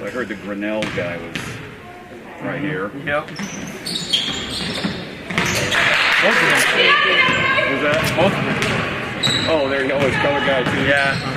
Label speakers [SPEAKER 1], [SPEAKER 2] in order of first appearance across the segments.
[SPEAKER 1] I heard the Grinnell guy was right here.
[SPEAKER 2] Yep.
[SPEAKER 1] Was that?
[SPEAKER 2] Both of them.
[SPEAKER 1] Oh, there you go. It's color guy too.
[SPEAKER 2] Yeah.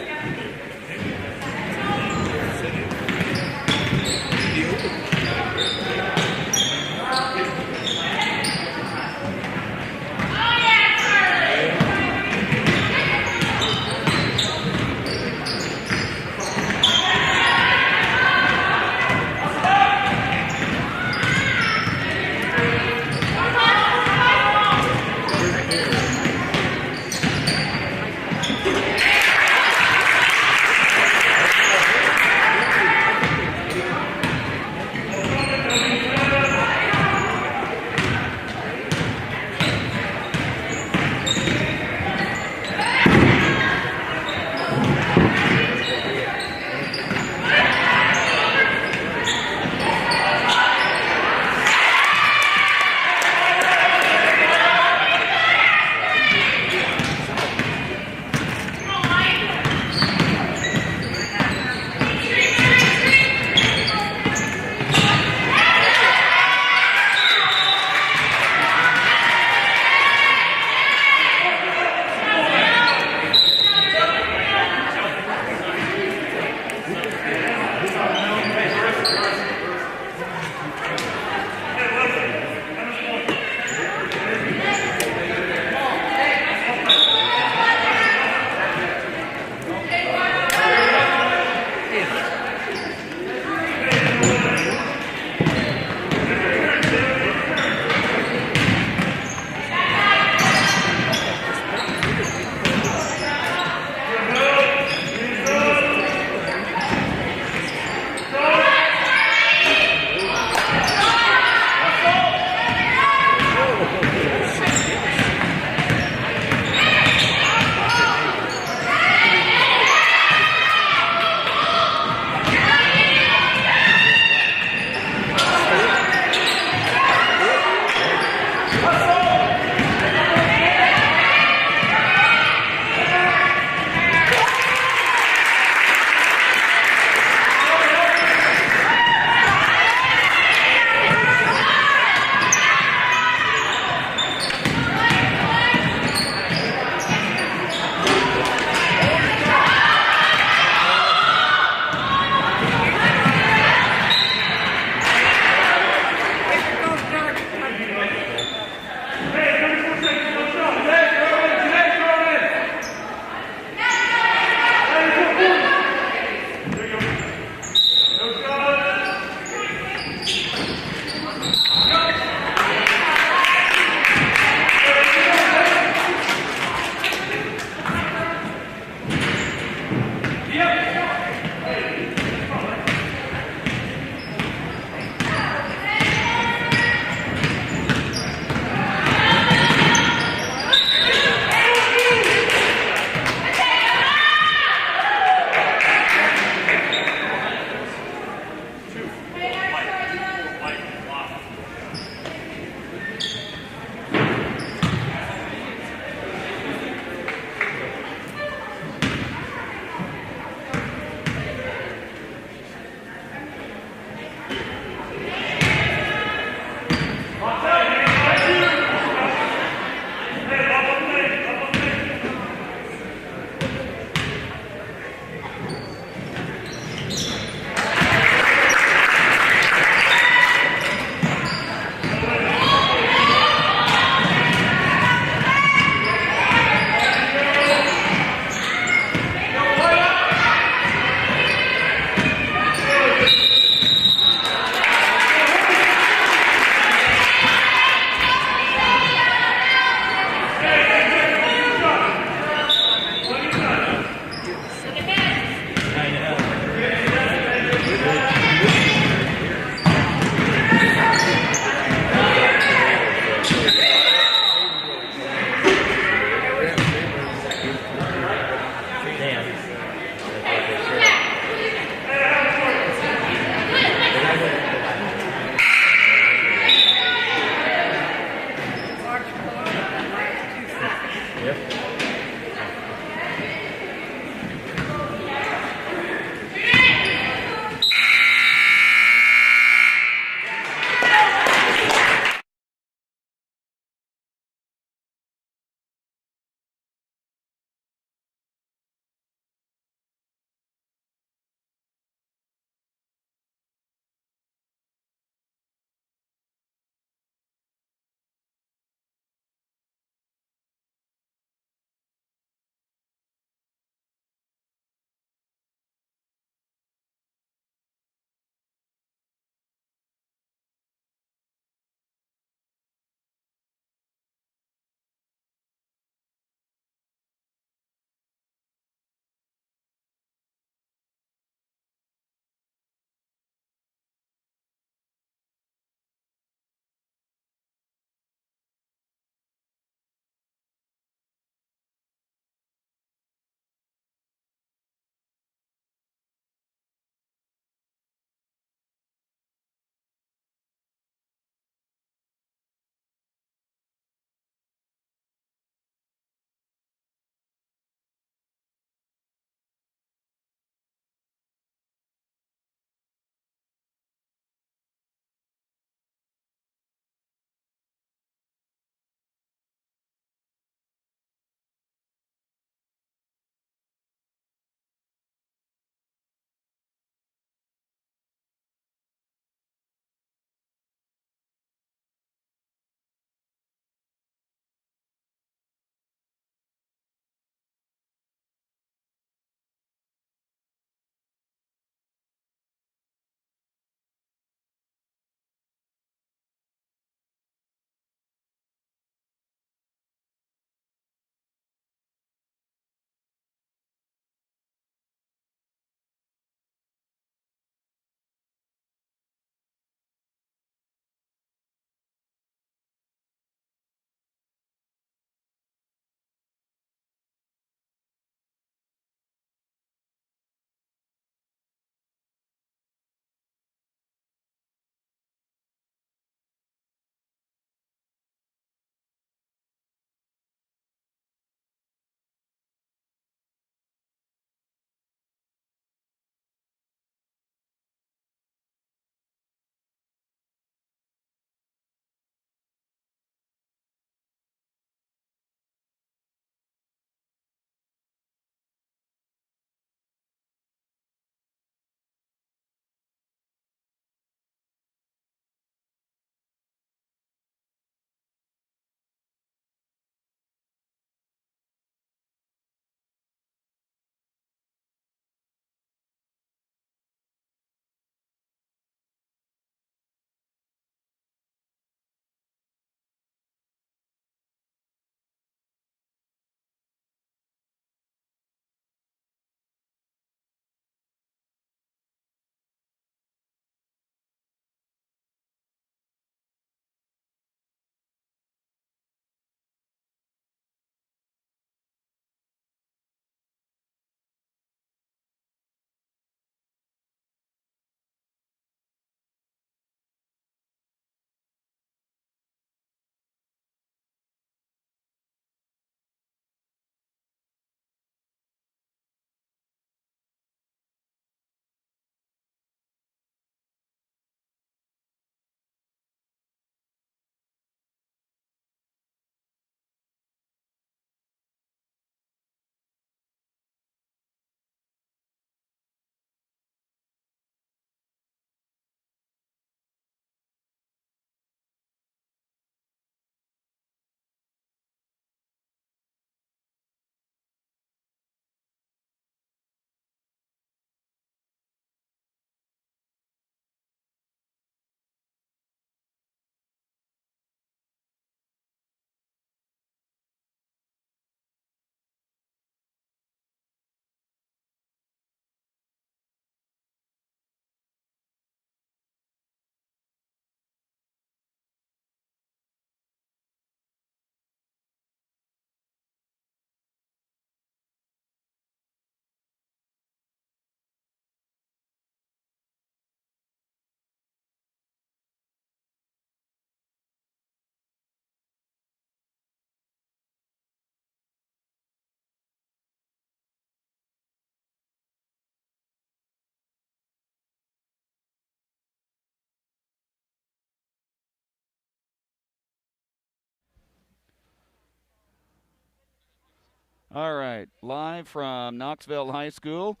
[SPEAKER 3] All right, live from Knoxville High School,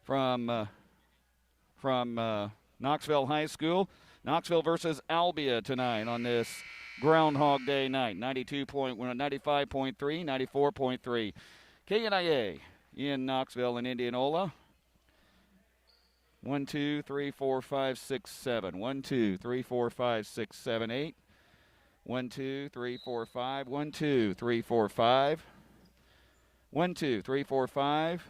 [SPEAKER 3] from Knoxville High School, Knoxville versus Albia tonight on this Groundhog Day night. 95.3, 94.3. KNIA in Knoxville and Indianola. 1, 2, 3, 4, 5, 6, 7. 1, 2, 3, 4, 5, 6, 7, 8. 1, 2, 3, 4, 5. 1, 2, 3, 4, 5. 1, 2, 3, 4, 5.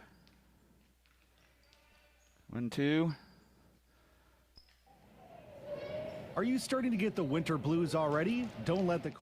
[SPEAKER 3] 1, 2.
[SPEAKER 2] Are you starting to get the winter blues already? Don't let the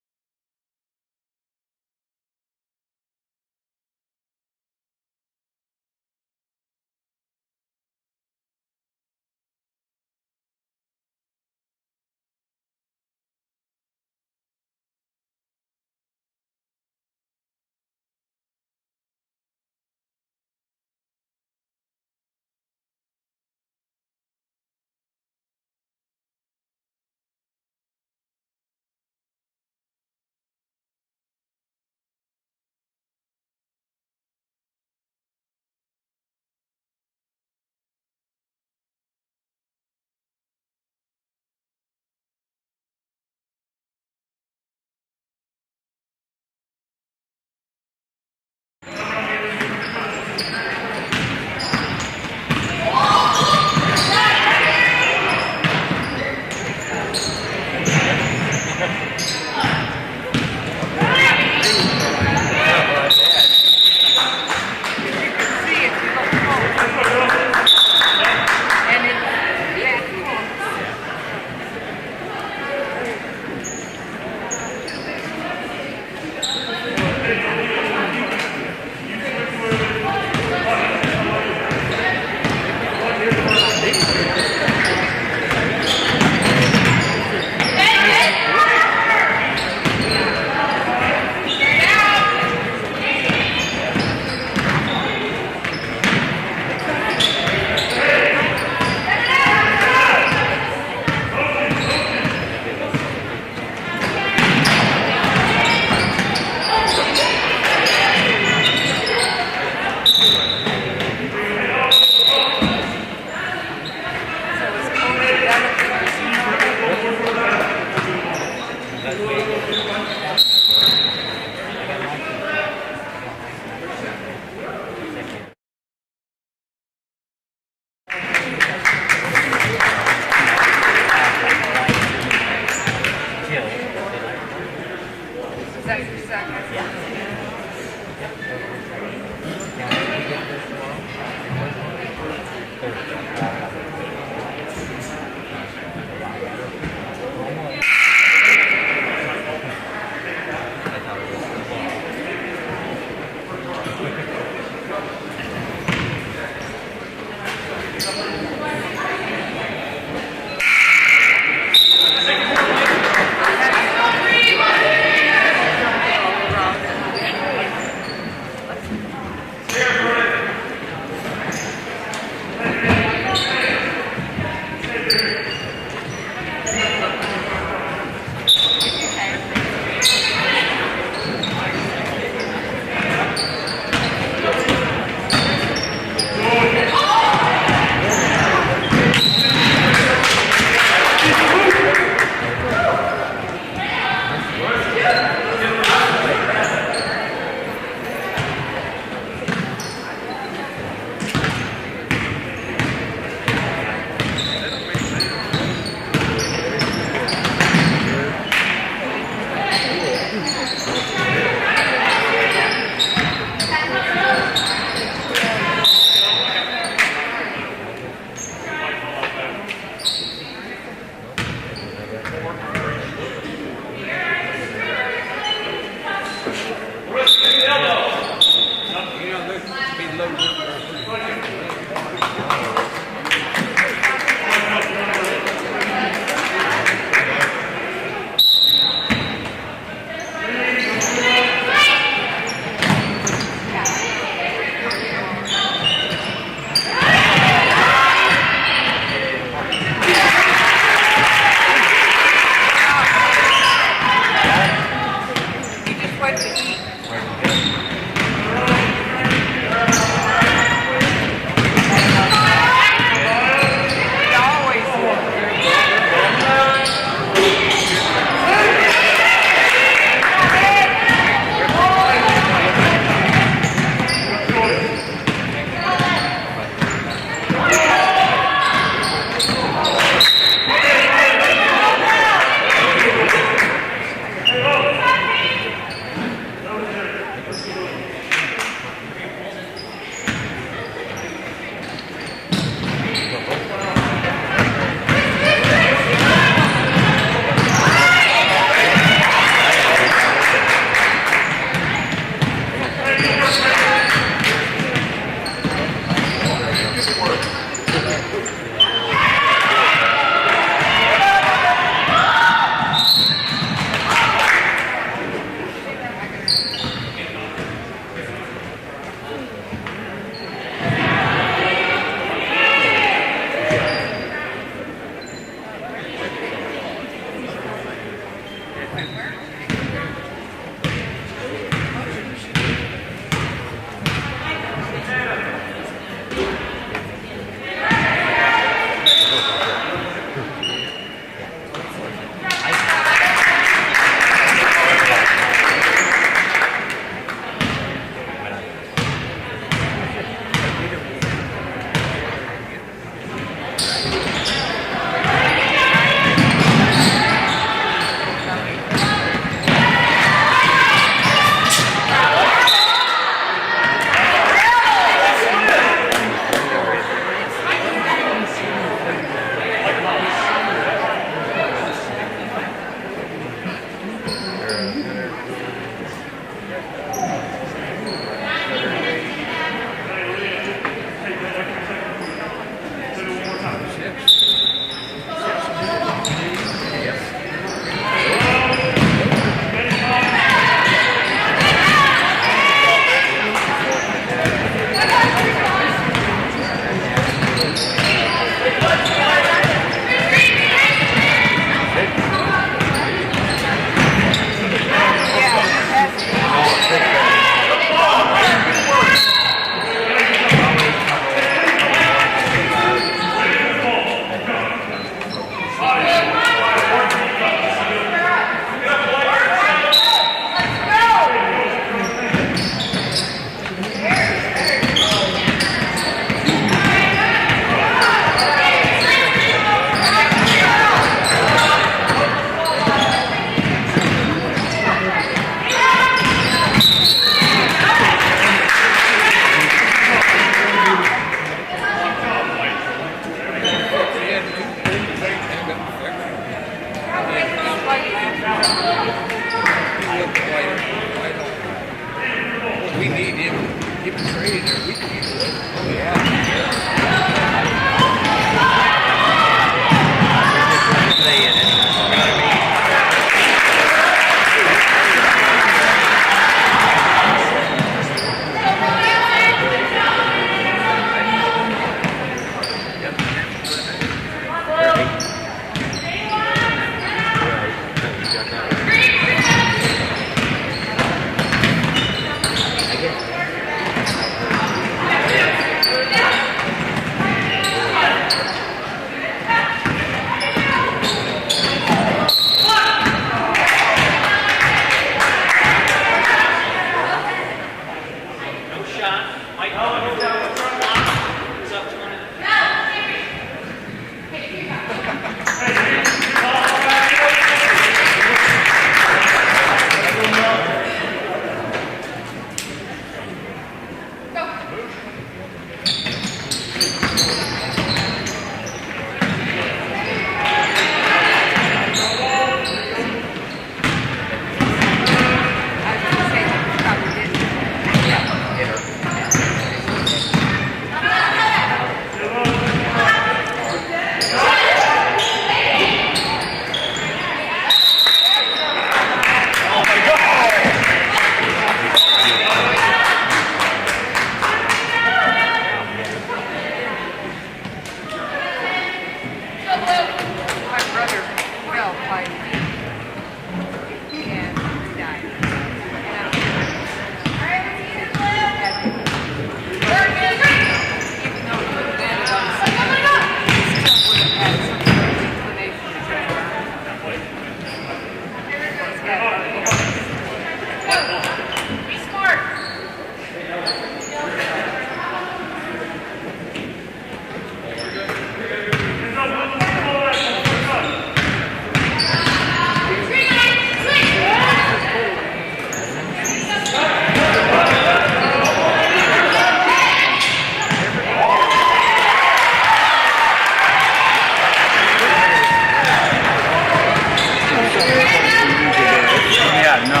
[SPEAKER 1] Yeah, no.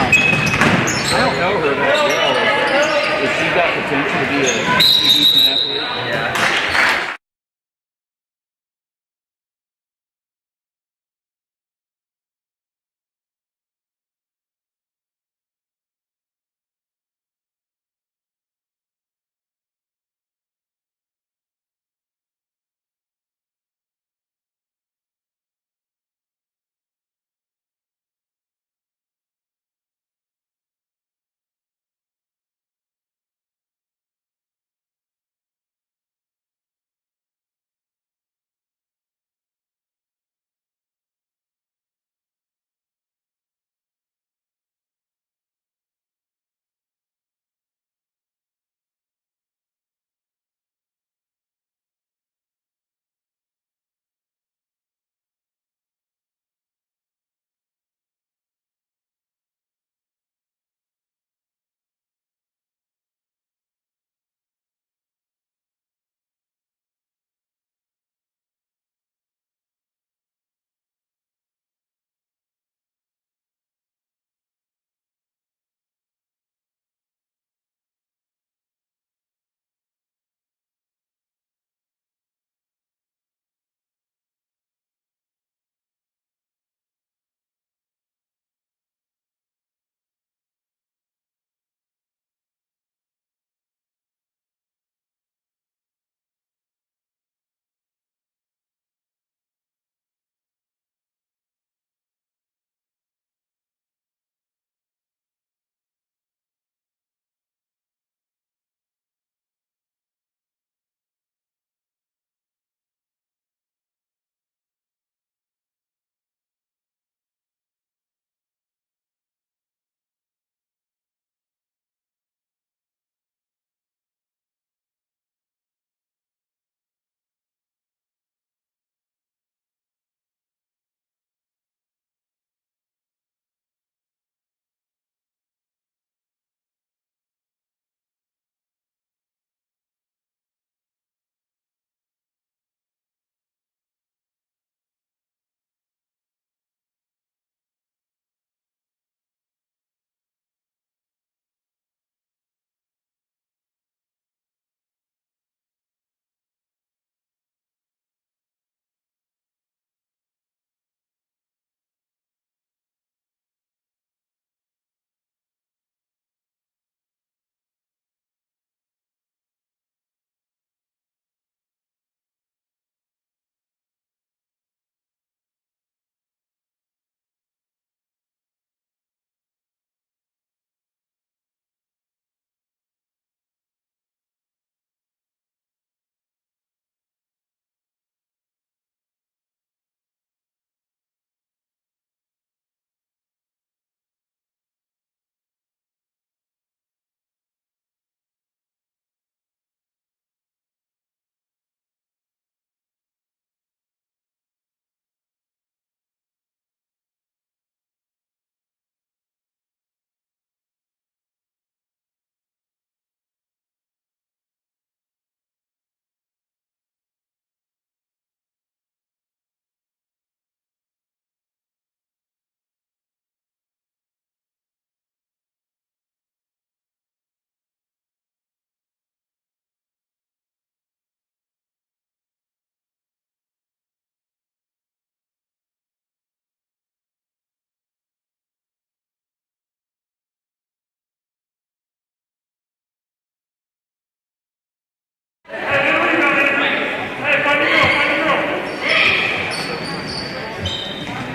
[SPEAKER 1] I don't know her that well. Has she got potential to be a decent athlete? Yeah.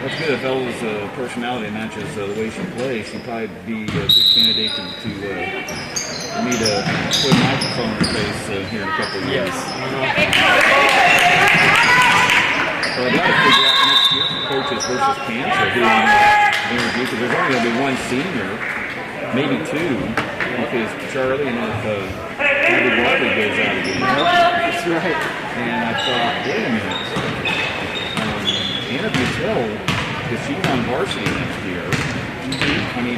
[SPEAKER 1] That's good. If Ella's personality matches the way she plays, she'd probably be a good candidate to for me to put a microphone in her face here in a couple of years.
[SPEAKER 4] Yes.
[SPEAKER 1] So I've got to figure out next year for coaches versus camps or who I'm going to interview, because there's only going to be one senior, maybe two, because Charlie and Abby Barkley goes out again.
[SPEAKER 4] That's right.
[SPEAKER 1] And I thought, wait a minute. Anna Butel, because she's on varsity next year. I mean,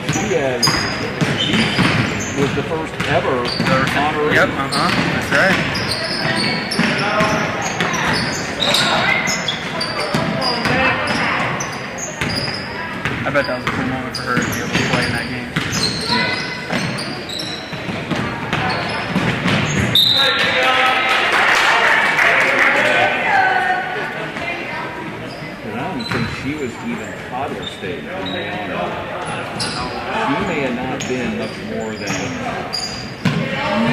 [SPEAKER 1] she was the first ever honorary.
[SPEAKER 4] Yep, that's right. I bet that was a cool moment for her to be able to play in that game.
[SPEAKER 1] And I don't think she was even toddler stage when they honored her. She may have not been much more than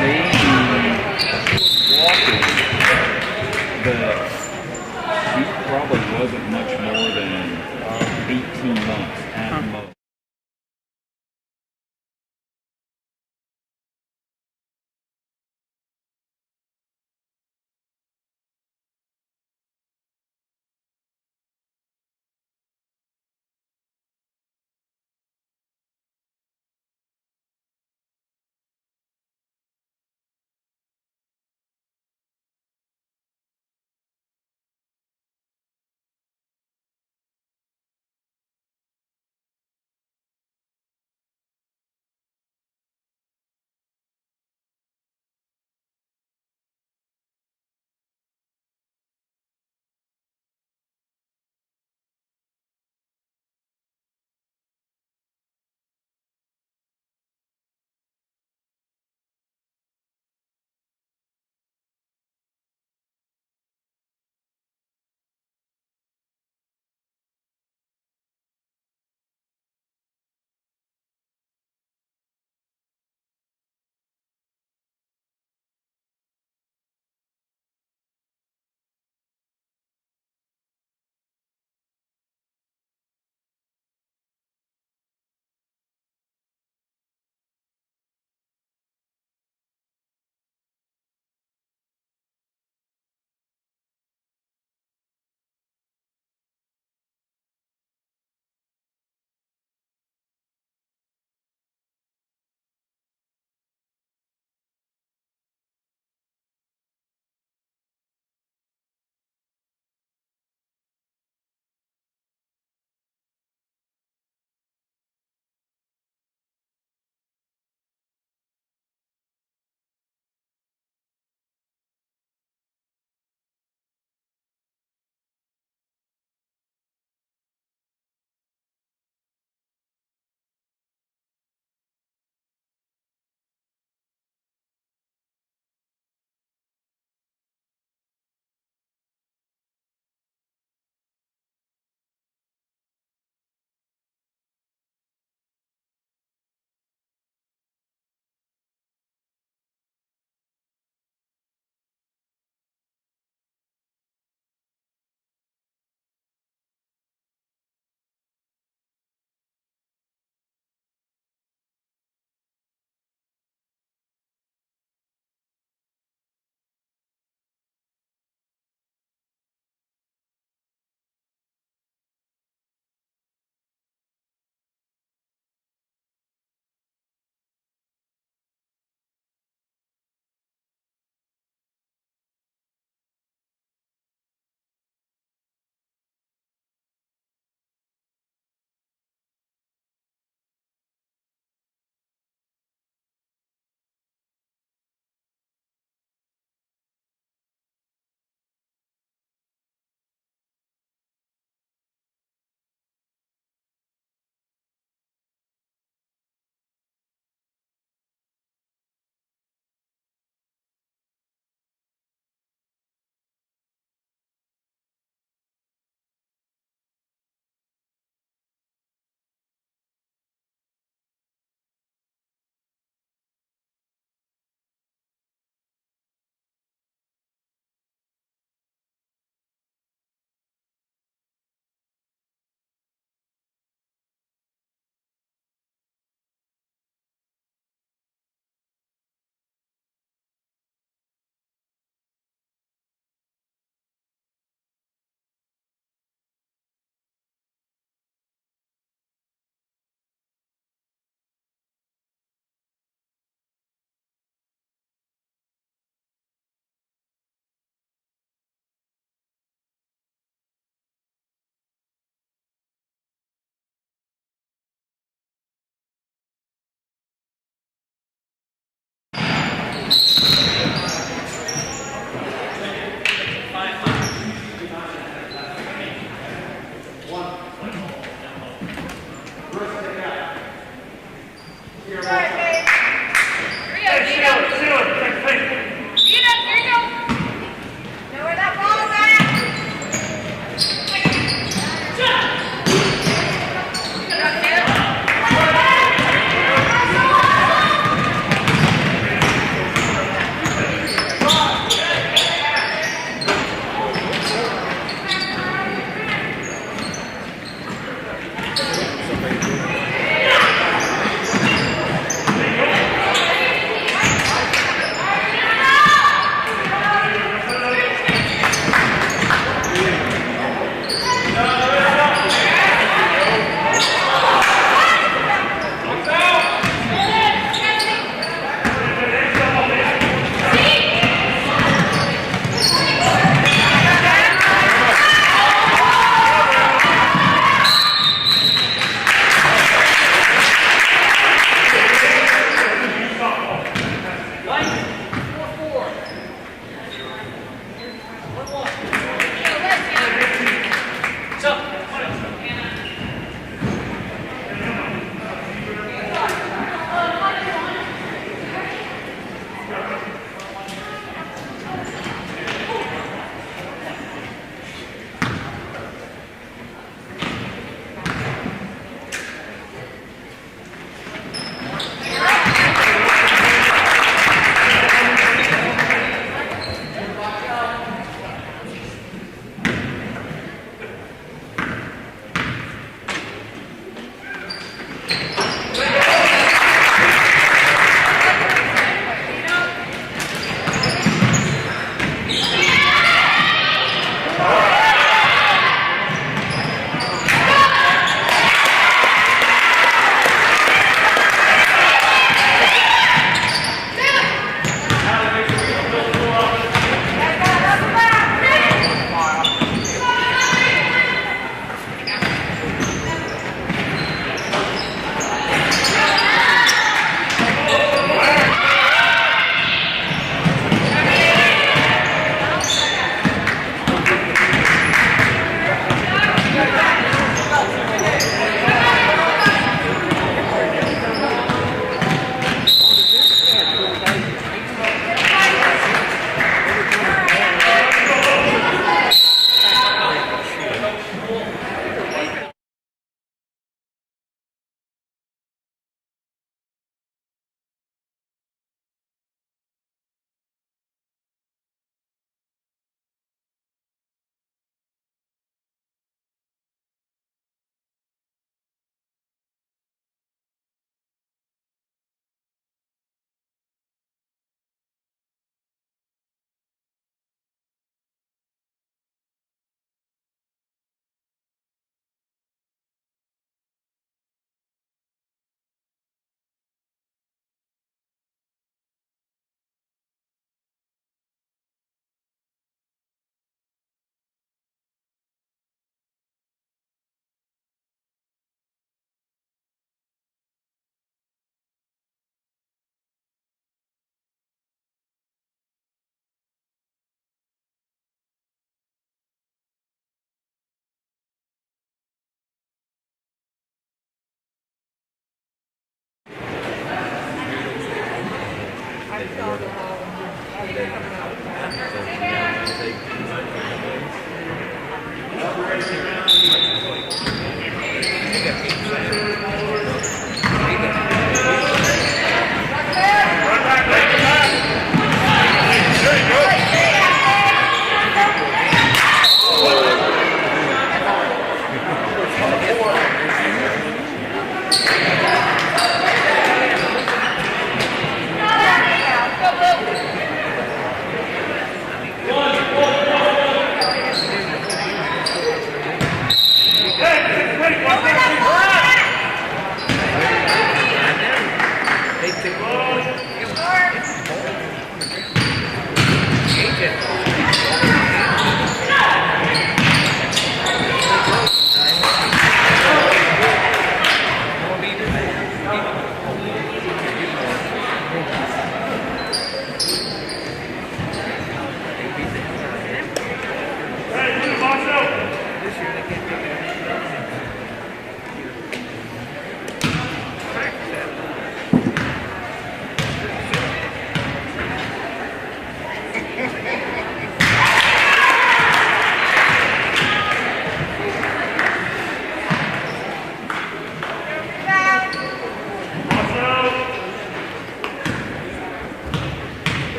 [SPEAKER 1] maybe walking, but she probably wasn't much more than 18 months at most.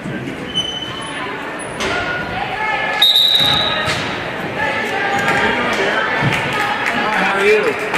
[SPEAKER 1] How are you?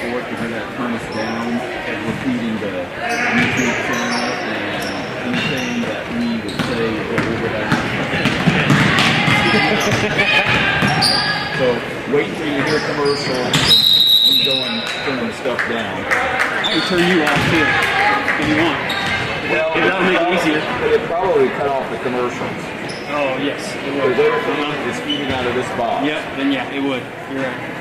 [SPEAKER 1] support to kind of turn us down as we're feeding the YouTube channel and anything that we would say is over that. So wait until you hear commercials and go and turn the stuff down.
[SPEAKER 4] I can turn you off too, if you want.
[SPEAKER 1] Well,
[SPEAKER 4] If that'll make it easier.
[SPEAKER 1] It'd probably cut off the commercials.
[SPEAKER 4] Oh, yes, it
[SPEAKER 1] Because
[SPEAKER 4] would.
[SPEAKER 1] everything is feeding out of this box.
[SPEAKER 4] Yep, then yeah, it would. You're right.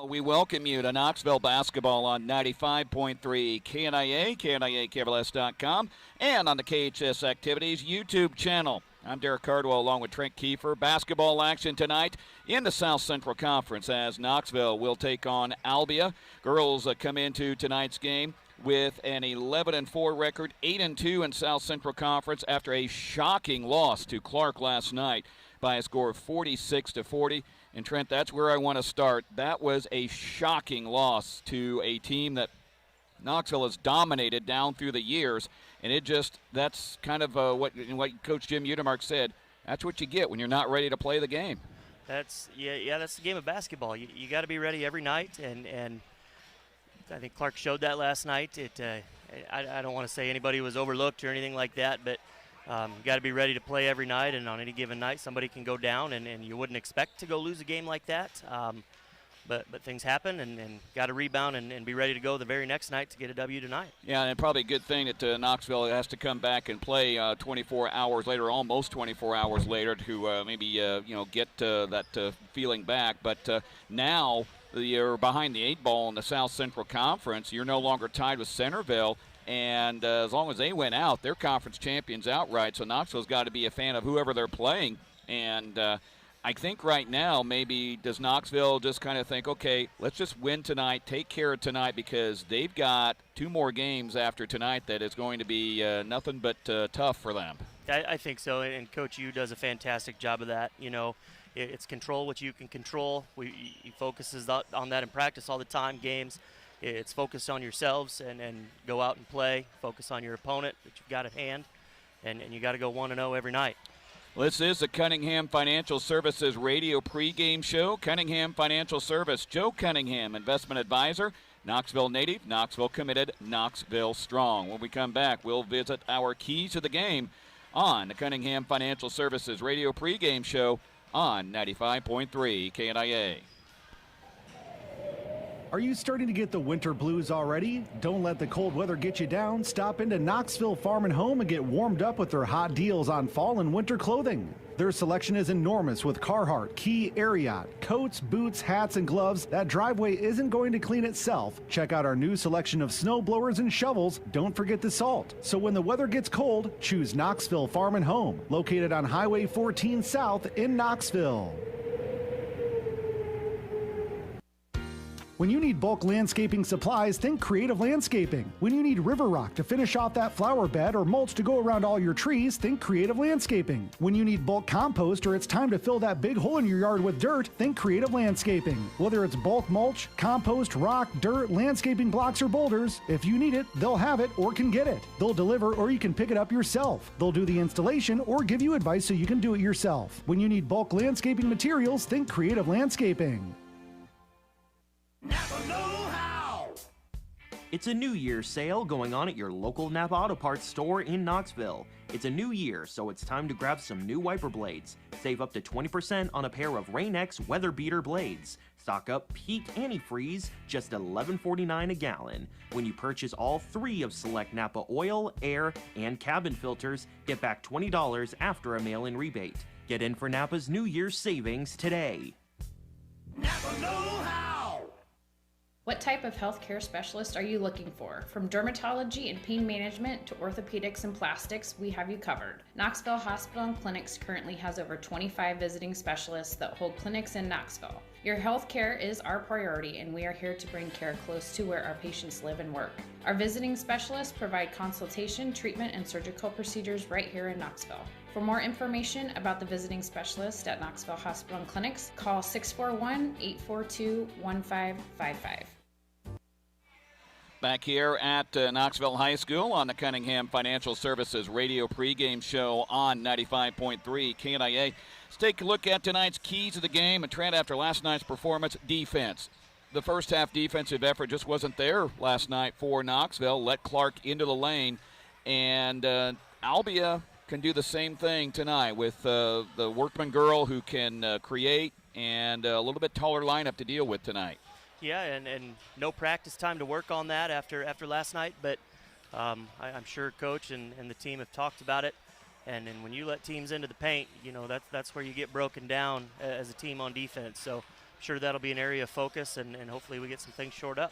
[SPEAKER 3] We welcome you to Knoxville Basketball on 95.3 KNIA, KNIAKVLS.com, and on the KHS Activities YouTube channel. I'm Derek Cardwell along with Trent Kiefer. Basketball action tonight in the South Central Conference as Knoxville will take on Albia. Girls come into tonight's game with an 11-4 record, 8-2 in South Central Conference after a shocking loss to Clark last night by a score of 46-40. And Trent, that's where I want to start. That was a shocking loss to a team that Knoxville has dominated down through the years. And that's kind of what Coach Jim Udemark said. That's what you get when you're not ready to play the game.
[SPEAKER 5] That's the game of basketball. You got to be ready every night, and I think Clark showed that last night. I don't want to say anybody was overlooked or anything like that, but you got to be ready to play every night, and on any given night somebody can go down, and you wouldn't expect to go lose a game like that. But things happen, and got to rebound and be ready to go the very next night to get a W tonight. Yeah,
[SPEAKER 3] and probably a good thing that Knoxville has to come back and play 24 hours later, almost 24 hours later, to maybe get that feeling back. But now you're behind the 8 ball in the South Central Conference. You're no longer tied with Centerville. And as long as they went out, they're conference champions outright. So Knoxville's got to be a fan of whoever they're playing. And I think right now maybe does Knoxville just kind of think, okay, let's just win tonight, take care of tonight, because they've got 2 more games after tonight that is going to be nothing but tough for them.
[SPEAKER 5] I think so, and Coach U does a fantastic job of that. It's control what you can control. He focuses on that in practice all the time, games. It's focus on yourselves and go out and play. Focus on your opponent that you've got at hand, and you got to go 1-0 every night.
[SPEAKER 3] Well, this is the Cunningham Financial Services radio pregame show. Cunningham Financial Service, Joe Cunningham, investment advisor, Knoxville native, Knoxville committed, Knoxville strong. When we come back, we'll visit our keys to the game on the Cunningham Financial Services radio pregame show on 95.3 KNIA.
[SPEAKER 2] Are you starting to get the winter blues already? Don't let the cold weather get you down. Stop into Knoxville Farm and Home and get warmed up with their hot deals on fall and winter clothing. Their selection is enormous with Carhartt, Key, Ariat, coats, boots, hats, and gloves. That driveway isn't going to clean itself. Check out our new selection of snow blowers and shovels. Don't forget the salt. So when the weather gets cold, choose Knoxville Farm and Home, located on Highway 14 South in Knoxville. When you need bulk landscaping supplies, think Creative Landscaping. When you need river rock to finish off that flower bed or mulch to go around all your trees, think Creative Landscaping. When you need bulk compost or it's time to fill that big hole in your yard with dirt, think Creative Landscaping. Whether it's bulk mulch, compost, rock, dirt, landscaping blocks, or boulders, if you need it, they'll have it or can get it. They'll deliver or you can pick it up yourself. They'll do the installation or give you advice so you can do it yourself. When you need bulk landscaping materials, think Creative Landscaping.
[SPEAKER 6] Napa know-how.
[SPEAKER 7] It's a New Year's sale going on at your local Napa Auto Parts store in Knoxville. It's a new year, so it's time to grab some new wiper blades. Save up to 20% on a pair of Rain-X Weather Beater blades. Stock up peak antifreeze, just $11.49 a gallon. When you purchase all 3 of select Napa oil, air, and cabin filters, get back $20 after a mail-in rebate. Get in for Napa's New Year's savings today.
[SPEAKER 6] Napa know-how.
[SPEAKER 8] What type of healthcare specialist are you looking for? From dermatology and pain management to orthopedics and plastics, we have you covered. Knoxville Hospital and Clinics currently has over 25 visiting specialists that hold clinics in Knoxville. Your healthcare is our priority, and we are here to bring care close to where our patients live and work. Our visiting specialists provide consultation, treatment, and surgical procedures right here in Knoxville. For more information about the visiting specialist at Knoxville Hospital and Clinics, call 641-842-1555.
[SPEAKER 3] Back here at Knoxville High School on the Cunningham Financial Services radio pregame show on 95.3 KNIA. Let's take a look at tonight's keys of the game. And Trent, after last night's performance, defense. The first half defensive effort just wasn't there last night for Knoxville. Let Clark into the lane. And Albia can do the same thing tonight with the workman girl who can create and a little bit taller lineup to deal with tonight.
[SPEAKER 5] Yeah, and no practice time to work on that after last night, but I'm sure Coach and the team have talked about it. And when you let teams into the paint, you know, that's where you get broken down as a team on defense. So sure that'll be an area of focus, and hopefully we get some things shored up.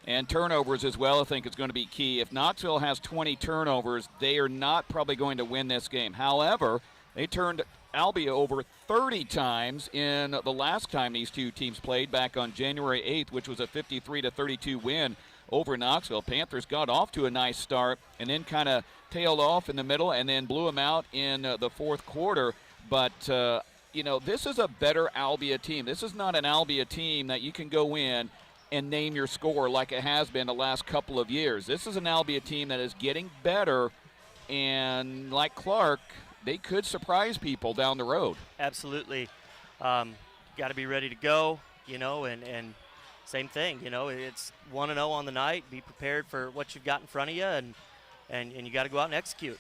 [SPEAKER 3] And turnovers as well, I think, is going to be key. If Knoxville has 20 turnovers, they are not probably going to win this game. However, they turned Albia over 30 times in the last time these two teams played back on January 8th, which was a 53-32 win over Knoxville. Panthers got off to a nice start and then kind of tailed off in the middle and then blew them out in the fourth quarter. But, this is a better Albia team. This is not an Albia team that you can go in and name your score like it has been the last couple of years. This is an Albia team that is getting better, and like Clark, they could surprise people down the road.
[SPEAKER 5] Absolutely. Got to be ready to go, and same thing, it's 1-0 on the night. Be prepared for what you've got in front of you, and you got to go out and execute.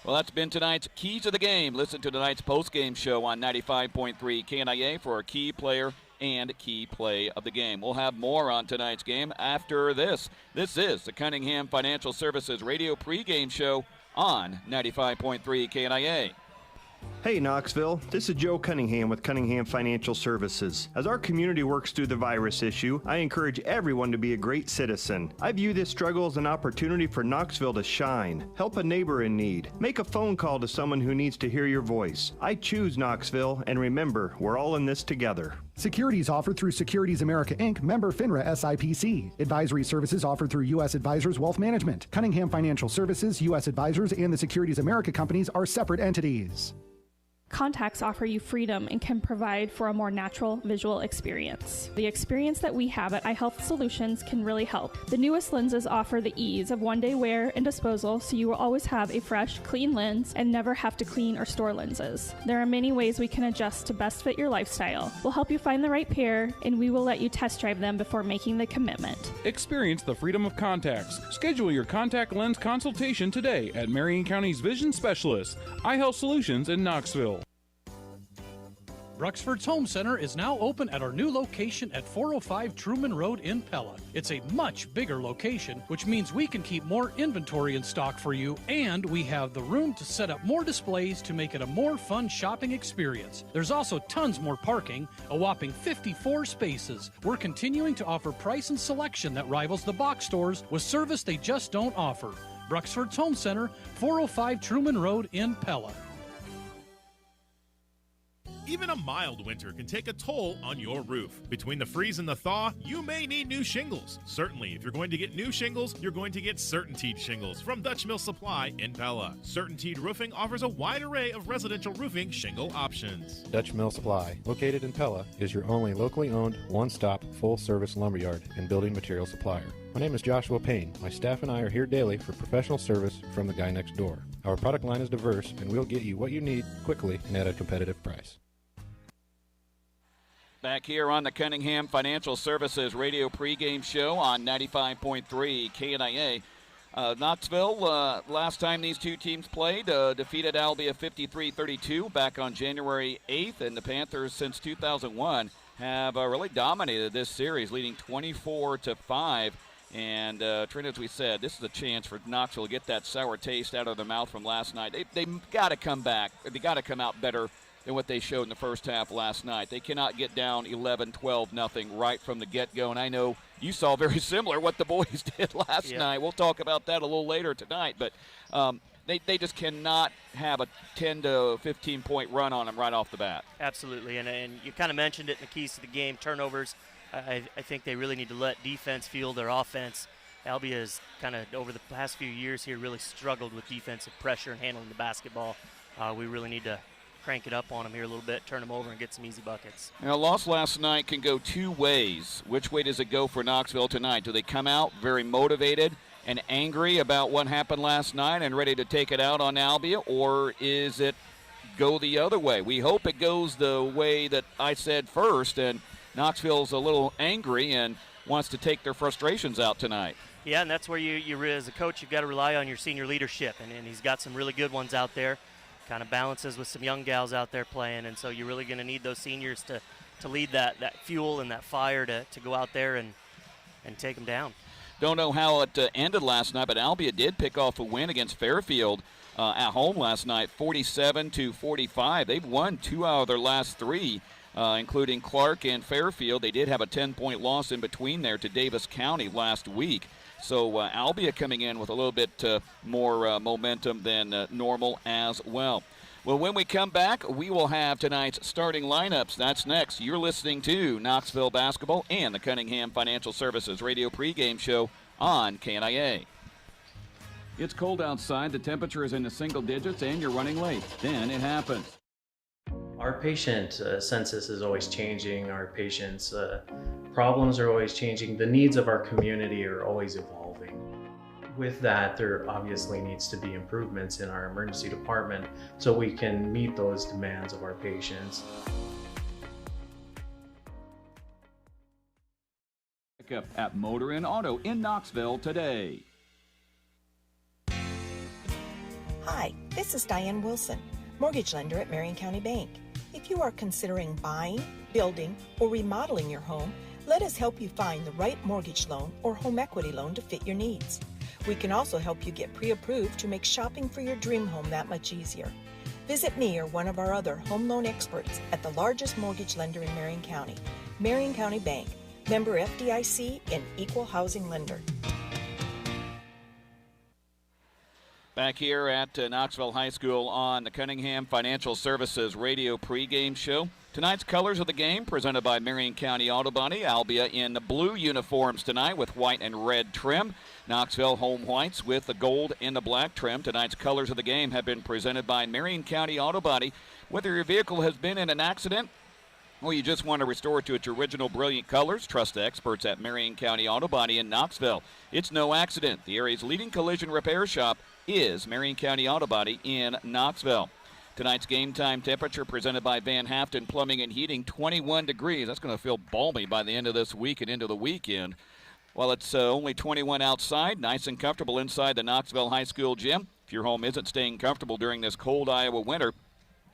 [SPEAKER 3] Well, that's been tonight's Keys of the Game. Listen to tonight's postgame show on 95.3 KNIA for a key player and key play of the game. We'll have more on tonight's game after this. This is the Cunningham Financial Services radio pregame show on 95.3 KNIA.
[SPEAKER 9] Hey Knoxville, this is Joe Cunningham with Cunningham Financial Services. As our community works through the virus issue, I encourage everyone to be a great citizen. I view this struggle as an opportunity for Knoxville to shine. Help a neighbor in need. Make a phone call to someone who needs to hear your voice. I choose Knoxville, and remember, we're all in this together.
[SPEAKER 2] Securities offered through Securities America Inc., member FINRA SIPC. Advisory services offered through U.S. Advisors Wealth Management. Cunningham Financial Services, U.S. Advisors, and the Securities America companies are separate entities.
[SPEAKER 10] Contacts offer you freedom and can provide for a more natural visual experience. The experience that we have at iHealth Solutions can really help. The newest lenses offer the ease of one-day wear and disposal, so you will always have a fresh, clean lens and never have to clean or store lenses. There are many ways we can adjust to best fit your lifestyle. We'll help you find the right pair, and we will let you test drive them before making the commitment.
[SPEAKER 11] Experience the freedom of contacts. Schedule your contact lens consultation today at Marion County's Vision Specialist, iHealth Solutions in Knoxville.
[SPEAKER 12] Bruxford's Home Center is now open at our new location at 405 Truman Road in Pella. It's a much bigger location, which means we can keep more inventory in stock for you, and we have the room to set up more displays to make it a more fun shopping experience. There's also tons more parking, a whopping 54 spaces. We're continuing to offer price and selection that rivals the box stores with service they just don't offer. Bruxford's Home Center, 405 Truman Road in Pella.
[SPEAKER 13] Even a mild winter can take a toll on your roof. Between the freeze and the thaw, you may need new shingles. Certainly, if you're going to get new shingles, you're going to get CertainTeed shingles from Dutch Mill Supply in Pella. CertainTeed Roofing offers a wide array of residential roofing shingle options.
[SPEAKER 14] Dutch Mill Supply, located in Pella, is your only locally owned, one-stop, full-service lumberyard and building material supplier. My name is Joshua Payne. My staff and I are here daily for professional service from the guy next door. Our product line is diverse, and we'll get you what you need quickly and at a competitive price.
[SPEAKER 3] Back here on the Cunningham Financial Services radio pregame show on 95.3 KNIA. Knoxville, last time these two teams played, defeated Albia 53-32 back on January 8th, and the Panthers since 2001 have really dominated this series, leading 24-5. And Trent, as we said, this is a chance for Knoxville to get that sour taste out of their mouth from last night. They got to come back. They got to come out better than what they showed in the first half last night. They cannot get down 11-12-0 right from the get-go. And I know you saw very similar what the boys did last night. We'll talk about that a little later tonight. But they just cannot have a 10 to 15-point run on them right off the bat.
[SPEAKER 5] Absolutely. And you kind of mentioned it in the keys to the game, turnovers. I think they really need to let defense fuel their offense. Albia has kind of, over the past few years here, really struggled with defensive pressure and handling the basketball. We really need to crank it up on them here a little bit, turn them over, and get some easy buckets.
[SPEAKER 3] Now, a loss last night can go two ways. Which way does it go for Knoxville tonight? Do they come out very motivated and angry about what happened last night and ready to take it out on Albia, or is it go the other way? We hope it goes the way that I said first, and Knoxville's a little angry and wants to take their frustrations out tonight.
[SPEAKER 5] Yeah, and that's where you as a coach, you've got to rely on your senior leadership, and he's got some really good ones out there. Kind of balances with some young gals out there playing, and so you're really going to need those seniors to lead that fuel and that fire to go out there and take them down.
[SPEAKER 3] Don't know how it ended last night, but Albia did pick off a win against Fairfield at home last night, 47-45. They've won 2 out of their last 3. including Clark and Fairfield. They did have a 10-point loss in between there to Davis County last week. So Albia coming in with a little bit more momentum than normal as well. Well, when we come back, we will have tonight's starting lineups. That's next. You're listening to Knoxville Basketball and the Cunningham Financial Services Radio pregame show on KNIA. It's cold outside. The temperature is in the single digits, and you're running late. Then it happens.
[SPEAKER 15] Our patient census is always changing. Our patients' problems are always changing. The needs of our community are always evolving. With that, there obviously needs to be improvements in our emergency department so we can meet those demands of our patients.
[SPEAKER 3] Pick up at Motor and Auto in Knoxville today.
[SPEAKER 16] Hi, this is Diane Wilson, mortgage lender at Marion County Bank. If you are considering buying, building, or remodeling your home, let us help you find the right mortgage loan or home equity loan to fit your needs. We can also help you get pre-approved to make shopping for your dream home that much easier. Visit me or one of our other home loan experts at the largest mortgage lender in Marion County, Marion County Bank, member FDIC and equal housing lender.
[SPEAKER 3] Back here at Knoxville High School on the Cunningham Financial Services Radio pregame show. Tonight's colors of the game presented by Marion County Auto Body. Albia in the blue uniforms tonight with white and red trim. Knoxville home whites with the gold and the black trim. Tonight's colors of the game have been presented by Marion County Auto Body. Whether your vehicle has been in an accident or you just want to restore it to its original brilliant colors, trust the experts at Marion County Auto Body in Knoxville. It's no accident. The area's leading collision repair shop is Marion County Auto Body in Knoxville. Tonight's game time temperature presented by Van Haften Plumbing and Heating, 21 degrees. That's going to feel balmy by the end of this week and into the weekend. While it's only 21 outside, nice and comfortable inside the Knoxville High School gym. If your home isn't staying comfortable during this cold Iowa winter,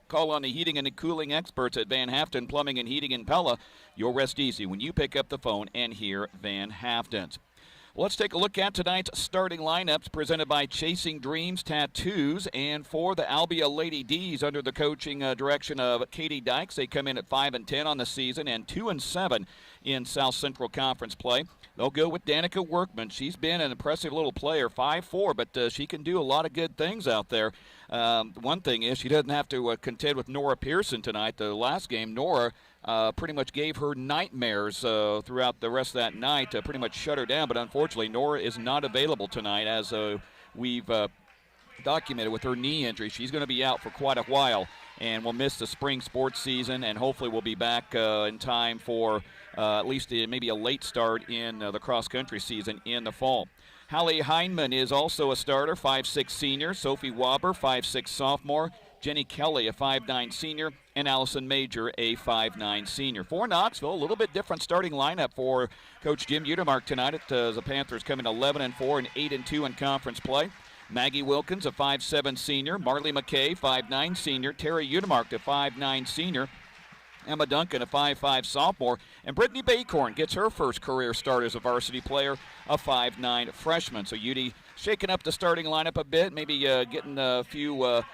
[SPEAKER 3] call on the heating and the cooling experts at Van Haften Plumbing and Heating in Pella. You'll rest easy when you pick up the phone and hear Van Haften's. Let's take a look at tonight's starting lineups presented by Chasing Dreams Tattoos. And for the Albia Lady D's, under the coaching direction of Katie Dykes, they come in at 5-10 on the season and 2-7 in South Central Conference play. They'll go with Danica Workman. She's been an impressive little player, 5'4", but she can do a lot of good things out there. One thing is she doesn't have to contend with Nora Pearson tonight. The last game, Nora pretty much gave her nightmares throughout the rest of that night, pretty much shut her down. But unfortunately, Nora is not available tonight, as we've documented with her knee injury. She's going to be out for quite a while and will miss the spring sports season, and hopefully will be back in time for at least maybe a late start in the cross-country season in the fall. Hallie Heinman is also a starter, 5'6" senior. Sophie Waber, 5'6" sophomore. Jenny Kelly, a 5'9" senior, and Allison Major, a 5'9" senior. For Knoxville, a little bit different starting lineup for Coach Jim Udemark tonight. The Panthers come in 11-4 and 8-2 in conference play. Maggie Wilkins, a 5'7" senior. Marley McKay, 5'9" senior. Terry Udemark, a 5'9" senior. Emma Duncan, a 5'5" sophomore. And Brittany Baycorn gets her first career start as a varsity player, a 5'9" freshman. So UD shaking up the starting lineup a bit, maybe getting a few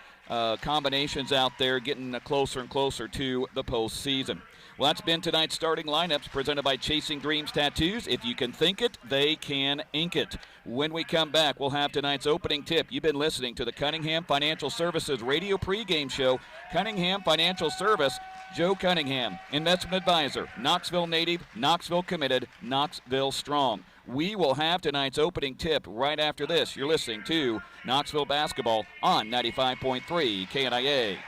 [SPEAKER 3] combinations out there, getting closer and closer to the postseason. Well, that's been tonight's starting lineups presented by Chasing Dreams Tattoos. If you can think it, they can ink it. When we come back, we'll have tonight's opening tip. You've been listening to the Cunningham Financial Services Radio pregame show. Cunningham Financial Service, Joe Cunningham, investment advisor, Knoxville native, Knoxville committed, Knoxville strong. We will have tonight's opening tip right after this. You're listening to Knoxville Basketball on 95.3 KNIA.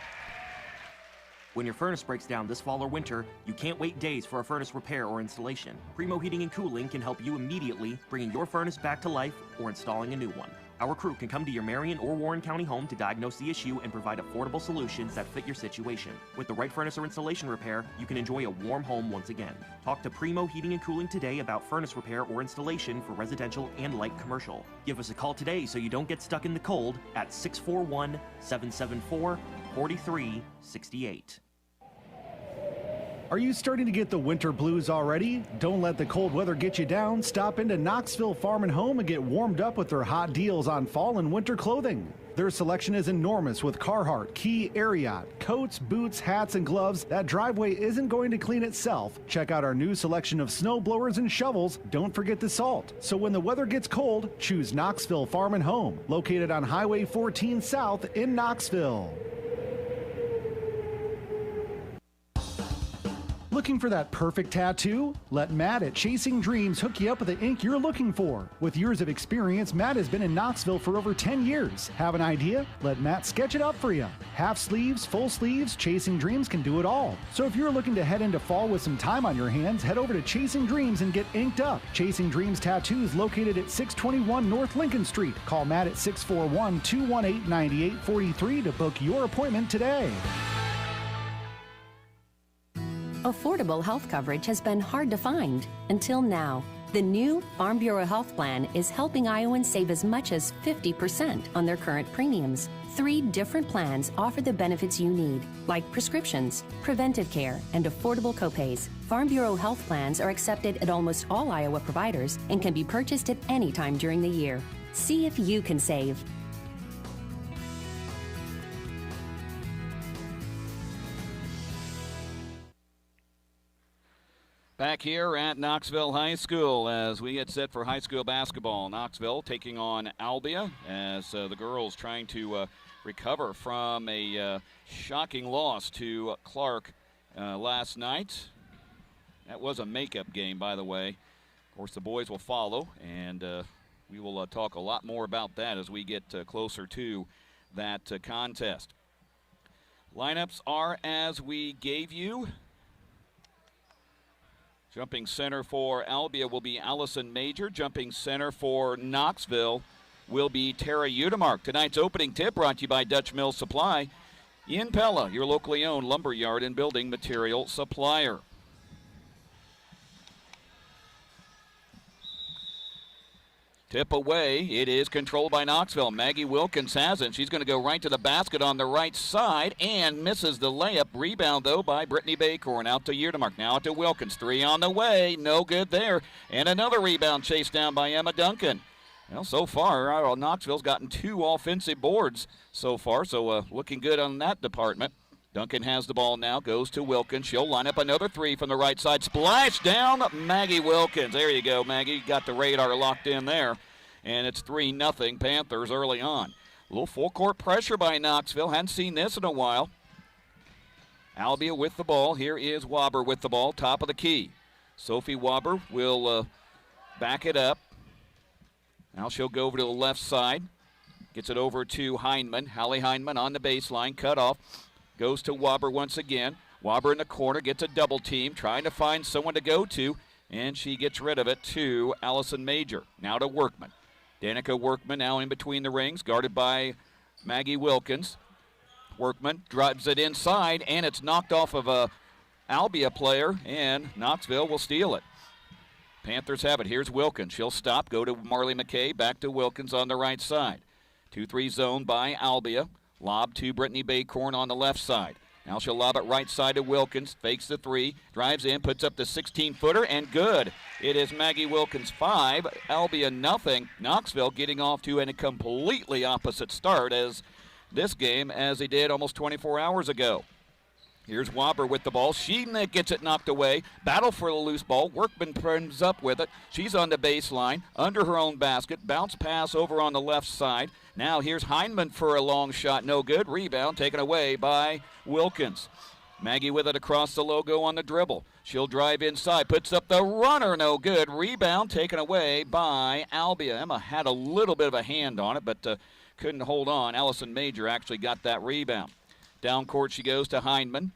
[SPEAKER 7] When your furnace breaks down this fall or winter, you can't wait days for a furnace repair or installation. Primo Heating and Cooling can help you immediately, bringing your furnace back to life or installing a new one. Our crew can come to your Marion or Warren County home to diagnose the issue and provide affordable solutions that fit your situation. With the right furnace or installation repair, you can enjoy a warm home once again. Talk to Primo Heating and Cooling today about furnace repair or installation for residential and light commercial. Give us a call today so you don't get stuck in the cold at 641-774-4368.
[SPEAKER 2] Are you starting to get the winter blues already? Don't let the cold weather get you down. Stop into Knoxville Farm and Home and get warmed up with their hot deals on fall and winter clothing. Their selection is enormous with Carhartt, Key, Ariat, coats, boots, hats, and gloves. That driveway isn't going to clean itself. Check out our new selection of snow blowers and shovels. Don't forget the salt. So when the weather gets cold, choose Knoxville Farm and Home, located on Highway 14 South in Knoxville. Looking for that perfect tattoo? Let Matt at Chasing Dreams hook you up with the ink you're looking for. With years of experience, Matt has been in Knoxville for over 10 years. Have an idea? Let Matt sketch it up for you. Half sleeves, full sleeves, Chasing Dreams can do it all. So if you're looking to head into fall with some time on your hands, head over to Chasing Dreams and get inked up. Chasing Dreams Tattoos located at 621 North Lincoln Street. Call Matt at 641-218-9843 to book your appointment today.
[SPEAKER 17] Affordable health coverage has been hard to find until now. The new Farm Bureau Health Plan is helping Iowans save as much as 50% on their current premiums. 3 different plans offer the benefits you need, like prescriptions, preventive care, and affordable copays. Farm Bureau health plans are accepted at almost all Iowa providers and can be purchased at any time during the year. See if you can save.
[SPEAKER 3] Back here at Knoxville High School as we get set for high school basketball. Knoxville taking on Albia as the girls trying to recover from a shocking loss to Clark last night. That was a makeup game, by the way. Of course, the boys will follow, and we will talk a lot more about that as we get closer to that contest. Lineups are as we gave you. Jumping center for Albia will be Allison Major. Jumping center for Knoxville will be Tara Udemark. Tonight's opening tip brought to you by Dutch Mill Supply in Pella, your locally owned lumber yard and building material supplier. Tip away. It is controlled by Knoxville. Maggie Wilkins has it. She's going to go right to the basket on the right side and misses the layup. Rebound, though, by Brittany Baycorn. Out to Udemark. Now to Wilkins. 3 on the way. No good there. And another rebound chased down by Emma Duncan. Well, so far, Knoxville's gotten 2 offensive boards so far, so looking good on that department. Duncan has the ball now, goes to Wilkins. She'll line up another 3 from the right side. Splash down, Maggie Wilkins. There you go, Maggie. Got the radar locked in there. And it's 3-0 Panthers early on. A little full-court pressure by Knoxville. Hadn't seen this in a while. Albia with the ball. Here is Wobber with the ball, top of the key. Sophie Wobber will back it up. Now she'll go over to the left side. Gets it over to Hindman. Hallie Hindman on the baseline, cut off. Goes to Wobber once again. Wobber in the corner, gets a double team, trying to find someone to go to, and she gets rid of it to Allison Major. Now to Workman. Danica Workman now in between the rings, guarded by Maggie Wilkins. Workman drives it inside, and it's knocked off of a Albia player, and Knoxville will steal it. Panthers have it. Here's Wilkins. She'll stop, go to Marley McKay, back to Wilkins on the right side. 2-3 zone by Albia. Lob to Brittany Baycorn on the left side. Now she'll lob it right side to Wilkins. Fakes the 3. Drives in. Puts up the 16-footer. And good. It is Maggie Wilkins 5. Albia nothing. Knoxville getting off to a completely opposite start as this game as they did almost 24 hours ago. Here's Wobber with the ball. She gets it knocked away. Battle for the loose ball. Workman turns up with it. She's on the baseline, under her own basket. Bounce pass over on the left side. Now here's Hindman for a long shot. No good. Rebound taken away by Wilkins. Maggie with it across the logo on the dribble. She'll drive inside. Puts up the runner. No good. Rebound taken away by Albia. Emma had a little bit of a hand on it, but couldn't hold on. Allison Major actually got that rebound. Down court she goes to Hindman.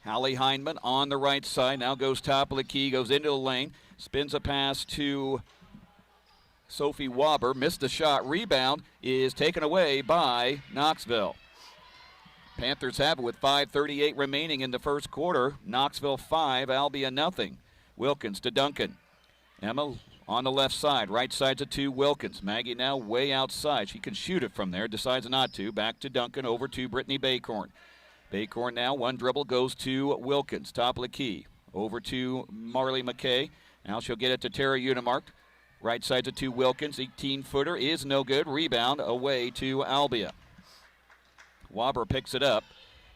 [SPEAKER 3] Hallie Hindman on the right side. Now goes top of the key, goes into the lane. Spins a pass to Sophie Wobber. Missed the shot. Rebound is taken away by Knoxville. Panthers have it with 5:38 remaining in the first quarter. Knoxville 5, Albia nothing. Wilkins to Duncan. Emma on the left side. Right side to 2, Wilkins. Maggie now way outside. She can shoot it from there. Decides not to. Back to Duncan. Over to Brittany Baycorn. Baycorn now. One dribble goes to Wilkins. Top of the key. Over to Marley McKay. Now she'll get it to Tara Udemark. Right side to Wilkins. 18-footer is no good. Rebound away to Albia. Wobber picks it up,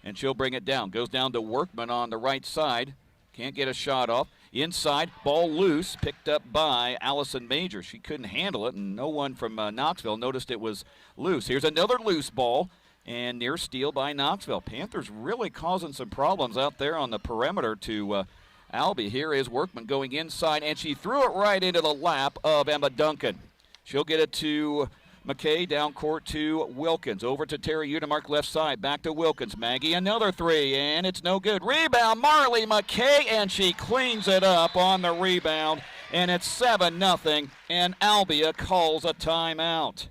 [SPEAKER 3] and she'll bring it down. Goes down to Workman on the right side. Can't get a shot off. Inside, ball loose, picked up by Allison Major. She couldn't handle it, and no one from Knoxville noticed it was loose. Here's another loose ball, and near steal by Knoxville. Panthers really causing some problems out there on the perimeter to Albia. Here is Workman going inside, and she threw it right into the lap of Emma Duncan. She'll get it to McKay, down court to Wilkins. Over to Terry Udemark, left side. Back to Wilkins. Maggie, another three, and it's no good. Rebound, Marley McKay, and she cleans it up on the rebound, and it's 7-0, and Albia calls a timeout.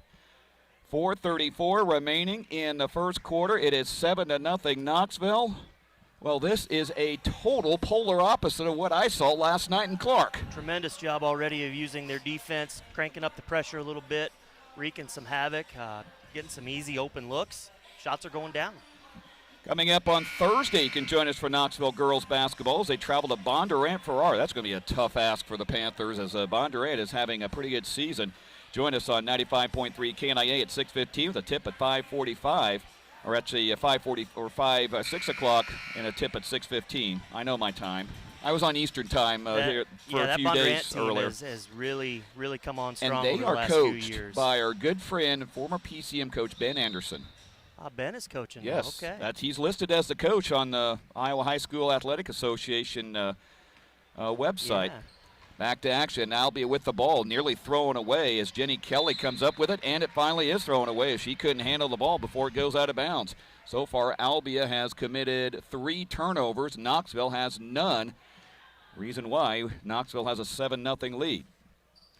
[SPEAKER 3] 4:34 remaining in the first quarter. It is 7-0 Knoxville. Well, this is a total polar opposite of what I saw last night in Clark.
[SPEAKER 5] Tremendous job already of using their defense, cranking up the pressure a little bit, wreaking some havoc, getting some easy open looks. Shots are going down.
[SPEAKER 3] Coming up on Thursday, you can join us for Knoxville girls basketball as they travel to Bondurant-Farrar. That's going to be a tough ask for the Panthers as Bondurant is having a pretty good season. Join us on 95.3 KNIA at 6:15 with a tip at 5:45, or actually 5:40 or 6 o'clock and a tip at 6:15. I know my time. I was on Eastern time here for a few days earlier.
[SPEAKER 5] That has really come on strong
[SPEAKER 3] and they
[SPEAKER 5] over the
[SPEAKER 3] are
[SPEAKER 5] last few years.
[SPEAKER 3] coached by our good friend, former PCM coach Ben Anderson.
[SPEAKER 5] Ben is coaching.
[SPEAKER 3] Yes,
[SPEAKER 5] now. Okay.
[SPEAKER 3] He's listed as the coach on the Iowa High School Athletic Association website.
[SPEAKER 5] Yeah.
[SPEAKER 3] Back to action. Albia with the ball, nearly thrown away as Jenny Kelly comes up with it, and it finally is thrown away as she couldn't handle the ball before it goes out of bounds. So far, Albia has committed 3 turnovers. Knoxville has none. Reason why, Knoxville has a 7-0 lead.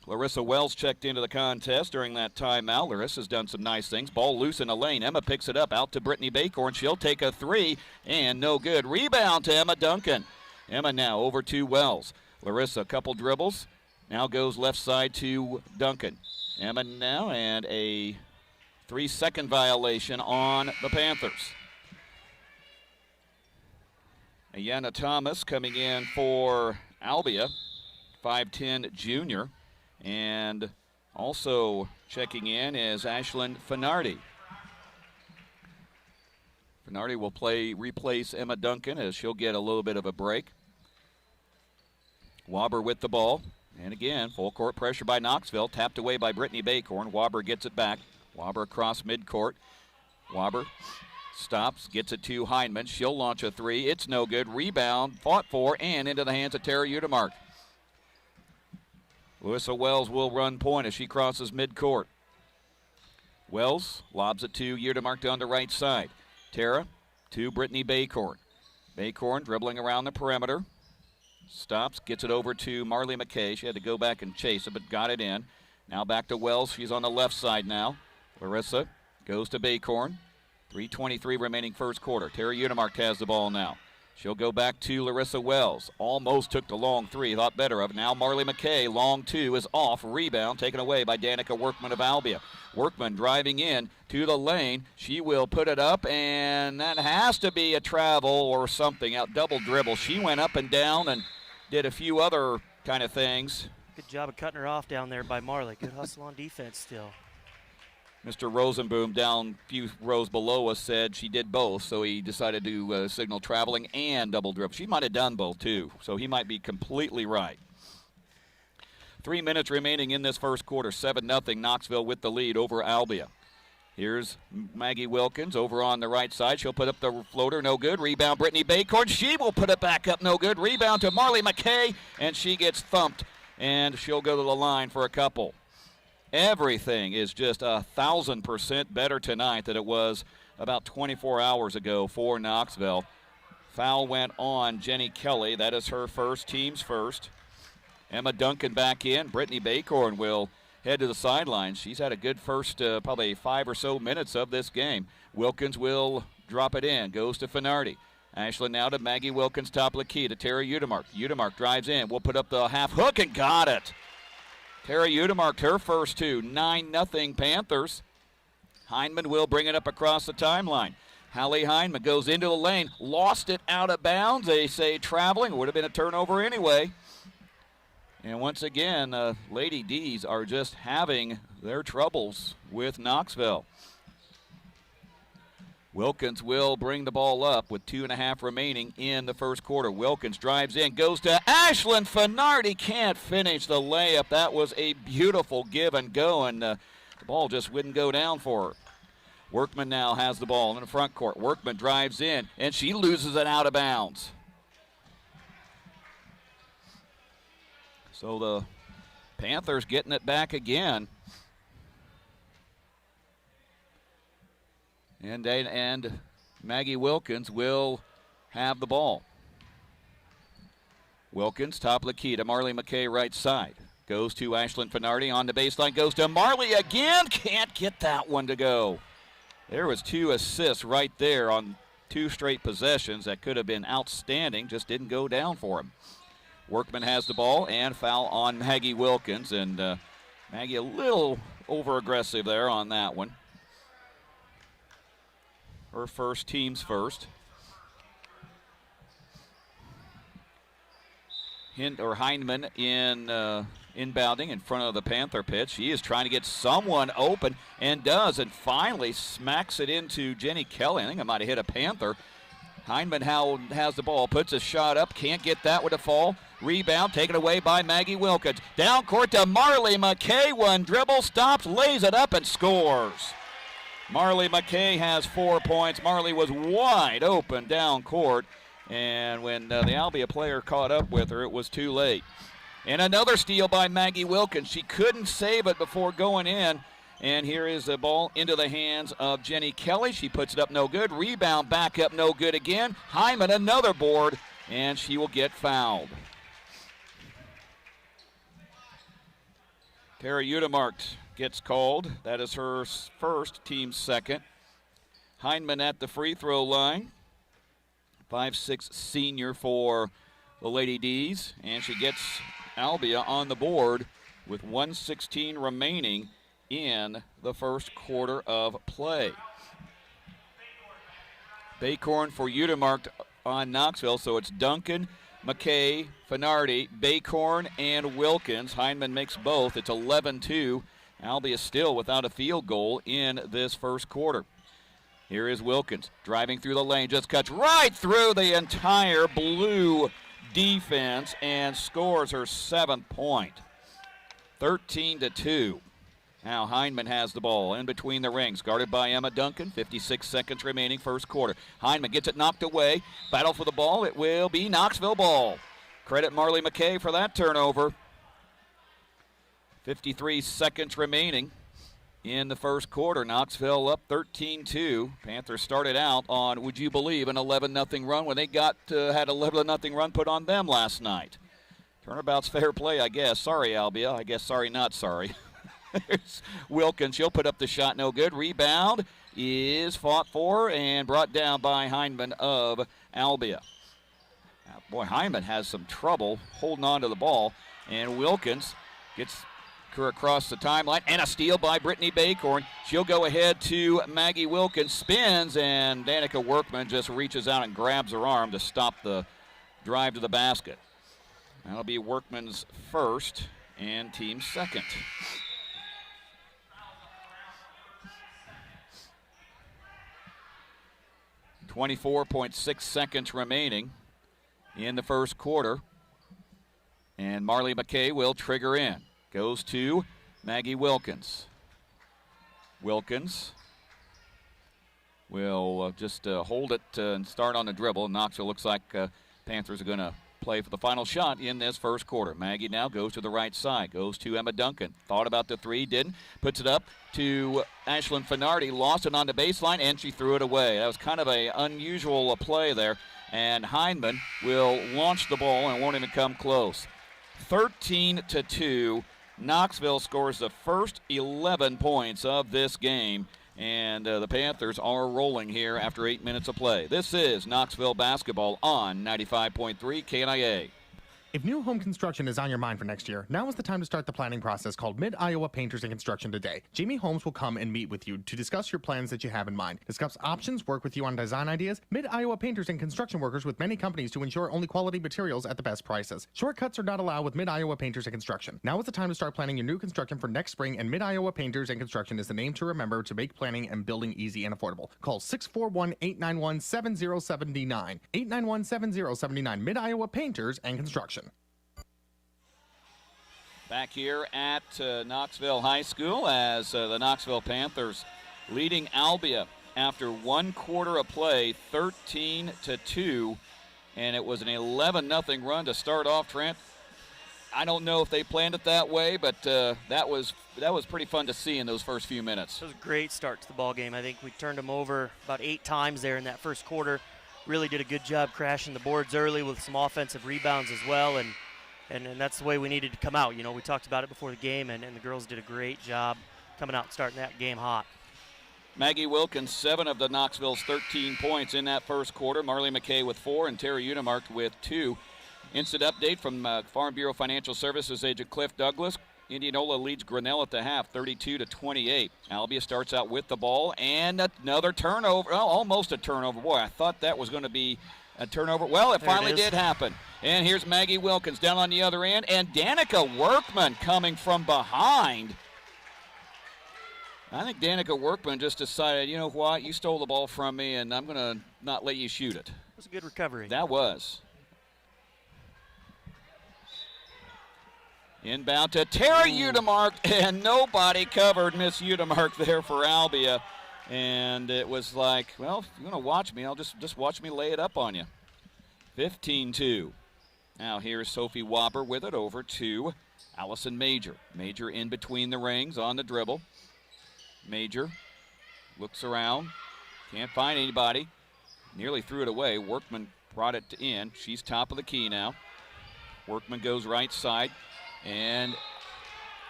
[SPEAKER 3] Larissa Wells checked into the contest during that timeout. Larissa's done some nice things. Ball loose in the lane. Emma picks it up out to Brittany Bacorn. She'll take a 3, and no good. Rebound to Emma Duncan. Emma now over to Wells. Larissa, a couple dribbles. Now goes left side to Duncan. Emma now, and a 3-second violation on the Panthers. Ayanna Thomas coming in for Albia, 5'10 junior. And also checking in is Ashlyn Finardi. Finardi will replace Emma Duncan as she'll get a little bit of a break. Wobber with the ball. And again, full court pressure by Knoxville. Tapped away by Brittany Bacorn. Wobber gets it back. Wobber across midcourt. Wobber stops, gets it to Hindman. She'll launch a 3. It's no good. Rebound, fought for, and into the hands of Tara Udemark. Larissa Wells will run point as she crosses midcourt. Wells lobs it to Udemark on the right side. Tara to Brittany Bacorn. Bacorn dribbling around the perimeter. Stops, gets it over to Marley McKay. She had to go back and chase it, but got it in. Now back to Wells. She's on the left side now. Larissa goes to Bacorn. 3:23 remaining first quarter. Tara Udemark has the ball now. She'll go back to Larissa Wells. Almost took the long 3. Thought better of it. Now Marley McKay. Long 2 is off. Rebound taken away by Danica Workman of Albia. Workman driving in to the lane. She will put it up, and that has to be a travel or something. Out double dribble. She went up and down and did a few other kind of things.
[SPEAKER 5] Good job of cutting her off down there by Marley. Good hustle on defense still.
[SPEAKER 3] Mr. Rosenboom down a few rows below us said she did both, so he decided to signal traveling and double dribble. She might have done both, too, so he might be completely right. 3 minutes remaining in this first quarter. 7-0 Knoxville with the lead over Albia. Here's Maggie Wilkins over on the right side. She'll put up the floater, no good. Rebound, Brittany Bacorn. She will put it back up, no good. Rebound to Marley McKay, and she gets thumped, and she'll go to the line for a couple. Everything is just 1,000% better tonight than it was about 24 hours ago for Knoxville. Foul went on Jenny Kelly. That is her first, team's first. Emma Duncan back in. Brittany Bacorn will head to the sidelines. She's had a good first probably 5 or so minutes of this game. Wilkins will drop it in. Goes to Finardi. Ashlyn now to Maggie Wilkins, top of the key to Tara Udemark. Udemark drives in. We'll put up the half hook and got it. Tara Udemark, her first 2. 9-0 Panthers. Hindman will bring it up across the timeline. Hallie Hindman goes into the lane. Lost it out of bounds. They say traveling. Would have been a turnover anyway. And once again, Lady D's are just having their troubles with Knoxville. Wilkins will bring the ball up with 2.5 remaining in the first quarter. Wilkins drives in, goes to Ashlyn Finardi, can't finish the layup. That was a beautiful give and go, and the ball just wouldn't go down for her. Workman now has the ball in the front court. Workman drives in, and she loses it out of bounds. So the Panthers getting it back again. And Maggie Wilkins will have the ball. Wilkins, top of the key to Marley McKay, right side. Goes to Ashlyn Finardi on the baseline. Goes to Marley again. Can't get that one to go. There was 2 assists right there on 2 straight possessions. That could have been outstanding. Just didn't go down for him. Workman has the ball and foul on Maggie Wilkins. And Maggie a little over-aggressive there on that one. Her first, team's first. Hindman inbounding in front of the Panther pitch. She is trying to get someone open and does, and finally smacks it into Jenny Kelly. I think I might have hit a Panther. Hindman has the ball, puts a shot up, can't get that one to fall. Rebound taken away by Maggie Wilkins. Down court to Marley McKay. One dribble, stops, lays it up, and scores. Marley McKay has 4 points. Marley was wide open down court, and when the Albia player caught up with her, it was too late. And another steal by Maggie Wilkins. She couldn't save it before going in, and here is the ball into the hands of Jenny Kelly. She puts it up no good. Rebound back up no good again. Hyman another board, and she will get fouled. Tara Udemarkt gets called. That is her first, team second. Hindman at the free throw line. 5'6" senior for the Lady D's. And she gets Albia on the board with 1:16 remaining in the first quarter of play. Baycorn for Udemarkt on Knoxville, so it's Duncan, McKay, Finardi, Baycorn, and Wilkins. Hindman makes both. It's 11-2. Albia still without a field goal in this first quarter. Here is Wilkins driving through the lane, just cuts right through the entire blue defense and scores her 7th point. 13-2. Now Hindman has the ball in between the rings, guarded by Emma Duncan. 56 seconds remaining, first quarter. Hindman gets it knocked away. Battle for the ball. It will be Knoxville ball. Credit Marley McKay for that turnover. 53 seconds remaining in the first quarter. Knoxville up 13-2. Panthers started out on, would you believe, an 11-0 run when they had an 11-0 run put on them last night. Turnabout's fair play, I guess. Sorry, Albia. I guess sorry, not sorry. There's Wilkins. She'll put up the shot, no good. Rebound is fought for and brought down by Hindman of Albia. Now, boy, Hindman has some trouble holding on to the ball, and Wilkins gets her across the timeline, and a steal by Brittany Baycorn. She'll go ahead to Maggie Wilkins, spins, and Danica Workman just reaches out and grabs her arm to stop the drive to the basket. That'll be Workman's first and team's second. .6 seconds remaining in the first quarter. And Marley McKay will trigger in. Goes to Maggie Wilkins. Wilkins will just hold it and start on the dribble. Knoxville looks like Panthers are going to play for the final shot in this first quarter. Maggie now goes to the right side. Goes to Emma Duncan. Thought about the three, didn't. Puts it up to Ashlyn Finardi. Lost it on the baseline, and she threw it away. That was kind of an unusual play there. And Hindman will launch the ball and won't even come close. 13-2. Knoxville scores the first 11 points of this game, and the Panthers are rolling here after 8 minutes of play. This is Knoxville Basketball on 95.3 KNIA.
[SPEAKER 18] If new home construction is on your mind for next year, now is the time to start the planning process called Mid-Iowa Painters and Construction today. Jamie Holmes will come and meet with you to discuss your plans that you have in mind, discuss options, work with you on design ideas. Mid-Iowa Painters and Construction workers with many companies to ensure only quality materials at the best prices. Shortcuts are not allowed with Mid-Iowa Painters and Construction. Now is the time to start planning your new construction for next spring, and Mid-Iowa Painters and Construction is the name to remember to make planning and building easy and affordable. Call 641-891-7079. 891-7079. Mid-Iowa Painters and Construction.
[SPEAKER 3] Back here at Knoxville High School as the Knoxville Panthers leading Albia after 1 quarter of play, 13-2, and it was an 11-0 run to start off, Trent. I don't know if they planned it that way, but that was pretty fun to see in those first few minutes.
[SPEAKER 5] It was a great start to the ball game. I think we turned them over about 8 times there in that first quarter. Really did a good job crashing the boards early with some offensive rebounds as well, and that's the way we needed to come out. You know, we talked about it before the game, and the girls did a great job coming out and starting that game hot.
[SPEAKER 3] Maggie Wilkins, 7 of the Knoxville's 13 points in that first quarter. Marley McKay with 4 and Terry Udemark with 2. Instant update from Farm Bureau Financial Services agent Cliff Douglas. Indianola leads Grinnell at the half, 32-28. Albia starts out with the ball, and another turnover. Well, almost a turnover. Boy, I thought that was going to be a turnover. Well, it finally did happen. And here's Maggie Wilkins down on the other end, and Danica Workman coming from behind. I think Danica Workman just decided, you know what, you stole the ball from me, and I'm going to not let you shoot it.
[SPEAKER 5] It was a good recovery.
[SPEAKER 3] That was. Inbound to Tara Udemark, and nobody covered Miss Udemark there for Albia. And it was like, well, if you're going to watch me, I'll just watch me lay it up on you. 15-2. Now here's Sophie Wobber with it over to Allison Major. Major in between the rings on the dribble. Major looks around, can't find anybody. Nearly threw it away. Workman brought it in. She's top of the key now. Workman goes right side. And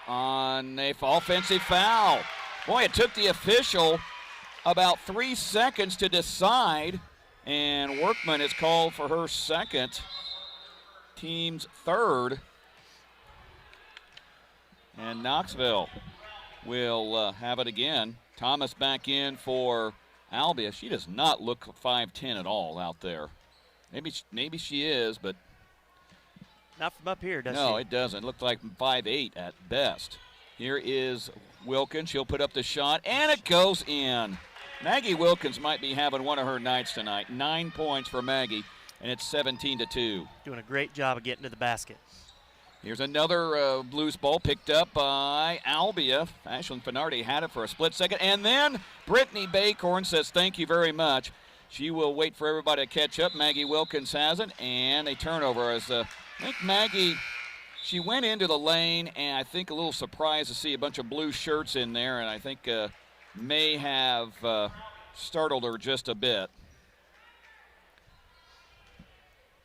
[SPEAKER 3] on a offensive foul. Boy, it took the official about 3 seconds to decide, and Workman is called for her second, team's third. And Knoxville will have it again. Thomas back in for Albia. She does not look 5'10" at all out there. Maybe she is, but
[SPEAKER 5] not from up here, does she?
[SPEAKER 3] No, it doesn't. Look like 5'8" at best. Here is Wilkins. She'll put up the shot, and it goes in. Maggie Wilkins might be having one of her nights tonight. 9 points for Maggie, and it's 17-2.
[SPEAKER 5] Doing a great job of getting to the basket.
[SPEAKER 3] Here's another Blues ball picked up by Albia. Ashlyn Finardi had it for a split second, and then Brittany Baycorn says thank you very much. She will wait for everybody to catch up. Maggie Wilkins has it, and a turnover as I think Maggie, she went into the lane, and I think a little surprised to see a bunch of blue shirts in there, and I think may have startled her just a bit.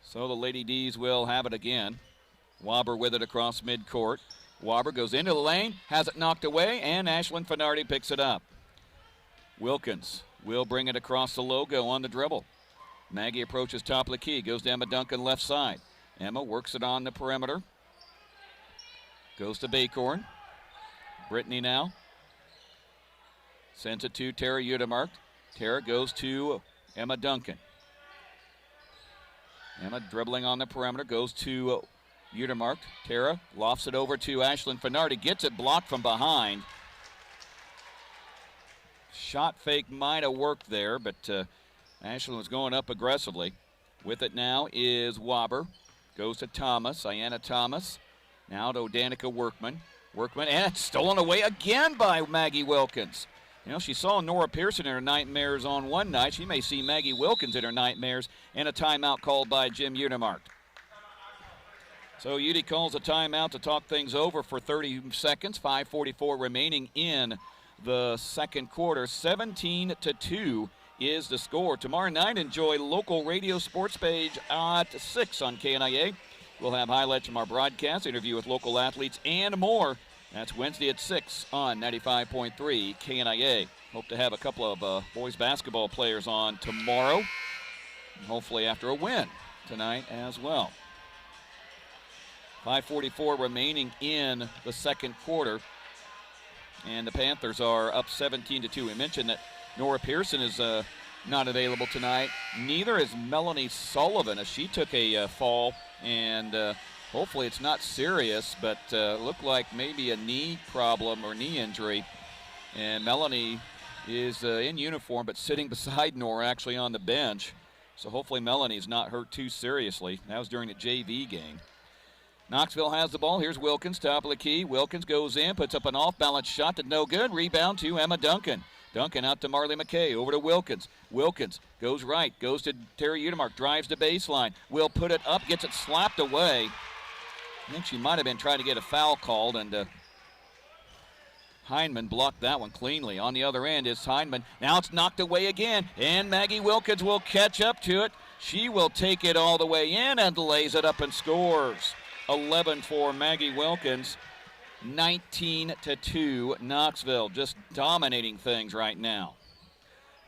[SPEAKER 3] So the Lady D's will have it again. Wobber with it across midcourt. Wobber goes into the lane, has it knocked away, and Ashlyn Finardi picks it up. Wilkins will bring it across the logo on the dribble. Maggie approaches top of the key, goes to Emma Duncan left side. Emma works it on the perimeter. Goes to Baycorn. Brittany now. Sends it to Tara Udemark. Tara goes to Emma Duncan. Emma dribbling on the perimeter, goes to Udemark. Tara lofts it over to Ashlyn Finardi. Gets it blocked from behind. Shot fake might have worked there, but Ashlyn was going up aggressively. With it now is Wobber. Goes to Thomas, Ayanna Thomas. Now to Danica Workman. Workman, and it's stolen away again by Maggie Wilkins. You know, she saw Nora Pearson in her nightmares on one night. She may see Maggie Wilkins in her nightmares, and a timeout called by Jim Udemark. So Udy calls a timeout to talk things over for 30 seconds. 5:44 remaining in the second quarter. 17-2 is the score. Tomorrow night, enjoy local radio sports page at 6 on KNIA. We'll have highlights from our broadcast, interview with local athletes, and more. That's Wednesday at 6 on 95.3 KNIA. Hope to have a couple of boys basketball players on tomorrow, hopefully after a win tonight as well. 5:44 remaining in the second quarter. And the Panthers are up 17-2. We mentioned that Nora Pearson is not available tonight. Neither is Melanie Sullivan, as she took a fall, and hopefully it's not serious, but looked like maybe a knee problem or knee injury. And Melanie is in uniform, but sitting beside Nora actually on the bench. So hopefully Melanie's not hurt too seriously. That was during the JV game. Knoxville has the ball. Here's Wilkins, top of the key. Wilkins goes in, puts up an off-balance shot that's no good. Rebound to Emma Duncan. Duncan out to Marley McKay, over to Wilkins. Wilkins goes right, goes to Terry Udemark, drives to baseline. Will put it up, gets it slapped away. I think she might have been trying to get a foul called, and Heineman blocked that one cleanly. On the other end is Heineman. Now it's knocked away again, and Maggie Wilkins will catch up to it. She will take it all the way in and lays it up and scores. 11 for Maggie Wilkins. 19-2 Knoxville, just dominating things right now.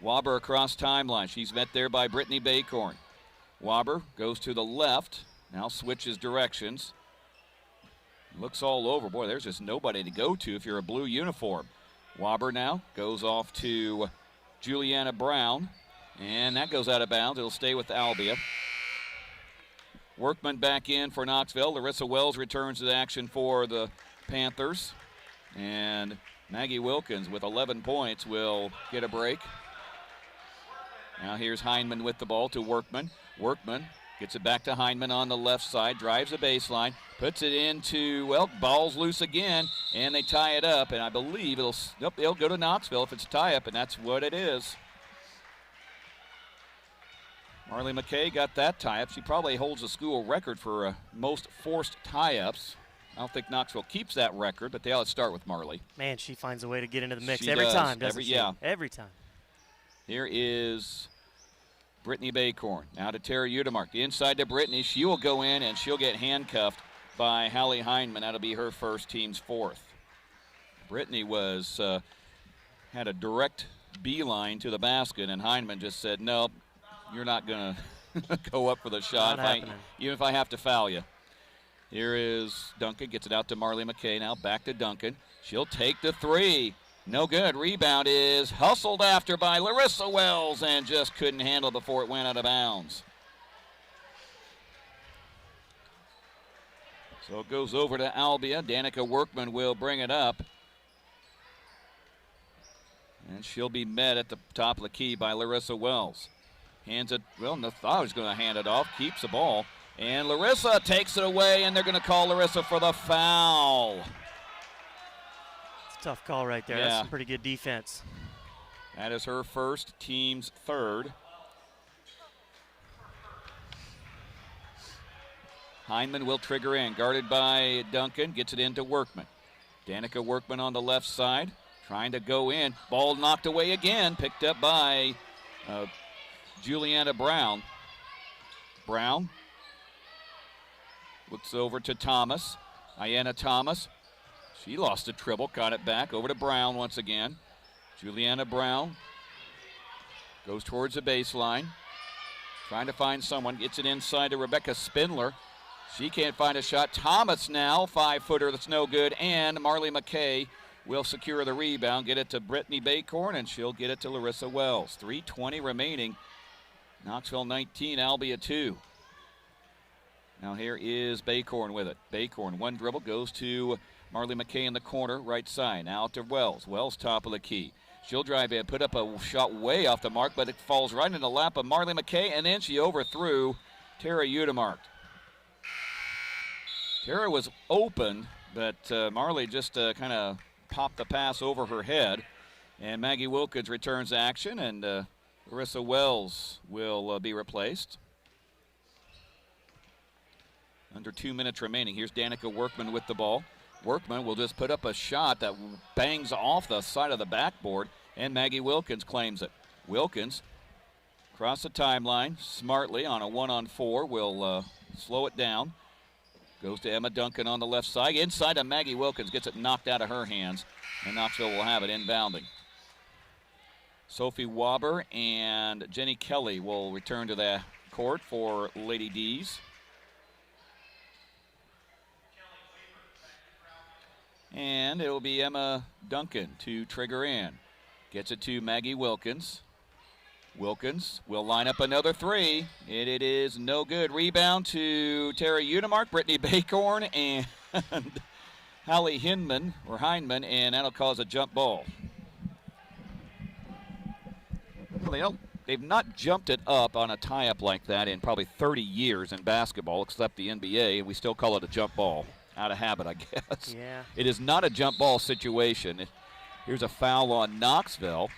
[SPEAKER 3] Waber across timeline. She's met there by Brittany Baycorn. Waber goes to the left, now switches directions. Looks all over. Boy, there's just nobody to go to if you're a blue uniform. Waber now goes off to Juliana Brown, and that goes out of bounds. It'll stay with Albia. Workman back in for Knoxville. Larissa Wells returns to the action for the Panthers. And Maggie Wilkins with 11 points will get a break. Now here's Heineman with the ball to Workman. Workman gets it back to Heineman on the left side, drives the baseline, puts it into, well, ball's loose again, and they tie it up. And I believe they'll go to Knoxville if it's a tie-up, and that's what it is. Marley McKay got that tie-up. She probably holds the school record for most forced tie-ups. I don't think Knoxville keeps that record, but they ought to start with Marley.
[SPEAKER 5] Man, she finds a way to get into the mix
[SPEAKER 3] She
[SPEAKER 5] every
[SPEAKER 3] does.
[SPEAKER 5] time, doesn't she?
[SPEAKER 3] Yeah.
[SPEAKER 5] Every time.
[SPEAKER 3] Here is Brittany Baycorn. Now to Terry Udemark. Inside to Brittany. She will go in, and she'll get handcuffed by Hallie Heineman. That'll be her first, team's fourth. Brittany had a direct beeline to the basket, and Heineman just said, no, you're not going to go up for the shot, even if I have to foul you. Here is Duncan, gets it out to Marley McKay. Now back to Duncan. She'll take the three. No good. Rebound is hustled after by Larissa Wells and just couldn't handle before it went out of bounds. So it goes over to Albia. Danica Workman will bring it up. And she'll be met at the top of the key by Larissa Wells. Hands it, well, no, thought was going to hand it off, keeps the ball. And Larissa takes it away, and they're going to call Larissa for the foul.
[SPEAKER 5] It's a tough call right there.
[SPEAKER 3] Yeah.
[SPEAKER 5] That's some pretty good defense.
[SPEAKER 3] That is her first, team's third. Heineman will trigger in, guarded by Duncan, gets it into Workman. Danica Workman on the left side, trying to go in. Ball knocked away again, picked up by Juliana Brown. Brown looks over to Thomas. Ayanna Thomas. She lost a dribble, got it back. Over to Brown once again. Juliana Brown goes towards the baseline. Trying to find someone. Gets it inside to Rebecca Spindler. She can't find a shot. Thomas now, 5-footer that's no good. And Marley McKay will secure the rebound. Get it to Brittany Baycorn, and she'll get it to Larissa Wells. 3:20 remaining. Knoxville 19, Albia 2. Now here is Baycorn with it. Baycorn, one dribble, goes to Marley McKay in the corner, right side. Now to Wells. Wells top of the key. She'll drive in, put up a shot way off the mark, but it falls right in the lap of Marley McKay, and then she overthrew Tara Udemark. Tara was open, but Marley just kind of popped the pass over her head. And Maggie Wilkins returns action, and Larissa Wells will be replaced. Under 2 minutes remaining. Here's Danica Workman with the ball. Workman will just put up a shot that bangs off the side of the backboard, and Maggie Wilkins claims it. Wilkins across the timeline smartly on a 1-on-4 will slow it down. Goes to Emma Duncan on the left side. Inside to Maggie Wilkins, gets it knocked out of her hands, and Knoxville will have it inbounding. Sophie Waber and Jenny Kelly will return to the court for Lady D's. And it will be Emma Duncan to trigger in. Gets it to Maggie Wilkins. Wilkins will line up another three. It is no good. Rebound to Tara Udemark, Brittany Bacorn, and Hallie Hindman, and that'll cause a jump ball. They've not jumped it up on a tie-up like that in probably 30 years in basketball, except the NBA, and we still call it a jump ball. Out of habit, I guess.
[SPEAKER 5] Yeah.
[SPEAKER 3] It is not a jump ball situation. Here's a foul on Knoxville,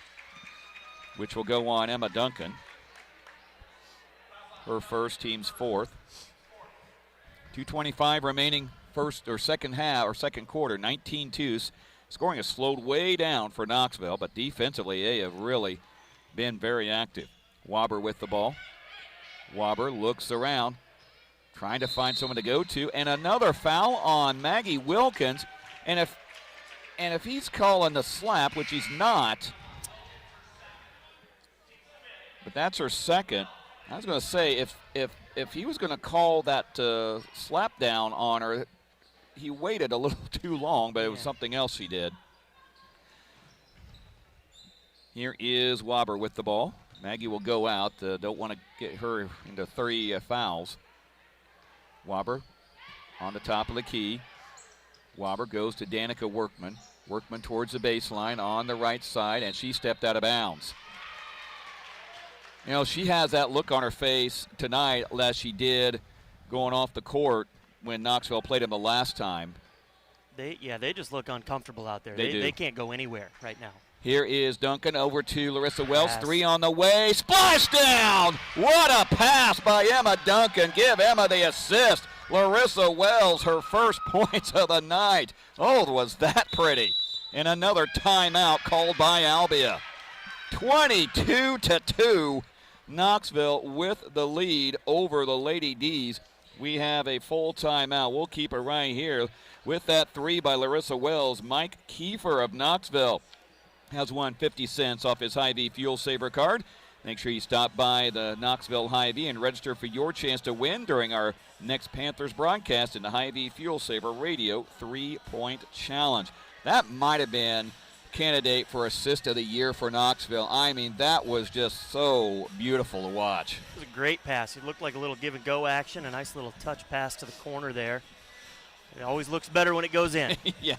[SPEAKER 3] which will go on Emma Duncan. Her first, team's fourth. 2:25 remaining second quarter, 19-2. Scoring has slowed way down for Knoxville, but defensively they have really been very active. Wobber with the ball. Wobber looks around, trying to find someone to go to, and another foul on Maggie Wilkins. And if he's calling the slap, which he's not, but that's her second. I was going to say if he was going to call that slap down on her, he waited a little too long, but it was something else he did. Here is Wobber with the ball. Maggie will go out. Don't want to get her into 3 fouls. Wobber on the top of the key. Wobber goes to Danica Workman. Workman towards the baseline on the right side, and she stepped out of bounds. You know, she has that look on her face tonight as she did going off the court when Knoxville played them the last time.
[SPEAKER 5] They just look uncomfortable out there.
[SPEAKER 3] They do.
[SPEAKER 5] They can't go anywhere right now.
[SPEAKER 3] Here is Duncan over to Larissa Wells. Pass. 3 on the way. Splash down! What a pass by Emma Duncan. Give Emma the assist. Larissa Wells, her first points of the night. Oh, was that pretty. And another timeout called by Albia. 22-2. Knoxville with the lead over the Lady D's. We have a full timeout. We'll keep it right here. With that 3 by Larissa Wells, Mike Kiefer of Knoxville has won 50 cents off his Hy-Vee Fuel Saver card. Make sure you stop by the Knoxville Hy-Vee and register for your chance to win during our next Panthers broadcast in the Hy-Vee Fuel Saver Radio 3-Point Challenge. That might have been candidate for Assist of the Year for Knoxville. I mean, that was just so beautiful to watch.
[SPEAKER 5] It was a great pass. It looked like a little give-and-go action, a nice little touch pass to the corner there. It always looks better when it goes in.
[SPEAKER 3] Yeah,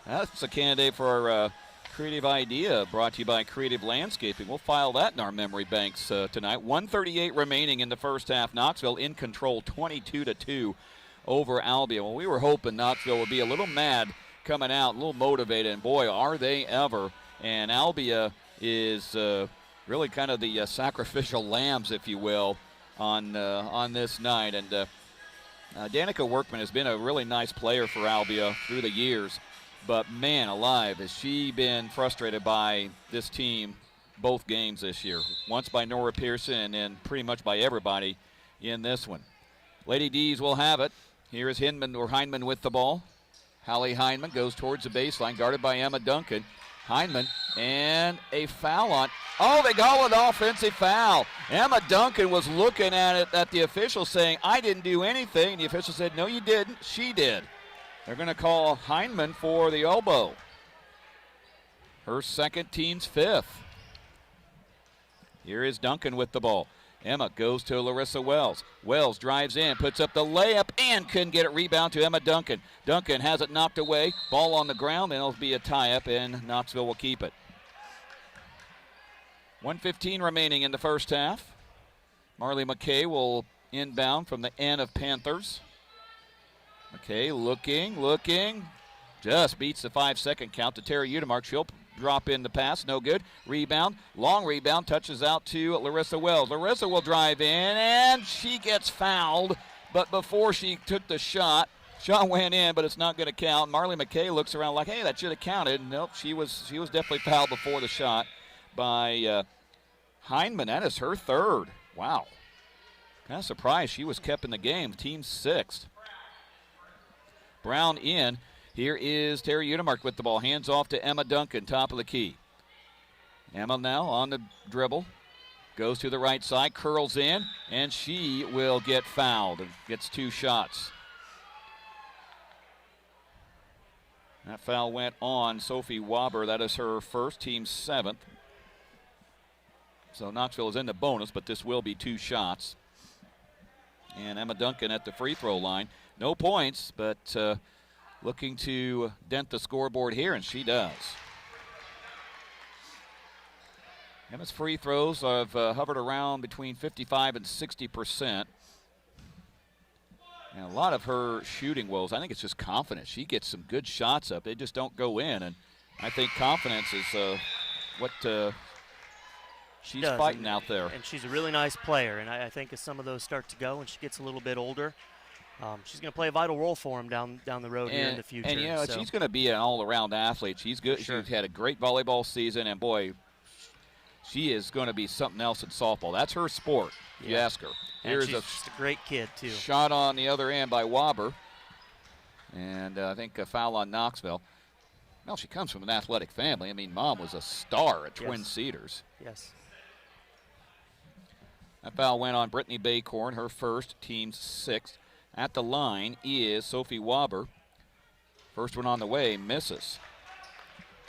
[SPEAKER 3] that's a candidate for our creative idea brought to you by Creative Landscaping. We'll file that in our memory banks tonight. 1:38 remaining in the first half. Knoxville in control, 22-2 over Albia. Well, we were hoping Knoxville would be a little mad coming out, a little motivated, and boy, are they ever. And Albia is really kind of the sacrificial lambs, if you will, on this night. And Danica Workman has been a really nice player for Albia through the years. But, man alive, has she been frustrated by this team both games this year. Once by Nora Pearson and then pretty much by everybody in this one. Lady D's will have it. Here is Hindman with the ball. Hallie Hindman goes towards the baseline, guarded by Emma Duncan. Hindman, and a foul on. Oh, they call an offensive foul. Emma Duncan was looking at it at the official saying, I didn't do anything. The official said, no, you didn't. She did. They're going to call Hindman for the elbow. Her second, team's fifth. Here is Duncan with the ball. Emma goes to Larissa Wells. Wells drives in, puts up the layup, and couldn't get it. Rebound to Emma Duncan. Duncan has it knocked away. Ball on the ground, and it'll be a tie-up, and Knoxville will keep it. 1:15 remaining in the first half. Marley McKay will inbound from the end of Panthers. McKay looking. Just beats the 5-second count to Terry Udemark. She'll drop in the pass, no good. Rebound, long rebound, touches out to Larissa Wells. Larissa will drive in, and she gets fouled. But before she took the shot went in, but it's not going to count. Marley McKay looks around like, hey, that should have counted. Nope, she was definitely fouled before the shot by Hindman. That is her third. Wow. Kind of surprised she was kept in the game. Team sixth. Brown in. Here is Terry Udemark with the ball. Hands off to Emma Duncan, top of the key. Emma now on the dribble. Goes to the right side, curls in, and she will get fouled and gets two shots. That foul went on Sophie Waber. That is her first, team's 7th. So Knoxville is in the bonus, but this will be 2 shots. And Emma Duncan at the free throw line. No points, but looking to dent the scoreboard here, and she does. Emma's free throws have hovered around between 55 and 60%. And a lot of her shooting woes, I think it's just confidence. She gets some good shots up. They just don't go in. And I think confidence is what she's fighting out there.
[SPEAKER 5] And she's a really nice player. And I think as some of those start to go and she gets a little bit older, she's going to play a vital role for them down the road here in the future.
[SPEAKER 3] And, you know, she's going to be an all-around athlete. She's good.
[SPEAKER 5] Sure.
[SPEAKER 3] She's had a great volleyball season. And, boy, she is going to be something else in softball. That's her sport, if you ask her.
[SPEAKER 5] And she's just a great kid, too.
[SPEAKER 3] Shot on the other end by Waber. And I think a foul on Knoxville. Well, she comes from an athletic family. I mean, Mom was a star at Twin Cedars.
[SPEAKER 5] Yes.
[SPEAKER 3] That foul went on Brittany Baycorn, her first, team's 6th. At the line is Sophie Waber. First one on the way, misses.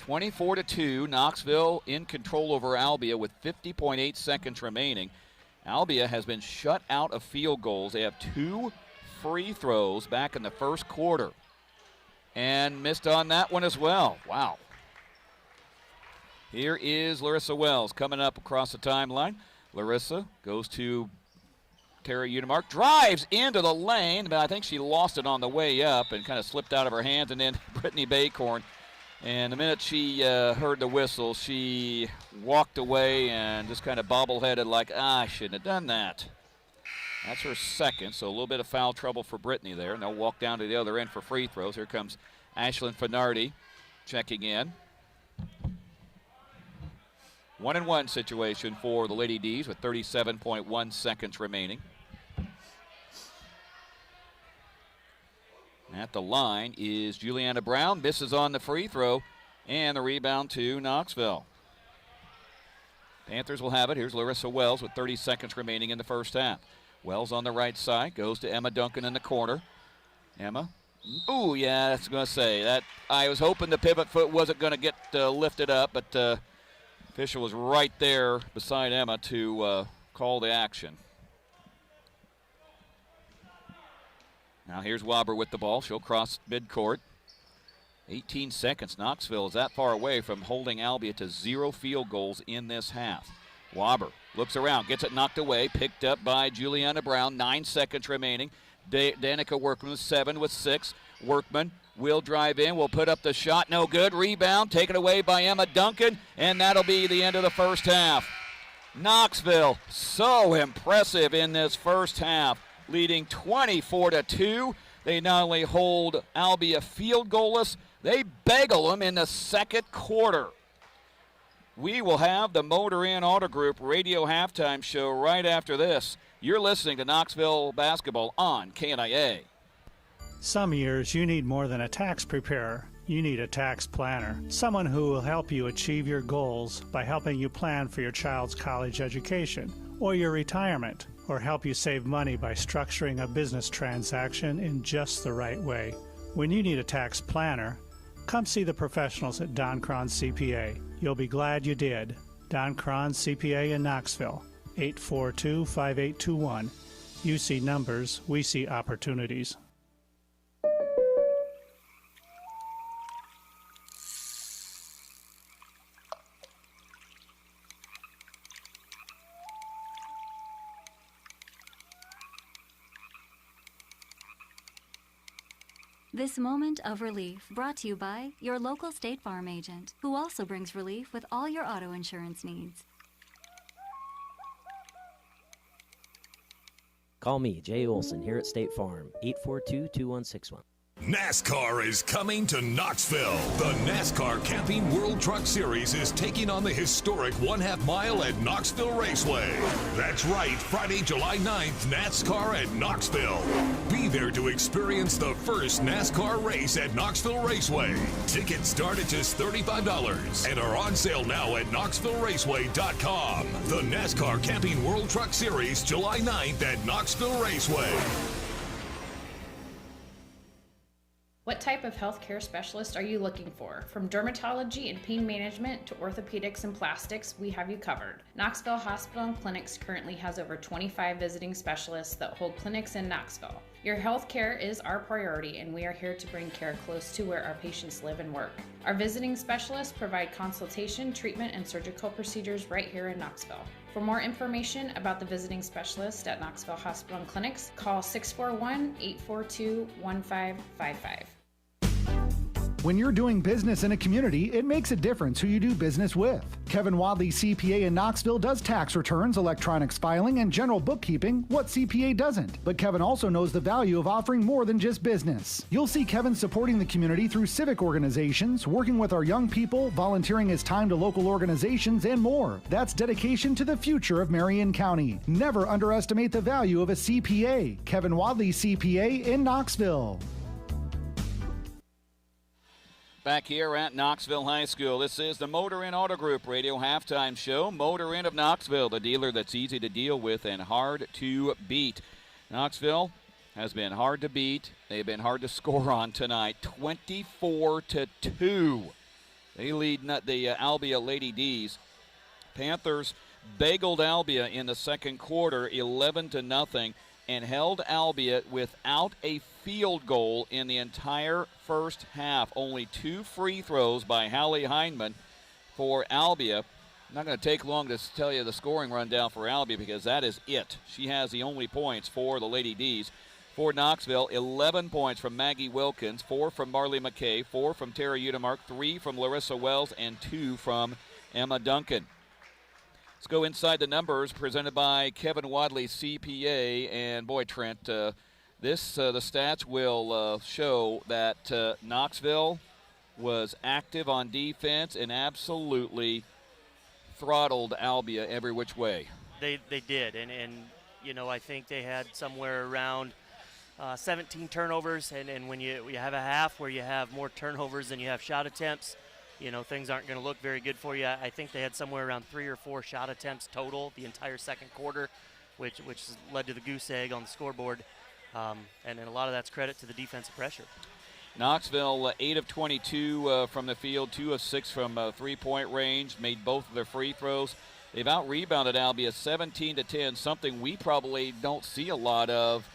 [SPEAKER 3] 24-2, Knoxville in control over Albia with 50.8 seconds remaining. Albia has been shut out of field goals. They have 2 free throws back in the first quarter. And missed on that one as well. Wow. Here is Larissa Wells coming up across the timeline. Larissa goes to Terry Udemark, drives into the lane, but I think she lost it on the way up and kind of slipped out of her hands. And then Brittany Baycorn, and the minute she heard the whistle, she walked away and just kind of bobbleheaded like, I shouldn't have done that. That's her second, so a little bit of foul trouble for Brittany there. And they'll walk down to the other end for free throws. Here comes Ashlyn Finardi checking in. 1-and-1 situation for the Lady D's with 37.1 seconds remaining. At the line is Juliana Brown. Misses on the free throw, and the rebound to Knoxville. Panthers will have it. Here's Larissa Wells with 30 seconds remaining in the first half. Wells on the right side, goes to Emma Duncan in the corner. Emma. Ooh, yeah, that's going to say that. I was hoping the pivot foot wasn't going to get lifted up, but official was right there beside Emma to call the action. Now here's Waber with the ball. She'll cross midcourt. 18 seconds. Knoxville is that far away from holding Albia to 0 field goals in this half. Waber looks around, gets it knocked away, picked up by Juliana Brown. 9 seconds remaining. Danica Workman with 7 with 6. Workman will drive in, will put up the shot. No good. Rebound taken away by Emma Duncan, and that'll be the end of the first half. Knoxville so impressive in this first half, leading 24-2. They not only hold Albia field goalless, they bagel them in the second quarter. We will have the Motor Inn Auto Group radio halftime show right after this. You're listening to Knoxville Basketball on KNIA.
[SPEAKER 19] Some years you need more than a tax preparer. You need a tax planner, someone who will help you achieve your goals by helping you plan for your child's college education or your retirement, or help you save money by structuring a business transaction in just the right way. When you need a tax planner, come see the professionals at Don Cron CPA. You'll be glad you did. Don Cron CPA in Knoxville, 842-5821. You see numbers, we see opportunities.
[SPEAKER 20] This moment of relief brought to you by your local State Farm agent, who also brings relief with all your auto insurance needs.
[SPEAKER 21] Call me, Jay Olson, here at State Farm, 842-2161.
[SPEAKER 22] NASCAR is coming to Knoxville. The NASCAR Camping World Truck Series is taking on the historic 1/2 mile at Knoxville Raceway. That's right, Friday, July 9th, NASCAR at Knoxville. Be there to experience the first NASCAR race at Knoxville Raceway. Tickets start at just $35 and are on sale now at KnoxvilleRaceway.com. The NASCAR Camping World Truck Series, July 9th at Knoxville Raceway.
[SPEAKER 8] What What type of healthcare specialist are you looking for? From dermatology and pain management to orthopedics and plastics, we have you covered. Knoxville Hospital and Clinics currently has over 25 visiting specialists that hold clinics in Knoxville. Your health care is our priority, and we are here to bring care close to where our patients live and work. Our visiting specialists provide consultation, treatment, and surgical procedures right here in Knoxville. For more information about the visiting specialist at Knoxville Hospital and Clinics, call 641-842-1555.
[SPEAKER 2] When you're doing business in a community, it makes a difference who you do business with. Kevin Wadley CPA in Knoxville does tax returns, electronics filing, and general bookkeeping, what CPA doesn't. But Kevin also knows the value of offering more than just business. You'll see Kevin supporting the community through civic organizations, working with our young people, volunteering his time to local organizations, and more. That's dedication to the future of Marion County. Never underestimate the value of a CPA. Kevin Wadley CPA in Knoxville.
[SPEAKER 3] Back here at Knoxville High School, this is the Motor Inn Auto Group Radio Halftime Show. Motor Inn of Knoxville, the dealer that's easy to deal with and hard to beat. Knoxville has been hard to beat. They've been hard to score on tonight, 24-2. They lead the Albia Lady D's. Panthers bageled Albia in the second quarter, 11-0. And held Albia without a field goal in the entire first half. Only 2 free throws by Hallie Hindman for Albia. I'm not going to take long to tell you the scoring rundown for Albia because that is it. She has the only points for the Lady D's. For Knoxville, 11 points from Maggie Wilkins, 4 from Marley McKay, 4 from Tara Udemark, 3 from Larissa Wells, and 2 from Emma Duncan. Let's go inside the numbers presented by Kevin Wadley, CPA. And, boy, Trent, the stats will show that Knoxville was active on defense and absolutely throttled Albia every which way.
[SPEAKER 5] They did, and you know, I think they had somewhere around 17 turnovers, and when you have a half where you have more turnovers than you have shot attempts, you know, things aren't going to look very good for you. I think they had somewhere around 3 or 4 shot attempts total the entire second quarter, which led to the goose egg on the scoreboard. And a lot of that's credit to the defensive pressure.
[SPEAKER 3] Knoxville, 8 of 22 from the field, 2 of 6 from three-point range, made both of their free throws. They've out-rebounded Albia 17-10, something we probably don't see a lot of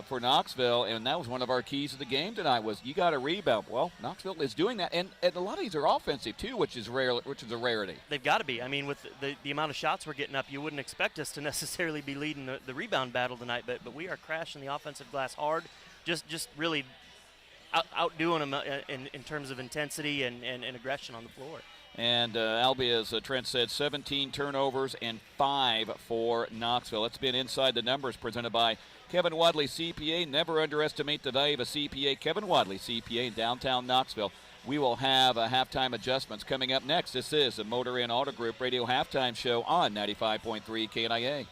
[SPEAKER 3] for Knoxville, and that was one of our keys to the game tonight was you got to rebound. Well, Knoxville is doing that, and a lot of these are offensive too, which is rare, which is a rarity.
[SPEAKER 5] They've got to be. I mean, with the amount of shots we're getting up, you wouldn't expect us to necessarily be leading the rebound battle tonight, but we are crashing the offensive glass hard, just really outdoing them in terms of intensity and aggression on the floor.
[SPEAKER 3] And Albia, as Trent said, 17 turnovers and 5 for Knoxville. It's been Inside the Numbers presented by Kevin Wadley, CPA. Never underestimate the value of a CPA. Kevin Wadley, CPA, in downtown Knoxville. We will have halftime adjustments coming up next. This is the Motor Inn Auto Group Radio Halftime Show on 95.3 KNIA.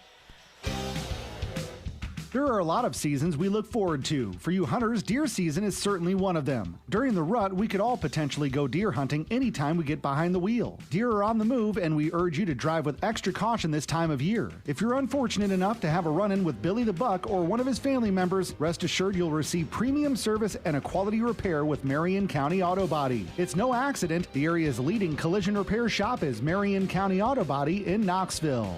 [SPEAKER 2] There are a lot of seasons we look forward to. For you hunters, deer season is certainly one of them. During the rut, we could all potentially go deer hunting anytime we get behind the wheel. Deer are on the move, and we urge you to drive with extra caution this time of year. If you're unfortunate enough to have a run-in with Billy the Buck or one of his family members, rest assured you'll receive premium service and a quality repair with Marion County Auto Body. It's no accident. The area's leading collision repair shop is Marion County Auto Body in Knoxville.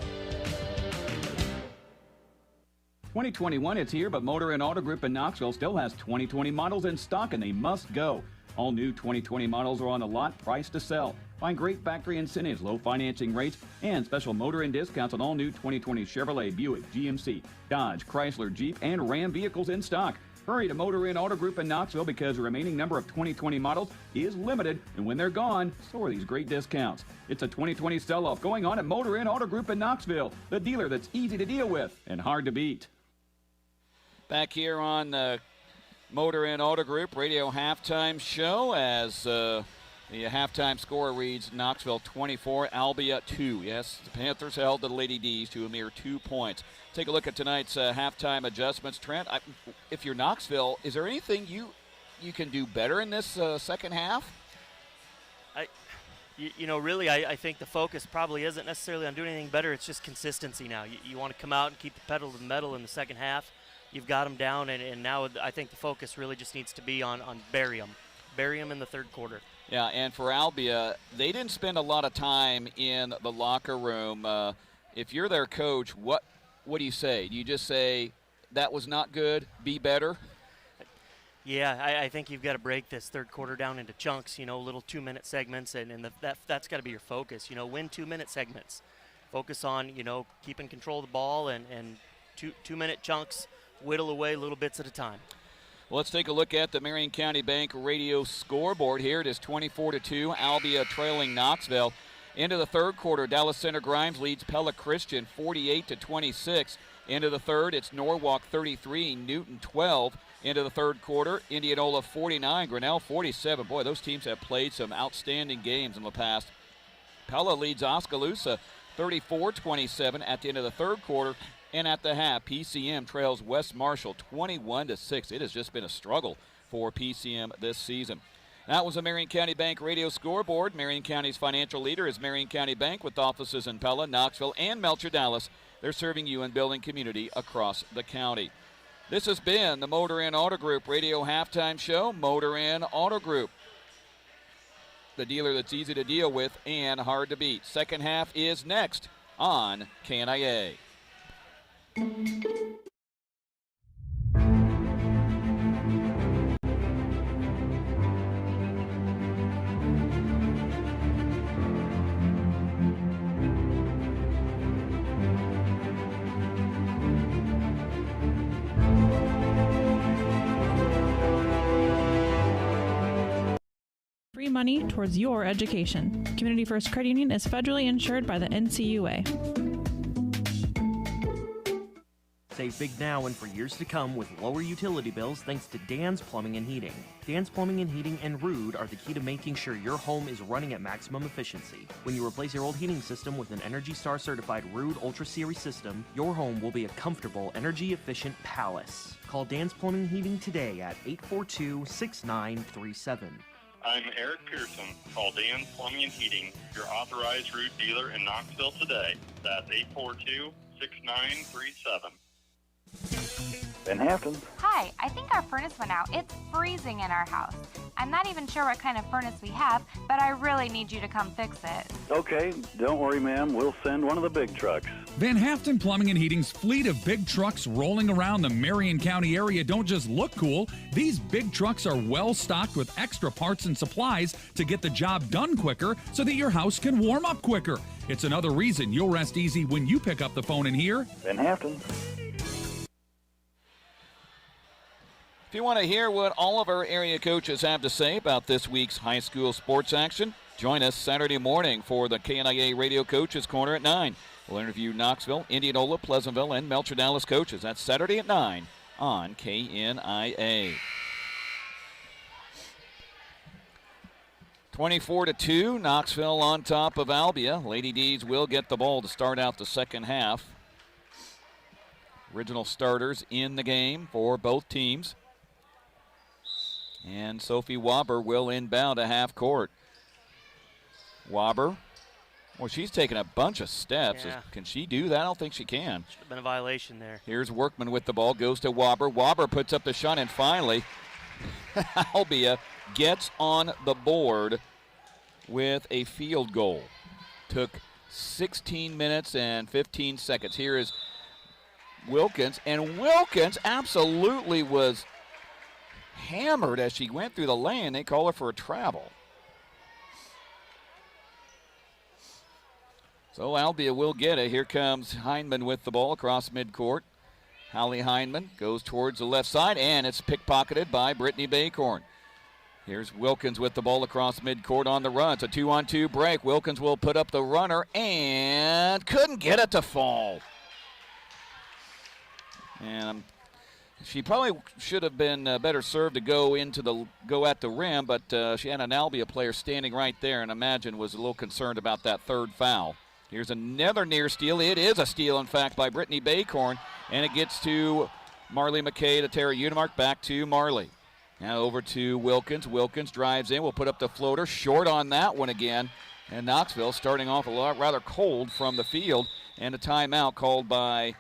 [SPEAKER 1] 2021 is here, but Motor Inn Auto Group in Knoxville still has 2020 models in stock, and they must go. All new 2020 models are on the lot, priced to sell. Find great factory incentives, low financing rates, and special Motor Inn discounts on all new 2020 Chevrolet, Buick, GMC, Dodge, Chrysler, Jeep, and Ram vehicles in stock. Hurry to Motor Inn Auto Group in Knoxville because the remaining number of 2020 models is limited, and when they're gone, so are these great discounts. It's a 2020 sell-off going on at Motor Inn Auto Group in Knoxville, the dealer that's easy to deal with and hard to beat.
[SPEAKER 3] Back here on the Motor Inn Auto Group Radio Halftime Show as the halftime score reads Knoxville 24, Albia 2. Yes, the Panthers held the Lady D's to a mere 2 points. Take a look at tonight's halftime adjustments. Trent, if you're Knoxville, is there anything you can do better in this second half?
[SPEAKER 5] Really, I think the focus probably isn't necessarily on doing anything better. It's just consistency now. You want to come out and keep the pedal to the metal in the second half. you've got them down, and now I think the focus really just needs to be on bury them. Bury them in the third quarter.
[SPEAKER 3] Yeah, and for Albia, they didn't spend a lot of time in the locker room. If you're their coach, what do you say? Do you just say, that was not good, be better?
[SPEAKER 5] Yeah, I think you've got to break this third quarter down into chunks, little 2-minute segments, and that's got to be your focus. Win 2-minute segments. Focus on, keeping control of the ball and 2-minute chunks, whittle away little bits at a time.
[SPEAKER 3] Well, let's take a look at the Marion County Bank radio scoreboard here. It is 24-2, Albia trailing Knoxville. Into the third quarter, Dallas Center Grimes leads Pella Christian 48-26. Into the third, it's Norwalk 33, Newton 12. Into the third quarter, Indianola 49, Grinnell 47. Boy, those teams have played some outstanding games in the past. Pella leads Oskaloosa 34-27 at the end of the third quarter. And at the half, PCM trails West Marshall 21-6. It has just been a struggle for PCM this season. That was a Marion County Bank radio scoreboard. Marion County's financial leader is Marion County Bank with offices in Pella, Knoxville, and Melcher, Dallas. They're serving you and building community across the county. This has been the Motor Inn Auto Group radio halftime show. Motor Inn Auto Group, the dealer that's easy to deal with and hard to beat. Second half is next on KNIA.
[SPEAKER 4] Free money towards your education. Community First Credit Union is federally insured by the NCUA.
[SPEAKER 7] Save big now and for years to come with lower utility bills thanks to Dan's Plumbing and Heating. Dan's Plumbing and Heating and Rude are the key to making sure your home is running at maximum efficiency. When you replace your old heating system with an Energy Star certified Rude Ultra Series system, your home will be a comfortable, energy efficient palace. Call Dan's Plumbing and Heating today at 842-6937.
[SPEAKER 6] I'm Eric Pearson. Call Dan's Plumbing and Heating, your authorized Rude dealer in Knoxville today. That's 842-6937.
[SPEAKER 23] Van Haften.
[SPEAKER 24] Hi, I think our furnace went out. It's freezing in our house. I'm not even sure what kind of furnace we have, but I really need you to come fix it.
[SPEAKER 23] Okay, don't worry, ma'am. We'll send one of the big trucks.
[SPEAKER 25] Van Haften Plumbing and Heating's fleet of big trucks rolling around the Marion County area don't just look cool. These big trucks are well stocked with extra parts and supplies to get the job done quicker so that your house can warm up quicker. It's another reason you'll rest easy when you pick up the phone and hear
[SPEAKER 23] Van Haften.
[SPEAKER 3] If you want to hear what all of our area coaches have to say about this week's high school sports action, join us Saturday morning for the KNIA Radio Coaches Corner at 9. We'll interview Knoxville, Indianola, Pleasantville, and Melcher Dallas coaches. That's Saturday at 9 on KNIA. 24-2, Knoxville on top of Albia. Lady D's will get the ball to start out the second half. Original starters in the game for both teams. And Sophie Wobber will inbound to half court. Wobber, well, she's taken a bunch of steps.
[SPEAKER 5] Yeah.
[SPEAKER 3] Can she do that? I don't think she can.
[SPEAKER 5] Should have been a violation there.
[SPEAKER 3] Here's Workman with the ball, goes to Wobber. Wobber puts up the shot, and finally, Albia gets on the board with a field goal. Took 16 minutes and 15 seconds. Here is Wilkins, and Wilkins absolutely was hammered as she went through the lane. They call her for a travel. So Albia will get it. Here comes Hindman with the ball across midcourt. Hallie Hindman goes towards the left side, and it's pickpocketed by Brittany Baycorn. Here's Wilkins with the ball across midcourt on the run. It's a 2-on-2 break. Wilkins will put up the runner and couldn't get it to fall. And she probably should have been better served to go at the rim, but she had an Albia player standing right there, and imagine was a little concerned about that third foul. Here's another near steal. It is a steal, in fact, by Brittany Baycorn, and it gets to Marley McKay to Tara Udemark. Back to Marley. Now over to Wilkins. Wilkins drives in. Will put up the floater. Short on that one again. And Knoxville starting off a lot rather cold from the field, and a timeout called by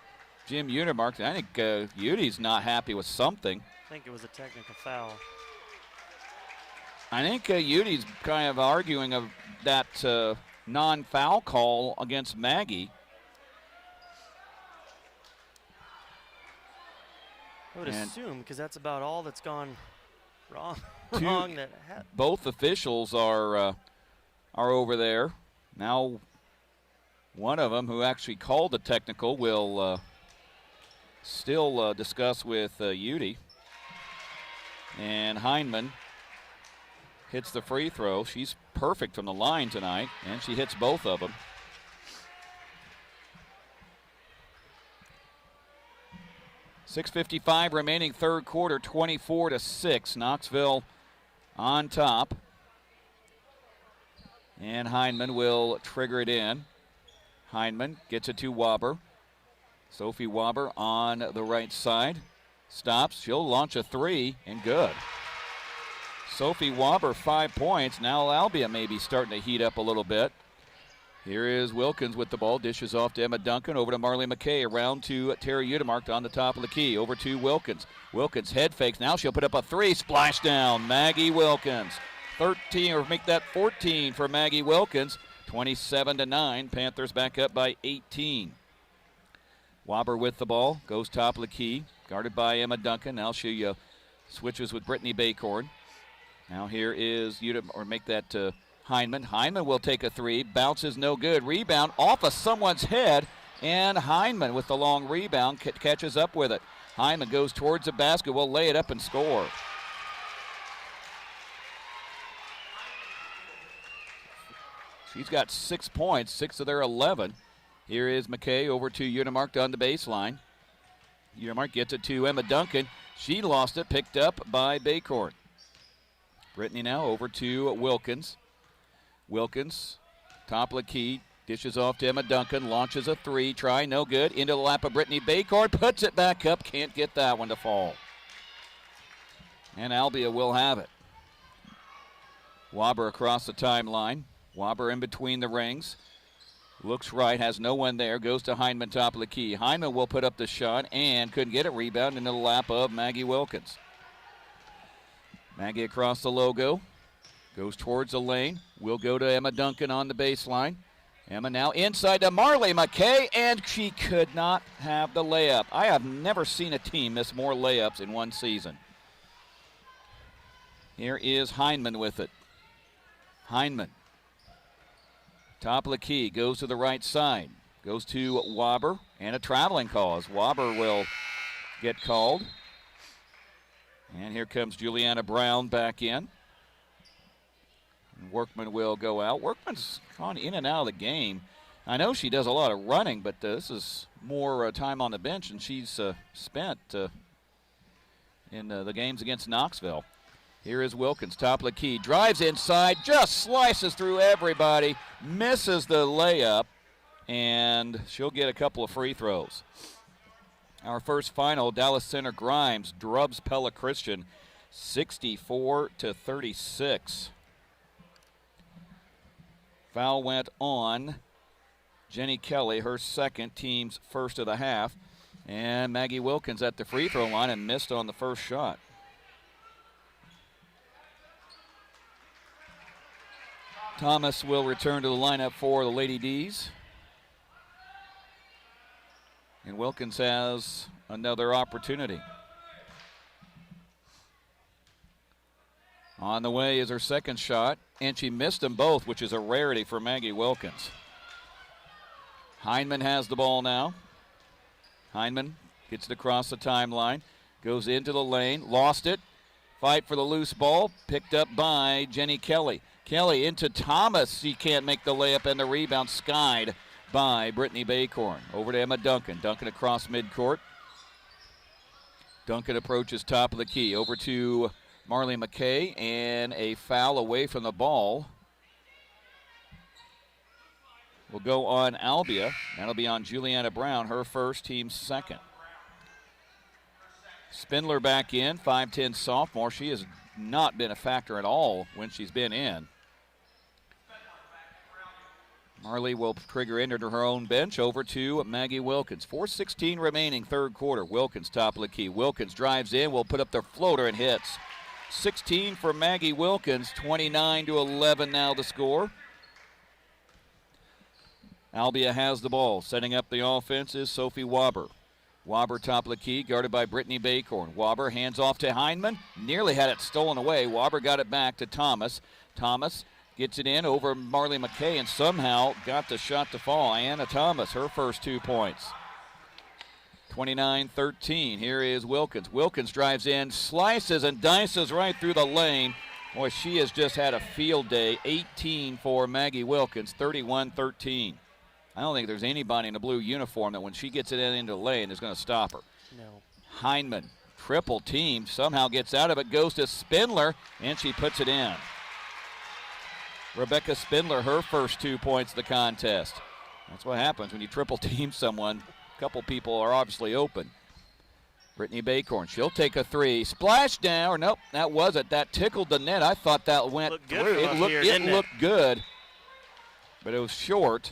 [SPEAKER 3] Jim Unimark. I think Udy's not happy with something.
[SPEAKER 5] I think it was a technical foul.
[SPEAKER 3] I think Udy's kind of arguing of that non-foul call against Maggie.
[SPEAKER 5] I would assume, because that's about all that's gone wrong.
[SPEAKER 3] Both officials are over there. Now, one of them who actually called the technical will still discuss with Udy. And Hindman hits the free throw. She's perfect from the line tonight, and she hits both of them. .6:55 remaining third quarter, 24-6. Knoxville on top. And Hindman will trigger it in. Hindman gets it to Waber. Sophie Waber on the right side. Stops. She'll launch a three, and good. Sophie Waber, 5 points. Now Albia may be starting to heat up a little bit. Here is Wilkins with the ball. Dishes off to Emma Duncan. Over to Marley McKay. Around to Terry Udemark on the top of the key. Over to Wilkins. Wilkins head fakes. Now she'll put up a three. Splash down. Maggie Wilkins. 13, or make that 14 for Maggie Wilkins. 27-9. Panthers back up by 18. Waber with the ball. Goes top of the key. Guarded by Emma Duncan. Now she switches with Brittany Baycorn. Now here is make that Hindman. Hindman will take a three. Bounces no good. Rebound off of someone's head. And Hindman with the long rebound catches up with it. Hindman goes towards the basket. Will lay it up and score. She's got 6 points, 6 of their 11. Here is McKay over to Udemark on the baseline. Udemark gets it to Emma Duncan. She lost it, picked up by Baycorn. Brittany now over to Wilkins. Wilkins, top of the key, dishes off to Emma Duncan, launches a three, try, no good. Into the lap of Brittany Baycorn, puts it back up, can't get that one to fall. And Albia will have it. Waber across the timeline. Waber in between the rings. Looks right, has no one there, goes to Hindman, top of the key. Hindman will put up the shot and couldn't get it. Rebound into the lap of Maggie Wilkins. Maggie across the logo. Goes towards the lane. Will go to Emma Duncan on the baseline. Emma now inside to Marley McKay, and she could not have the layup. I have never seen a team miss more layups in one season. Here is Hindman with it. Hindman. Top of the key, goes to the right side. Goes to Waber, and a traveling cause. Waber will get called. And here comes Juliana Brown back in. And Workman will go out. Workman's gone in and out of the game. I know she does a lot of running, but this is more time on the bench than she's spent in the games against Knoxville. Here is Wilkins, top of the key, drives inside, just slices through everybody, misses the layup, and she'll get a couple of free throws. Our first final, Dallas Center Grimes drubs Pella Christian 64-36. Foul went on Jenny Kelly, her second, team's first of the half, and Maggie Wilkins at the free throw line and missed on the first shot. Thomas will return to the lineup for the Lady D's. And Wilkins has another opportunity. On the way is her second shot, and she missed them both, which is a rarity for Maggie Wilkins. Hindman has the ball now. Hindman gets it across the timeline, goes into the lane, lost it. Fight for the loose ball, picked up by Jenny Kelly. Kelly into Thomas. She can't make the layup, and the rebound skied by Brittany Baycorn. Over to Emma Duncan. Duncan across midcourt. Duncan approaches top of the key. Over to Marley McKay, and a foul away from the ball will go on Albia. That'll be on Juliana Brown, her first, team's second. Spindler back in, 5'10 sophomore. She has not been a factor at all when she's been in. Marley will trigger into her own bench. Over to Maggie Wilkins. 4:16 remaining, third quarter. Wilkins top of the key. Wilkins drives in, will put up their floater and hits. 16 for Maggie Wilkins. 29-11 now the score. Albia has the ball. Setting up the offense is Sophie Waber. Waber top of the key, guarded by Brittany Baycorn. Waber hands off to Heinman. Nearly had it stolen away. Waber got it back to Thomas. Thomas gets it in over Marley McKay and somehow got the shot to fall. Ayanna Thomas, her first 2 points. 29-13. Here is Wilkins. Wilkins drives in, slices and dices right through the lane. Boy, she has just had a field day. 18 for Maggie Wilkins, 31-13. I don't think there's anybody in a blue uniform that when she gets it into the lane is going to stop her.
[SPEAKER 5] No.
[SPEAKER 3] Heinman, triple team, somehow gets out of it, goes to Spindler, and she puts it in. Rebecca Spindler, her first 2 points of the contest. That's what happens when you triple team someone. A couple people are obviously open. Brittany Baycorn, she'll take a three. Splash down, or nope, that wasn't. That tickled the net. I thought that went through. It looked good, but it was short.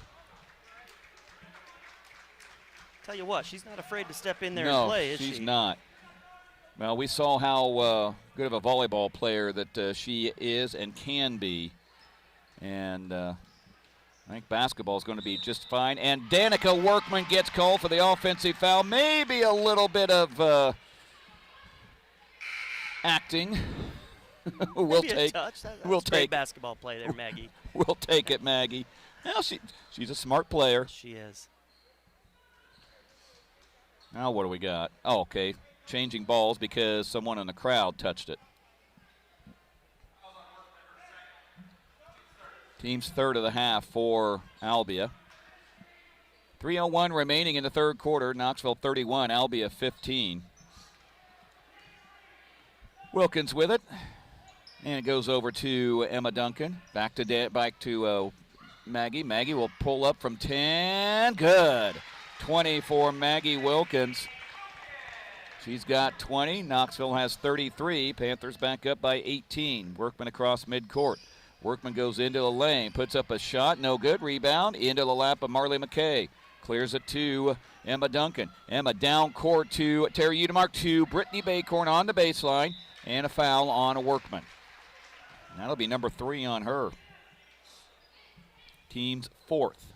[SPEAKER 5] Tell you what, she's not afraid to step in there
[SPEAKER 3] no,
[SPEAKER 5] and play, is she?
[SPEAKER 3] No, she's not. Well, we saw how good of a volleyball player that she is and can be. And I think basketball is going to be just fine. And Danica Workman gets called for the offensive foul. Maybe a little bit of acting.
[SPEAKER 5] We'll take. That's a great basketball play there, Maggie.
[SPEAKER 3] We'll take it, Maggie. Now she's a smart player.
[SPEAKER 5] She is.
[SPEAKER 3] Now what do we got? Oh, okay. Changing balls because someone in the crowd touched it. Team's third of the half for Albia. 3:01 remaining in the third quarter. Knoxville 31, Albia 15. Wilkins with it. And it goes over to Emma Duncan. Back to Maggie. Maggie will pull up from 10. Good. 20 for Maggie Wilkins. She's got 20. Knoxville has 33. Panthers back up by 18. Workman across midcourt. Workman goes into the lane, puts up a shot, no good. Rebound into the lap of Marley McKay. Clears it to Emma Duncan. Emma down court to Terry Udemark to Brittany Baycorn on the baseline, and a foul on a Workman. That'll be number 3 on her. Team's fourth.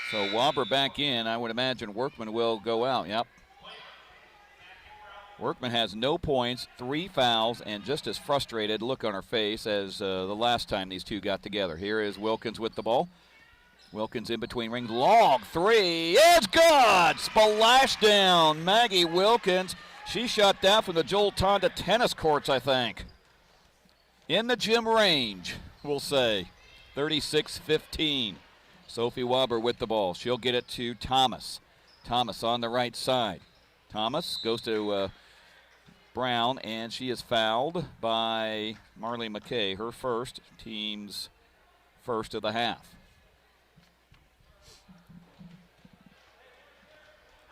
[SPEAKER 3] So Waber back in. I would imagine Workman will go out. Yep. Workman has no points, 3 fouls, and just as frustrated look on her face as the last time these two got together. Here is Wilkins with the ball. Wilkins in between rings. Long three. It's good. Splash down. Maggie Wilkins. She shot that from the Joel Tonda tennis courts, I think. In the gym range, we'll say. 36-15. Sophie Waber with the ball. She'll get it to Thomas. Thomas on the right side. Thomas goes to Brown, and she is fouled by Marley McKay, her first, team's first of the half.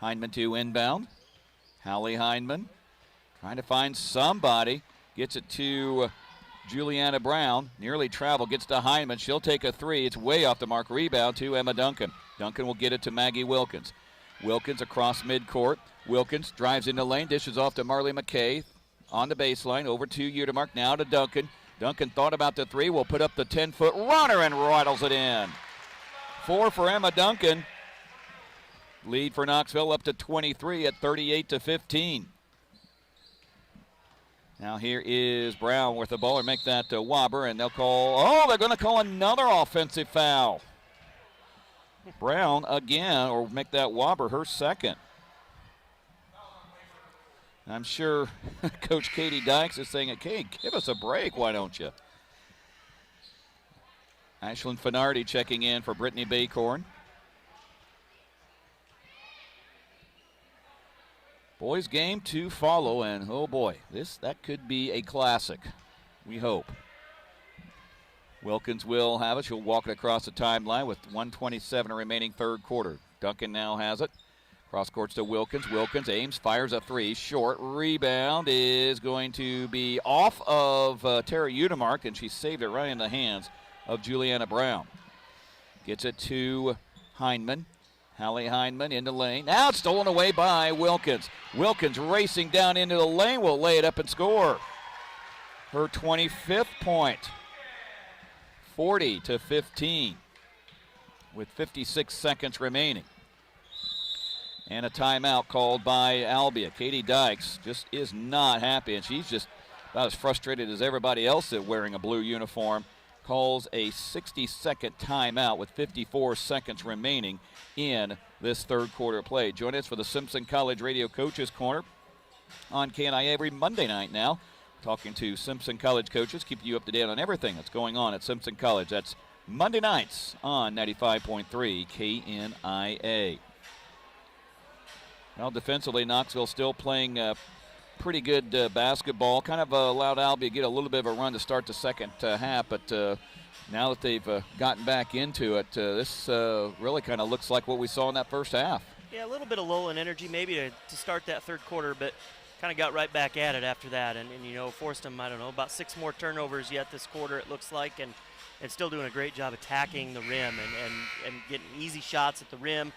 [SPEAKER 3] Heinman to inbound. Hallie Heinman trying to find somebody. Gets it to Juliana Brown. Nearly travel. Gets to Heinman. She'll take a three. It's way off the mark. Rebound to Emma Duncan. Duncan will get it to Maggie Wilkins. Wilkins across midcourt. Wilkins drives into lane. Dishes off to Marley McKay. On the baseline. Over to Udemark. Now to Duncan. Duncan thought about the three. Will put up the 10-foot runner and rattles it in. 4 for Emma Duncan. Lead for Knoxville up to 23 at 38-15. Now here is Brown with the ball, or make that Waber, and they're going to call another offensive foul. Brown again, or make that Waber her second. I'm sure Coach Katie Dykes is saying, okay, give us a break, why don't you? Ashlyn Finardi checking in for Brittany Baycorn. Boys game to follow, and oh boy, that could be a classic, we hope. Wilkins will have it. She'll walk it across the timeline with 1:27 remaining third quarter. Duncan now has it. Cross courts to Wilkins. Wilkins aims, fires a three. Short. Rebound is going to be off of Tara Udemark, and she saved it right in the hands of Juliana Brown. Gets it to Hindman. Hallie Hindman in the lane. Now it's stolen away by Wilkins. Wilkins racing down into the lane will lay it up and score. Her 25th point. 40-15 with 56 seconds remaining. And a timeout called by Albia. Katie Dykes just is not happy, and she's just about as frustrated as everybody else that wearing a blue uniform. Calls a 60-second timeout with 54 seconds remaining in this third quarter play. Join us for the Simpson College Radio Coaches Corner on KNIA every Monday night now. Talking to Simpson College coaches, keeping you up to date on everything that's going on at Simpson College. That's Monday nights on 95.3 KNIA. Well, defensively, Knoxville still playing pretty good basketball. Kind of allowed Albia to get a little bit of a run to start the second half, but now that they've gotten back into it, this really kind of looks like what we saw in that first half.
[SPEAKER 5] Yeah, a little bit of low in energy maybe to start that third quarter, but kind of got right back at it after that and forced them, I don't know, about 6 more turnovers yet this quarter it looks like, and still doing a great job attacking the rim and getting easy shots at the rim.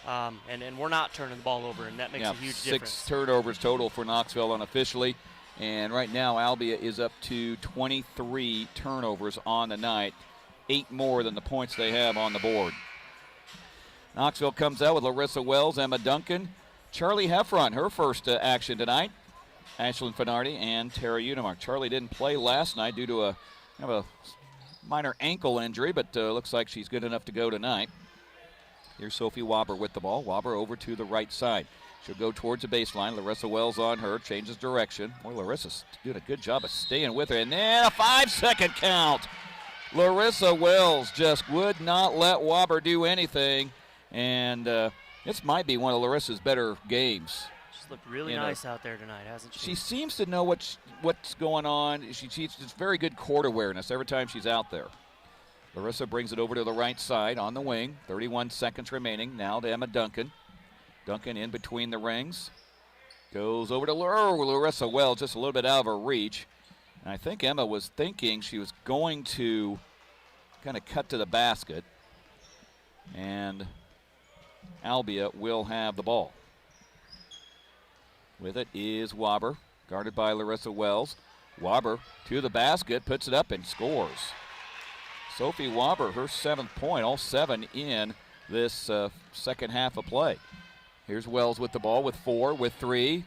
[SPEAKER 5] And we're not turning the ball over, and that makes a huge difference.
[SPEAKER 3] 6 turnovers total for Knoxville unofficially. And right now, Albia is up to 23 turnovers on the night, 8 more than the points they have on the board. Knoxville comes out with Larissa Wells, Emma Duncan, Charlie Heffron, her first action tonight, Ashlyn Finardi, and Tara Udemark. Charlie didn't play last night due to a minor ankle injury, but looks like she's good enough to go tonight. Here's Sophie Wobber with the ball. Wobber over to the right side. She'll go towards the baseline. Larissa Wells on her, changes direction. Boy, Larissa's doing a good job of staying with her. And then a 5-second count. Larissa Wells just would not let Wobber do anything. And this might be one of Larissa's better games.
[SPEAKER 5] She's looked really nice out there tonight, hasn't she?
[SPEAKER 3] She seems to know what's going on. She's just very good court awareness every time she's out there. Larissa brings it over to the right side on the wing. 31 seconds remaining. Now to Emma Duncan. Duncan in between the rings. Goes over to Larissa Wells, just a little bit out of her reach. And I think Emma was thinking she was going to kind of cut to the basket. And Albia will have the ball. With it is Wobber, guarded by Larissa Wells. Wobber to the basket, puts it up and scores. Sophie Wobber, her 7th point, all 7 in this second half of play. Here's Wells with the ball with 4, with 3.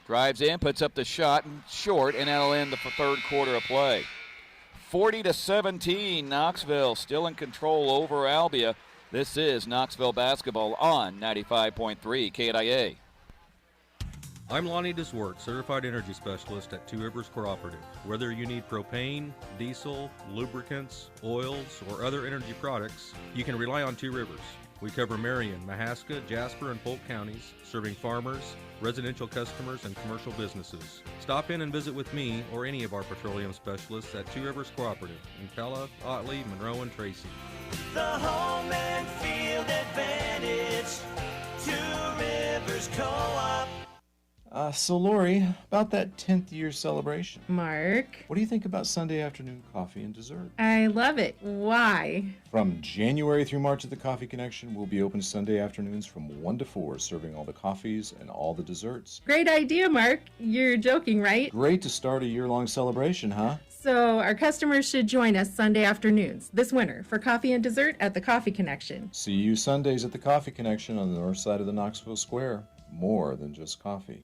[SPEAKER 3] Drives in, puts up the shot, and short, and that'll end the third quarter of play. 40-17, Knoxville still in control over Albia. This is Knoxville Basketball on 95.3 KNIA.
[SPEAKER 9] I'm Lonnie Deswart, Certified Energy Specialist at Two Rivers Cooperative. Whether you need propane, diesel, lubricants, oils, or other energy products, you can rely on Two Rivers. We cover Marion, Mahaska, Jasper, and Polk counties, serving farmers, residential customers, and commercial businesses. Stop in and visit with me or any of our petroleum specialists at Two Rivers Cooperative in Pella, Otley, Monroe, and Tracy.
[SPEAKER 10] The home and field advantage, Two Rivers Co-op.
[SPEAKER 11] So Lori, about that 10th year celebration.
[SPEAKER 12] Mark.
[SPEAKER 11] What do you think about Sunday afternoon coffee and dessert?
[SPEAKER 12] I love it. Why?
[SPEAKER 11] From January through March at the Coffee Connection, we'll be open Sunday afternoons from 1 to 4, serving all the coffees and all the desserts.
[SPEAKER 12] Great idea, Mark. You're joking, right?
[SPEAKER 11] Great to start a year-long celebration, huh?
[SPEAKER 12] So our customers should join us Sunday afternoons this winter for coffee and dessert at the Coffee Connection.
[SPEAKER 11] See you Sundays at the Coffee Connection on the north side of the Knoxville Square. More than just coffee.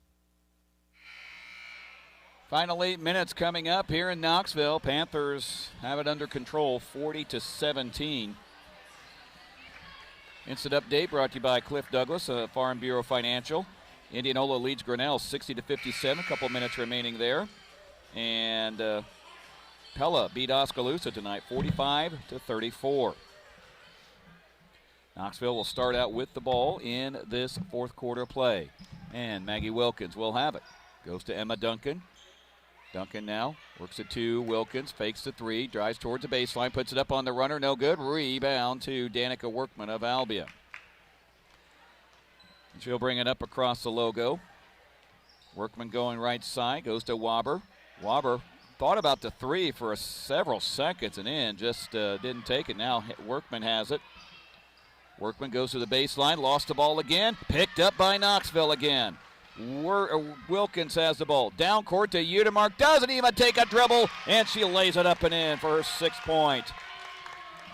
[SPEAKER 3] Final 8 minutes coming up here in Knoxville. Panthers have it under control, 40-17. Instant update brought to you by Cliff Douglas, Farm Bureau Financial. Indianola leads Grinnell 60-57. A couple minutes remaining there. And Pella beat Oskaloosa tonight, 45-34. Knoxville will start out with the ball in this fourth quarter play. And Maggie Wilkins will have it. Goes to Emma Duncan. Duncan now works it to Wilkins, fakes the 3, drives towards the baseline, puts it up on the runner, no good. Rebound to Danica Workman of Albia. She'll bring it up across the logo. Workman going right side, goes to Wobber. Wobber thought about the three for several seconds and in, just didn't take it. Now Workman has it. Workman goes to the baseline, lost the ball again, picked up by Knoxville again. Wilkins has the ball. Down court to Udemark, doesn't even take a dribble, and she lays it up and in for her 6th point.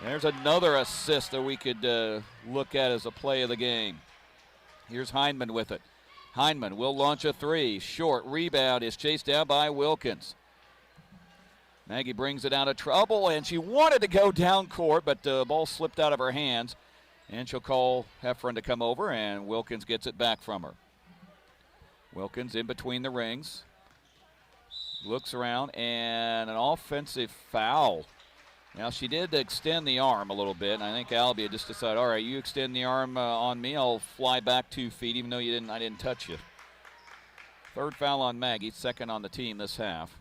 [SPEAKER 3] There's another assist that we could look at as a play of the game. Here's Hindman with it. Hindman will launch a three. Short rebound is chased down by Wilkins. Maggie brings it out of trouble, and she wanted to go down court, but the ball slipped out of her hands. And she'll call Heffron to come over, and Wilkins gets it back from her. Wilkins in between the rings. Looks around, and an offensive foul. Now, she did extend the arm a little bit, and I think Albia just decided, all right, you extend the arm on me, I'll fly back 2 feet, even though I didn't touch you. 3rd foul on Maggie, 2nd on the team this half.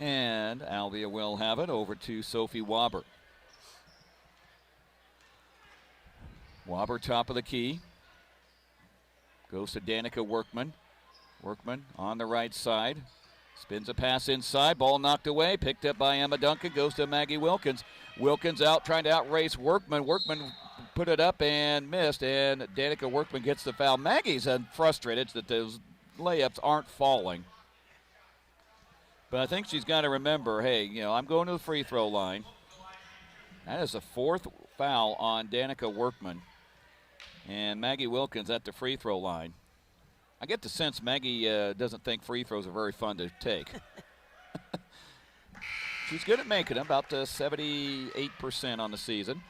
[SPEAKER 3] And Albia will have it over to Sophie Wobber. Wobber top of the key. Goes to Danica Workman. Workman on the right side. Spins a pass inside. Ball knocked away. Picked up by Emma Duncan. Goes to Maggie Wilkins. Wilkins out trying to outrace Workman. Workman put it up and missed. And Danica Workman gets the foul. Maggie's frustrated that those layups aren't falling. But I think she's got to remember, hey, I'm going to the free throw line. That is the 4th foul on Danica Workman. And Maggie Wilkins at the free throw line. I get the sense Maggie doesn't think free throws are very fun to take. She's good at making them, about 78% on the season.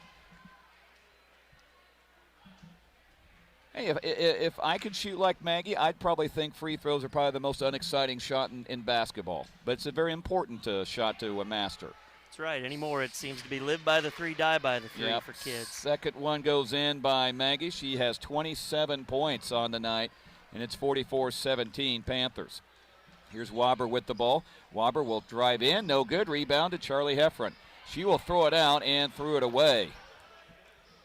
[SPEAKER 3] Hey, if I could shoot like Maggie, I'd probably think free throws are probably the most unexciting shot in basketball. But it's a very important shot to master.
[SPEAKER 5] That's right. Anymore, it seems to be live by the 3, die by the 3 for kids.
[SPEAKER 3] 2nd one goes in by Maggie. She has 27 points on the night, and it's 44-17 Panthers. Here's Wobber with the ball. Wobber will drive in. No good. Rebound to Charlie Heffron. She will throw it out and threw it away.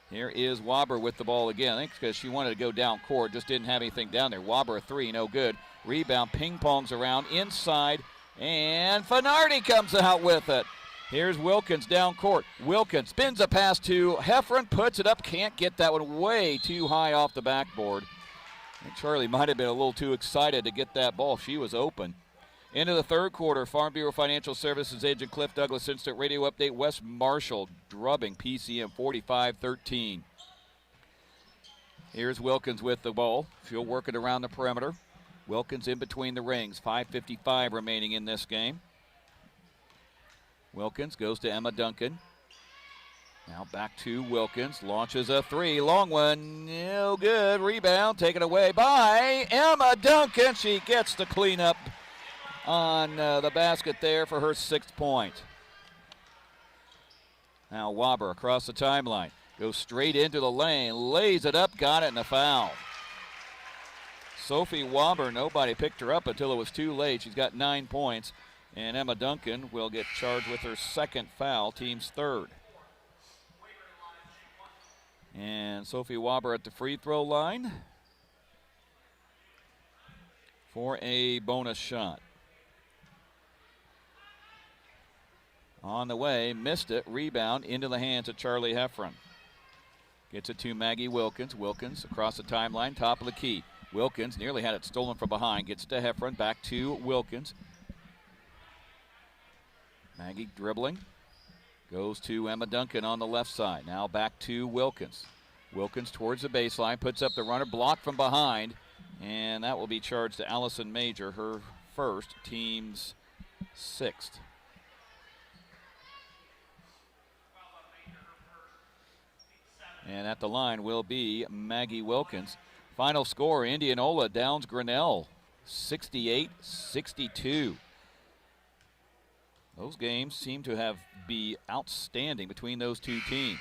[SPEAKER 3] Here is Wobber with the ball again. I think because she wanted to go down court, just didn't have anything down there. Wobber a 3, no good. Rebound, ping-pongs around inside, and Finardi comes out with it. Here's Wilkins down court. Wilkins spins a pass to Heffron, puts it up, can't get that one way too high off the backboard. And Charlie might have been a little too excited to get that ball. She was open. Into the 3rd quarter, Farm Bureau Financial Services agent Cliff Douglas Instant Radio Update. West Marshall drubbing PCM 45-13. Here's Wilkins with the ball. She'll work it around the perimeter. Wilkins in between the rings. 5:55 remaining in this game. Wilkins goes to Emma Duncan. Now back to Wilkins. Launches a 3. Long one. No good. Rebound taken away by Emma Duncan. She gets the cleanup on the basket there for her 6th point. Now Wobber across the timeline. Goes straight into the lane. Lays it up. Got it in a foul. Sophie Wobber, nobody picked her up until it was too late. She's got 9 points. And Emma Duncan will get charged with her 2nd foul, team's 3rd. And Sophie Wobber at the free throw line for a bonus shot. On the way, missed it, rebound into the hands of Charlie Heffron. Gets it to Maggie Wilkins. Wilkins across the timeline, top of the key. Wilkins nearly had it stolen from behind. Gets it to Heffron, back to Wilkins. Maggie dribbling. Goes to Emma Duncan on the left side. Now back to Wilkins. Wilkins towards the baseline, puts up the runner, blocked from behind, and that will be charged to Allison Major, her 1st, team's 6th. And at the line will be Maggie Wilkins. Final score, Indianola downs Grinnell, 68-62. Those games seem to be outstanding between those two teams.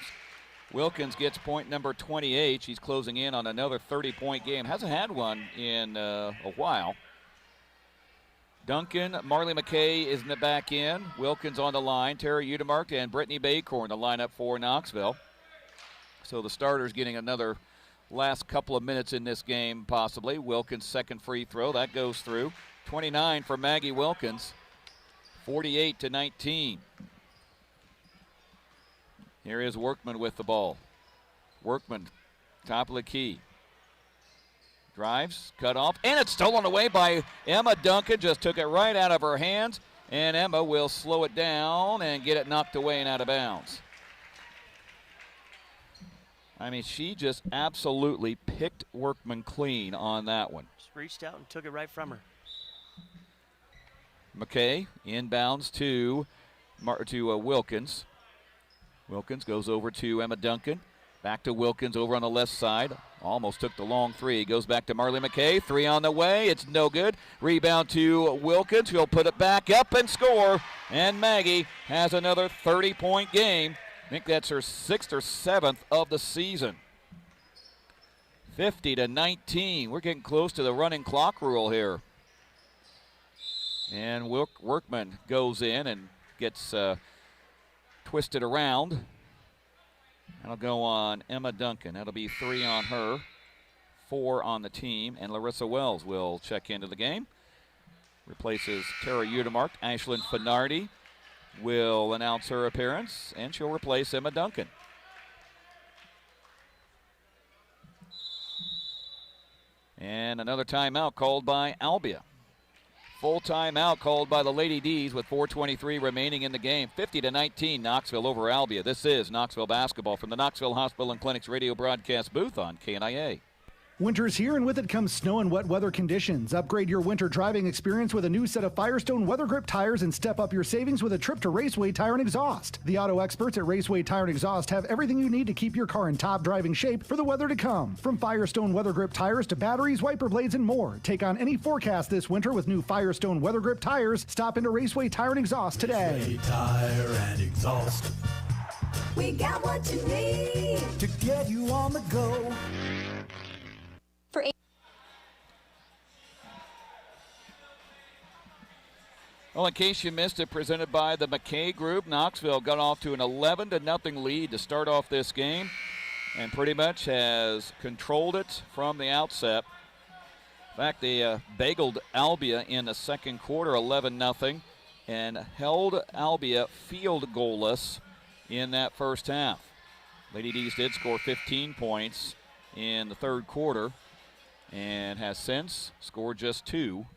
[SPEAKER 3] Wilkins gets point number 28. She's closing in on another 30-point game. Hasn't had one in a while. Duncan, Marley McKay is in the back end. Wilkins on the line. Tara Udemark and Brittany Baycorn the lineup for Knoxville. So the starters getting another last couple of minutes in this game, possibly. Wilkins' second free throw. That goes through. 29 for Maggie Wilkins. 48-19. Here is Workman with the ball. Workman, top of the key. Drives, cut off, and it's stolen away by Emma Duncan. Just took it right out of her hands, and Emma will slow it down and get it knocked away and out of bounds. I mean, she just absolutely picked Workman clean on that one.
[SPEAKER 5] Just reached out and took it right from her.
[SPEAKER 3] McKay inbounds to Wilkins. Wilkins goes over to Emma Duncan. Back to Wilkins over on the left side. Almost took the long three. Goes back to Marley McKay. Three on the way. It's no good. Rebound to Wilkins. He'll put it back up and score. And Maggie has another 30-point game. I think that's her 6th or 7th of the season. 50-19. We're getting close to the running clock rule here. And Workman goes in and gets twisted around. That'll go on Emma Duncan. That'll be 3 on her, 4 on the team. And Larissa Wells will check into the game. Replaces Tara Udemark. Ashlyn Finardi will announce her appearance, and she'll replace Emma Duncan. And another timeout called by Albia. Full timeout called by the Lady D's with 4:23 remaining in the game. 50-19, Knoxville over Albia. This is Knoxville Basketball from the Knoxville Hospital and Clinics radio broadcast booth on KNIA.
[SPEAKER 2] Winter's here, and with it comes snow and wet weather conditions. Upgrade your winter driving experience with a new set of Firestone Weather Grip tires and step up your savings with a trip to Raceway Tire and Exhaust. The auto experts at Raceway Tire and Exhaust have everything you need to keep your car in top driving shape for the weather to come. From Firestone Weather Grip tires to batteries, wiper blades, and more. Take on any forecast this winter with new Firestone Weather Grip tires. Stop into Raceway Tire and Exhaust today.
[SPEAKER 10] Raceway Tire and Exhaust. We got what you need to get you on the go.
[SPEAKER 3] Well, in case you missed it, presented by the McKay Group, Knoxville got off to an 11-0 lead to start off this game and pretty much has controlled it from the outset. In fact, they bageled Albia in the second quarter, 11-0, and held Albia field goalless in that first half. Lady D's did score 15 points in the third quarter and has since scored just 2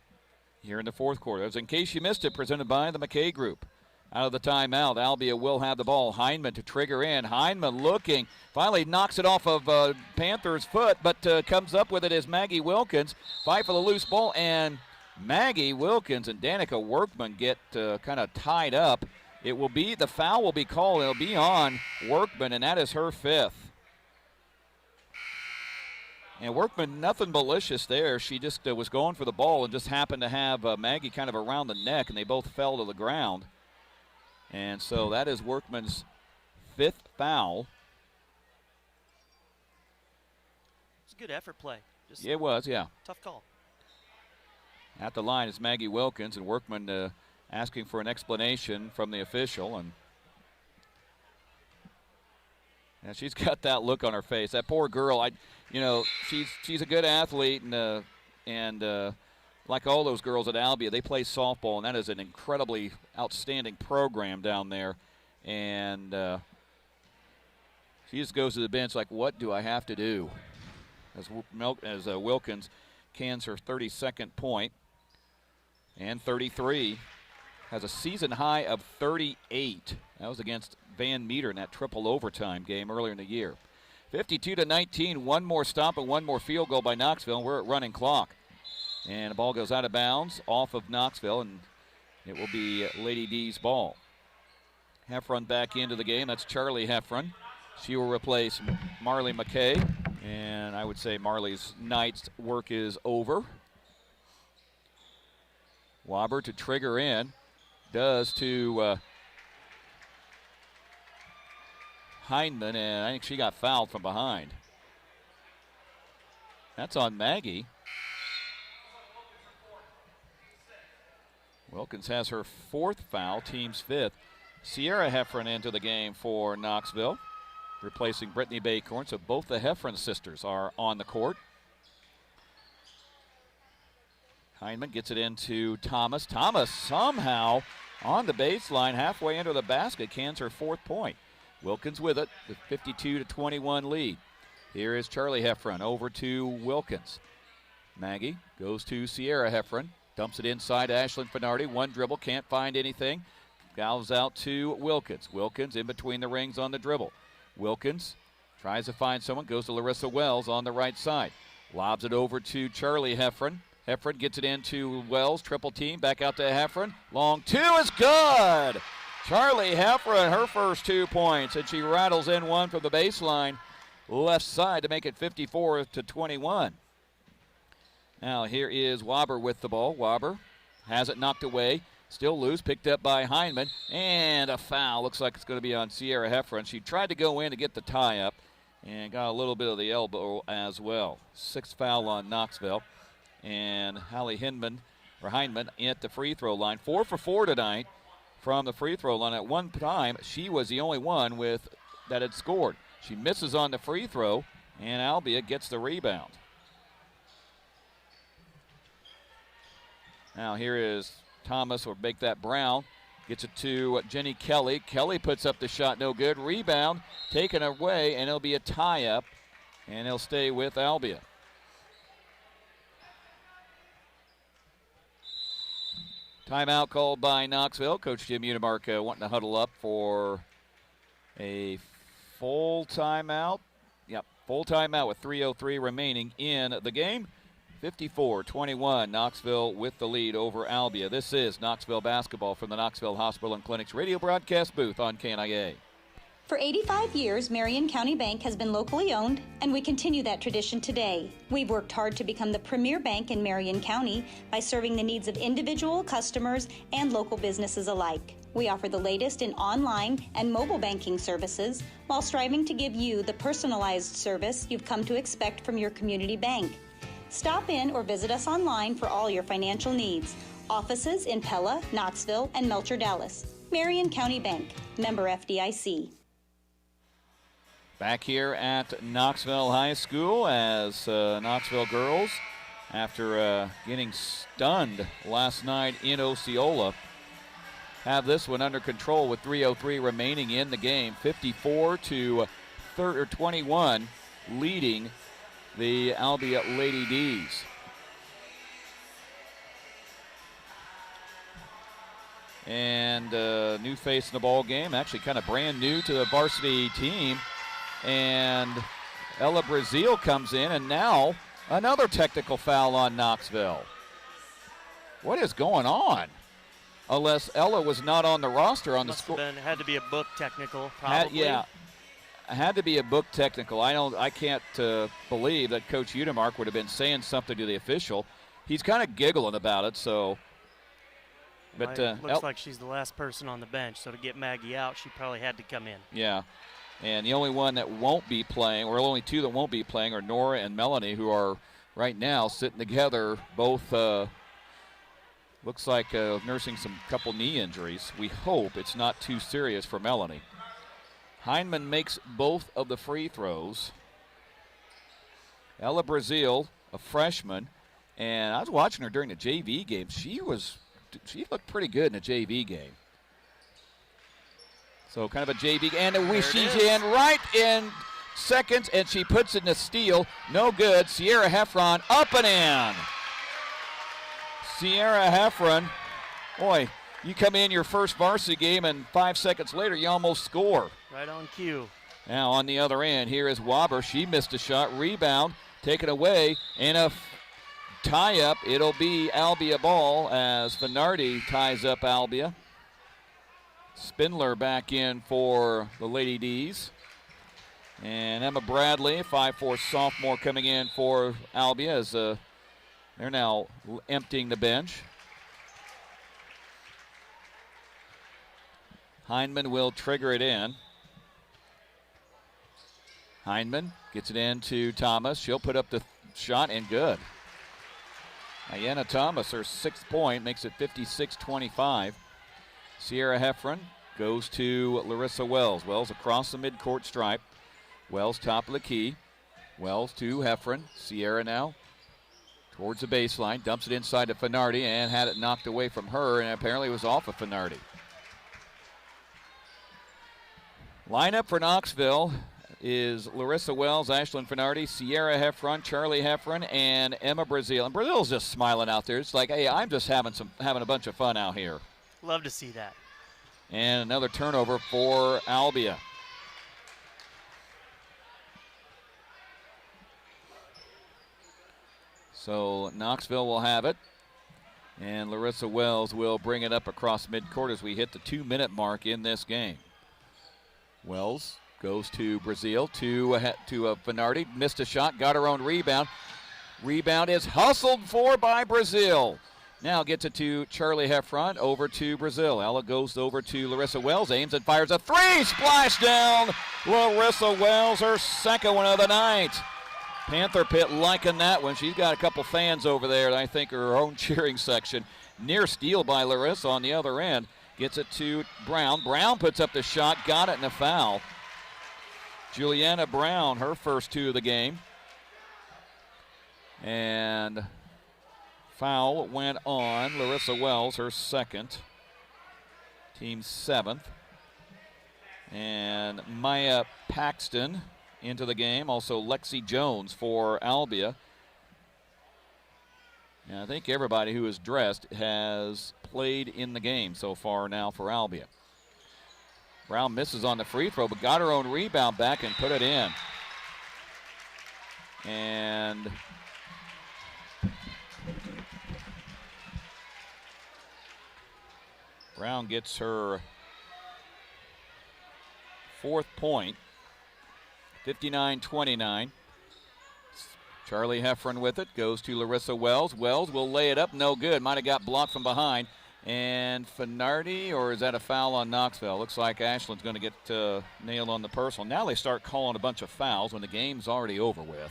[SPEAKER 3] here in the fourth quarter. As in case you missed it, presented by the McKay Group. Out of the timeout, Albia will have the ball. Hindman to trigger in. Hindman looking, finally knocks it off of Panther's foot, but comes up with it as Maggie Wilkins. Fight for the loose ball, and Maggie Wilkins and Danica Workman get kind of tied up. The foul will be called. It'll be on Workman, and that is her 5th. And Workman, nothing malicious there. She just was going for the ball and just happened to have Maggie kind of around the neck, and they both fell to the ground. And so that is Workman's 5th foul.
[SPEAKER 5] It's a good effort play.
[SPEAKER 3] It was, yeah.
[SPEAKER 5] Tough call.
[SPEAKER 3] At the line is Maggie Wilkins, and Workman asking for an explanation from the official. And she's got that look on her face. That poor girl, she's a good athlete, and like all those girls at Albia, they play softball, and that is an incredibly outstanding program down there. And she just goes to the bench like, what do I have to do? As Wilkins cans her 32nd point, and 33, has a season high of 38. That was against Van Meter in that triple overtime game earlier in the year. 52-19, one more stop and one more field goal by Knoxville, and we're at running clock. And the ball goes out of bounds off of Knoxville, and it will be Lady D's ball. Heffron back into the game. That's Charlie Heffron. She will replace Marley McKay, and I would say Marley's night's work is over. Wobber to trigger in. Does to Hindman, and I think she got fouled from behind. That's on Maggie. Wilkins has her 4th foul, team's 5th. Sierra Heffron into the game for Knoxville. replacing Brittany Baycorn. So both the Heffron sisters are on the court. Heineman gets it into Thomas. Thomas somehow on the baseline, halfway into the basket, cans her 4th point. Wilkins with it, with 52-21 lead. Here is Charlie Heffron over to Wilkins. Maggie goes to Sierra Heffron, dumps it inside to Ashlyn Finardi. One dribble, can't find anything. Fouls out to Wilkins. Wilkins in between the rings on the dribble. Wilkins tries to find someone, goes to Larissa Wells on the right side. Lobs it over to Charlie Heffron. Heffron gets it into Wells, triple team, back out to Heffron. Long 2 is good! Charlie Heffron, her first 2 points, and she rattles in one from the baseline, left side to make it 54-21. Now here is Waber with the ball. Waber has it knocked away, still loose, picked up by Heineman, and a foul. Looks like it's going to be on Sierra Heffron. She tried to go in to get the tie-up and got a little bit of the elbow as well. 6th foul on Knoxville. And Hallie Heineman at the free throw line. 4 for 4 tonight from the free throw line. At one time, she was the only one that had scored. She misses on the free throw, and Albia gets the rebound. Now here is Thomas, or make that Brown. Gets it to Jenny Kelly. Kelly puts up the shot, no good. Rebound taken away, and it'll be a tie-up, and he'll stay with Albia. Timeout called by Knoxville. Coach Jim Unimark wanting to huddle up for a full timeout. Yep, full timeout with 3:03 remaining in the game. 54-21, Knoxville with the lead over Albia. This is Knoxville basketball from the Knoxville Hospital and Clinics radio broadcast booth on KNIA.
[SPEAKER 13] For 85 years, Marion County Bank has been locally owned, and we continue that tradition today. We've worked hard to become the premier bank in Marion County by serving the needs of individual customers and local businesses alike. We offer the latest in online and mobile banking services while striving to give you the personalized service you've come to expect from your community bank. Stop in or visit us online for all your financial needs. Offices in Pella, Knoxville, and Melcher, Dallas. Marion County Bank, member FDIC.
[SPEAKER 3] Back here at Knoxville High School as Knoxville girls, after getting stunned last night in Osceola, have this one under control with 3:03 remaining in the game. 54-21, leading the Albia Lady D's. And new face in the ball game, actually kind of brand new to the varsity team. And Ella Brazil comes in, and now another technical foul on Knoxville. What is going on? Unless Ella was not on the roster on the score.
[SPEAKER 5] Had to be a book technical, probably.
[SPEAKER 3] Had to be a book technical. I can't believe that Coach Udemark would have been saying something to the official. He's kind of giggling about it. So, but
[SPEAKER 5] looks like she's the last person on the bench. So to get Maggie out, she probably had to come in.
[SPEAKER 3] Yeah. And the only one that won't be playing, or only two that won't be playing, are Nora and Melanie, who are right now sitting together. Both looks like nursing some couple knee injuries. We hope it's not too serious for Melanie. Heineman makes both of the free throws. Ella Brazil, a freshman, and I was watching her during the JV game. She looked pretty good in the JV game. So kind of a JV, and she's in right in seconds, and she puts it in a steal. No good. Sierra Heffron up and in. Sierra Heffron, boy, you come in your first varsity game, and 5 seconds later you almost score.
[SPEAKER 5] Right on cue.
[SPEAKER 3] Now on the other end, here is Waber. She missed a shot. Rebound taken away, and a tie-up. It'll be Albia ball as Finardi ties up Albia. Spindler back in for the Lady D's. And Emma Bradley, 5'4" sophomore, coming in for Albia as they're now emptying the bench. Heineman will trigger it in. Heineman gets it in to Thomas. She'll put up the shot, and good. Ayanna Thomas, her 6th point, makes it 56-25. Sierra Heffron goes to Larissa Wells. Wells across the midcourt stripe. Wells, top of the key. Wells to Heffron. Sierra now towards the baseline. Dumps it inside to Finardi and had it knocked away from her, and apparently it was off of Finardi. Lineup for Knoxville is Larissa Wells, Ashlyn Finardi, Sierra Heffron, Charlie Heffron, and Emma Brazil. And Brazil's just smiling out there. It's like, hey, I'm just having a bunch of fun out here.
[SPEAKER 5] Love to see that.
[SPEAKER 3] And another turnover for Albia. So Knoxville will have it. And Larissa Wells will bring it up across midcourt as we hit the 2-minute mark in this game. Wells goes to Brazil, to Finardi. Missed a shot, got her own rebound. Rebound is hustled for by Brazil. Now gets it to Charlie Heffron, over to Brazil. Ella goes over to Larissa Wells, aims and fires a three. Splash down. Larissa Wells, her second one of the night. Panther Pit liking that one. She's got a couple fans over there, I think, her own cheering section. Near steal by Larissa on the other end. Gets it to Brown. Brown puts up the shot, got it, and a foul. Juliana Brown, her first two of the game. And foul went on Larissa Wells, her second. Team seventh. And Maya Paxton into the game. Also Lexi Jones for Albia. And I think everybody who is dressed has played in the game so far now for Albia. Brown misses on the free throw, but got her own rebound back and put it in. And Brown gets her fourth point, 59-29. Charlie Heffron with it, goes to Larissa Wells. Wells will lay it up, no good. Might have got blocked from behind. And Finardi, or is that a foul on Knoxville? Looks like Ashlyn's going to get nailed on the personal. Now they start calling a bunch of fouls when the game's already over with.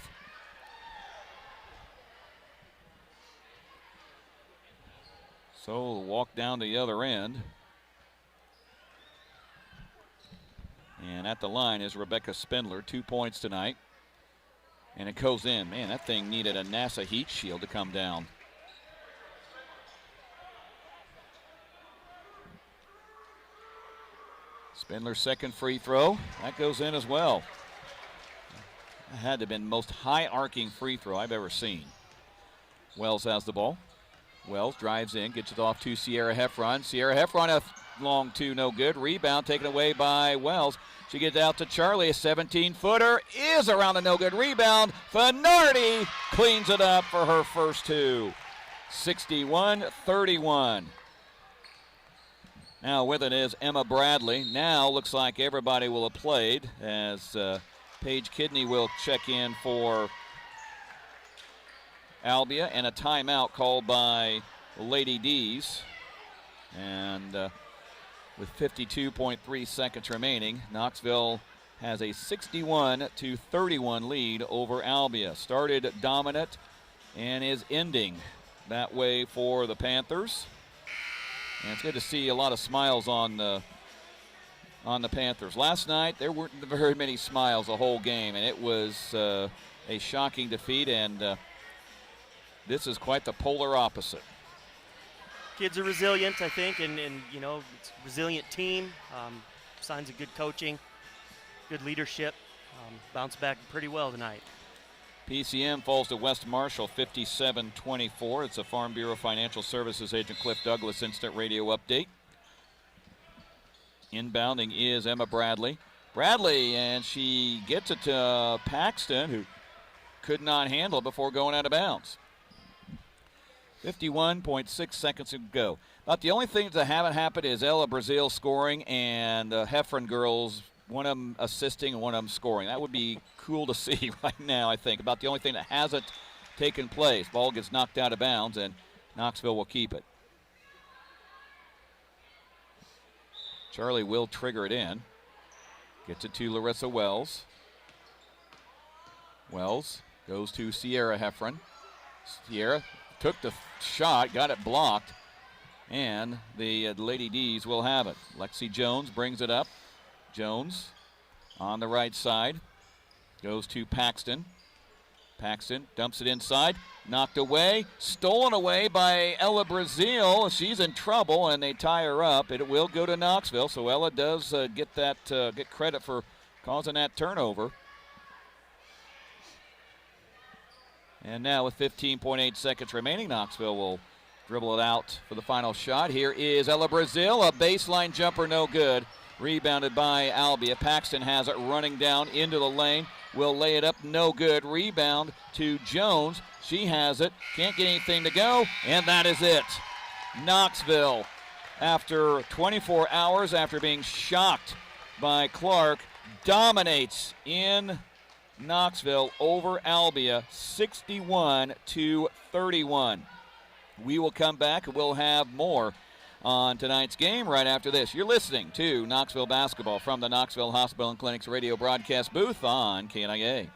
[SPEAKER 3] So we'll walk down to the other end. And at the line is Rebecca Spindler, 2 points tonight. And it goes in. Man, that thing needed a NASA heat shield to come down. Spindler's second free throw. That goes in as well. That had to have been the most high-arcing free throw I've ever seen. Wells has the ball. Wells drives in, gets it off to Sierra Heffron. Sierra Heffron, a long two, no good. Rebound taken away by Wells. She gets out to Charlie. A 17-footer is around a no-good rebound. Finardi cleans it up for her first two. 61-31. Now with it is Emma Bradley. Now looks like everybody will have played as Paige Kidney will check in for Albia, and a timeout called by Lady D's. And with 52.3 seconds remaining, Knoxville has a 61-31 lead over Albia. Started dominant and is ending that way for the Panthers. And it's good to see a lot of smiles on the Panthers. Last night, there weren't very many smiles the whole game, and it was a shocking defeat, and this is quite the polar opposite.
[SPEAKER 5] Kids are resilient, I think, and you know, it's a resilient team. Signs of good coaching, good leadership. Bounced back pretty well tonight.
[SPEAKER 3] PCM falls to West Marshall 57-24. It's a Farm Bureau Financial Services agent Cliff Douglas instant radio update. Inbounding is Emma Bradley. Bradley, and she gets it to Paxton, who could not handle it before going out of bounds. 51.6 seconds to go. About the only things that haven't happened is Ella Brazil scoring and Heffron girls, one of them assisting and one of them scoring. That would be cool to see right now, I think. About the only thing that hasn't taken place. Ball gets knocked out of bounds, and Knoxville will keep it. Charlie will trigger it in. Gets it to Larissa Wells. Wells goes to Sierra Heffron. Sierra took the shot, got it blocked, and the Lady D's will have it. Lexi Jones brings it up. Jones on the right side. Goes to Paxton. Paxton dumps it inside. Knocked away. Stolen away by Ella Brazil. She's in trouble, and they tie her up. It will go to Knoxville, so Ella does get credit for causing that turnover. And now with 15.8 seconds remaining, Knoxville will dribble it out for the final shot. Here is Ella Brazil. A baseline jumper, no good. Rebounded by Albia. Paxton has it running down into the lane. Will lay it up, no good. Rebound to Jones. She has it. Can't get anything to go, and that is it. Knoxville, after 24 hours after being shocked by Clark, dominates in Knoxville over Albia, 61-31. We will come back and we'll have more on tonight's game right after this. You're listening to Knoxville Basketball from the Knoxville Hospital and Clinics radio broadcast booth on KNIA.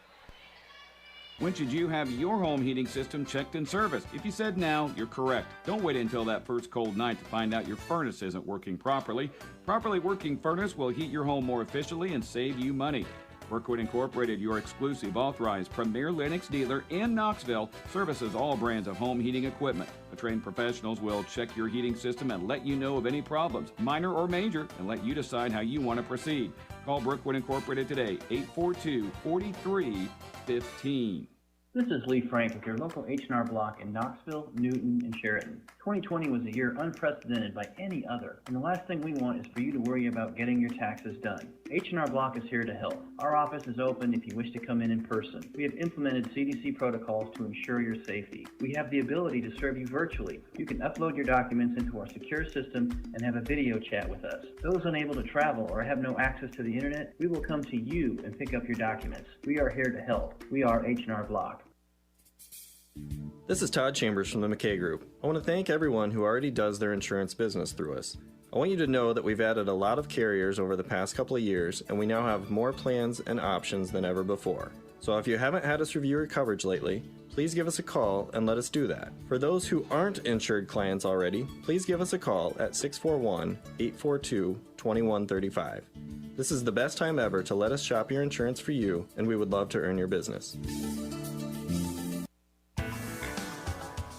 [SPEAKER 1] When should you have your home heating system checked and serviced? If you said now, you're correct. Don't wait until that first cold night to find out your furnace isn't working properly. Properly working furnace will heat your home more efficiently and save you money. Brookwood Incorporated, your exclusive authorized Premier Lennox dealer in Knoxville, services all brands of home heating equipment. The trained professionals will check your heating system and let you know of any problems, minor or major, and let you decide how you want to proceed. Call Brookwood Incorporated today, 842-4315.
[SPEAKER 14] This is Lee Frank with your local H&R Block in Knoxville, Newton, and Sheridan. 2020 was a year unprecedented by any other, and the last thing we want is for you to worry about getting your taxes done. H&R Block is here to help. Our office is open if you wish to come in person. We have implemented CDC protocols to ensure your safety. We have the ability to serve you virtually. You can upload your documents into our secure system and have a video chat with us. Those unable to travel or have no access to the internet, we will come to you and pick up your documents. We are here to help. We are H&R Block.
[SPEAKER 15] This is Todd Chambers from the McKay Group. I want to thank everyone who already does their insurance business through us. I want you to know that we've added a lot of carriers over the past couple of years, and we now have more plans and options than ever before. So if you haven't had us review your coverage lately, please give us a call and let us do that. For those who aren't insured clients already, please give us a call at 641-842-2135. This is the best time ever to let us shop your insurance for you, and we would love to earn your business.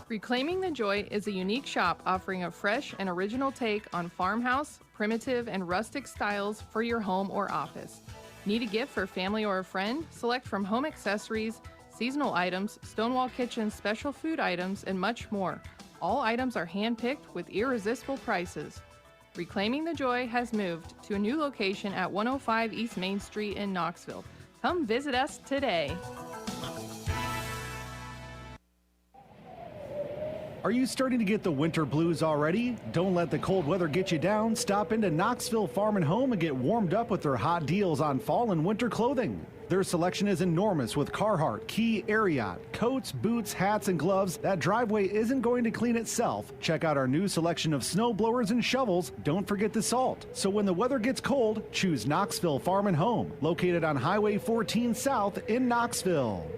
[SPEAKER 12] Reclaiming the Joy is a unique shop offering a fresh and original take on farmhouse, primitive, and rustic styles for your home or office. Need a gift for family or a friend? Select from home accessories, seasonal items, Stonewall Kitchen special food items, and much more. All items are hand-picked with irresistible prices. Reclaiming the Joy has moved to a new location at 105 East Main Street in Knoxville. Come visit us today.
[SPEAKER 2] Are you starting to get the winter blues already? Don't let the cold weather get you down. Stop into Knoxville Farm and Home and get warmed up with their hot deals on fall and winter clothing. Their selection is enormous with Carhartt, Key, Ariat, coats, boots, hats, and gloves. That driveway isn't going to clean itself. Check out our new selection of snow blowers and shovels. Don't forget the salt. So when the weather gets cold, choose Knoxville Farm and Home, located on Highway 14 South in Knoxville.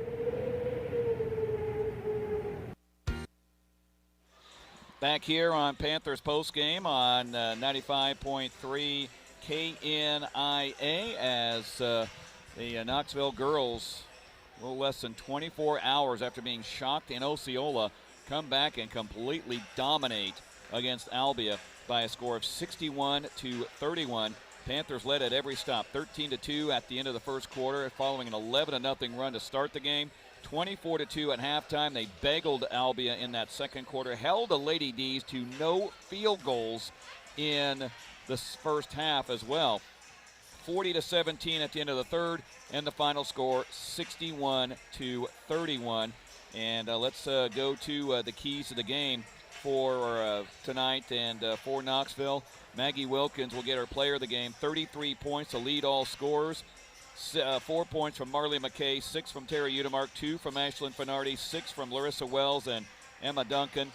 [SPEAKER 3] Back here on Panthers postgame on 95.3 KNIA as the Knoxville girls, a little less than 24 hours after being shocked in Osceola, come back and completely dominate against Albia by a score of 61-31. Panthers led at every stop, 13-2 at the end of the first quarter, following an 11-0 run to start the game. 24-2 at halftime. They bageled Albia in that second quarter, held the Lady D's to no field goals in the first half as well. 40-17 at the end of the third, and the final score 61-31. And let's go to the keys to the game for tonight and for Knoxville. Maggie Wilkins will get her player of the game, 33 points to lead all scorers. 4 points from Marley McKay, 6 from Terry Udemark, 2 from Ashlyn Finardi, 6 from Larissa Wells and Emma Duncan.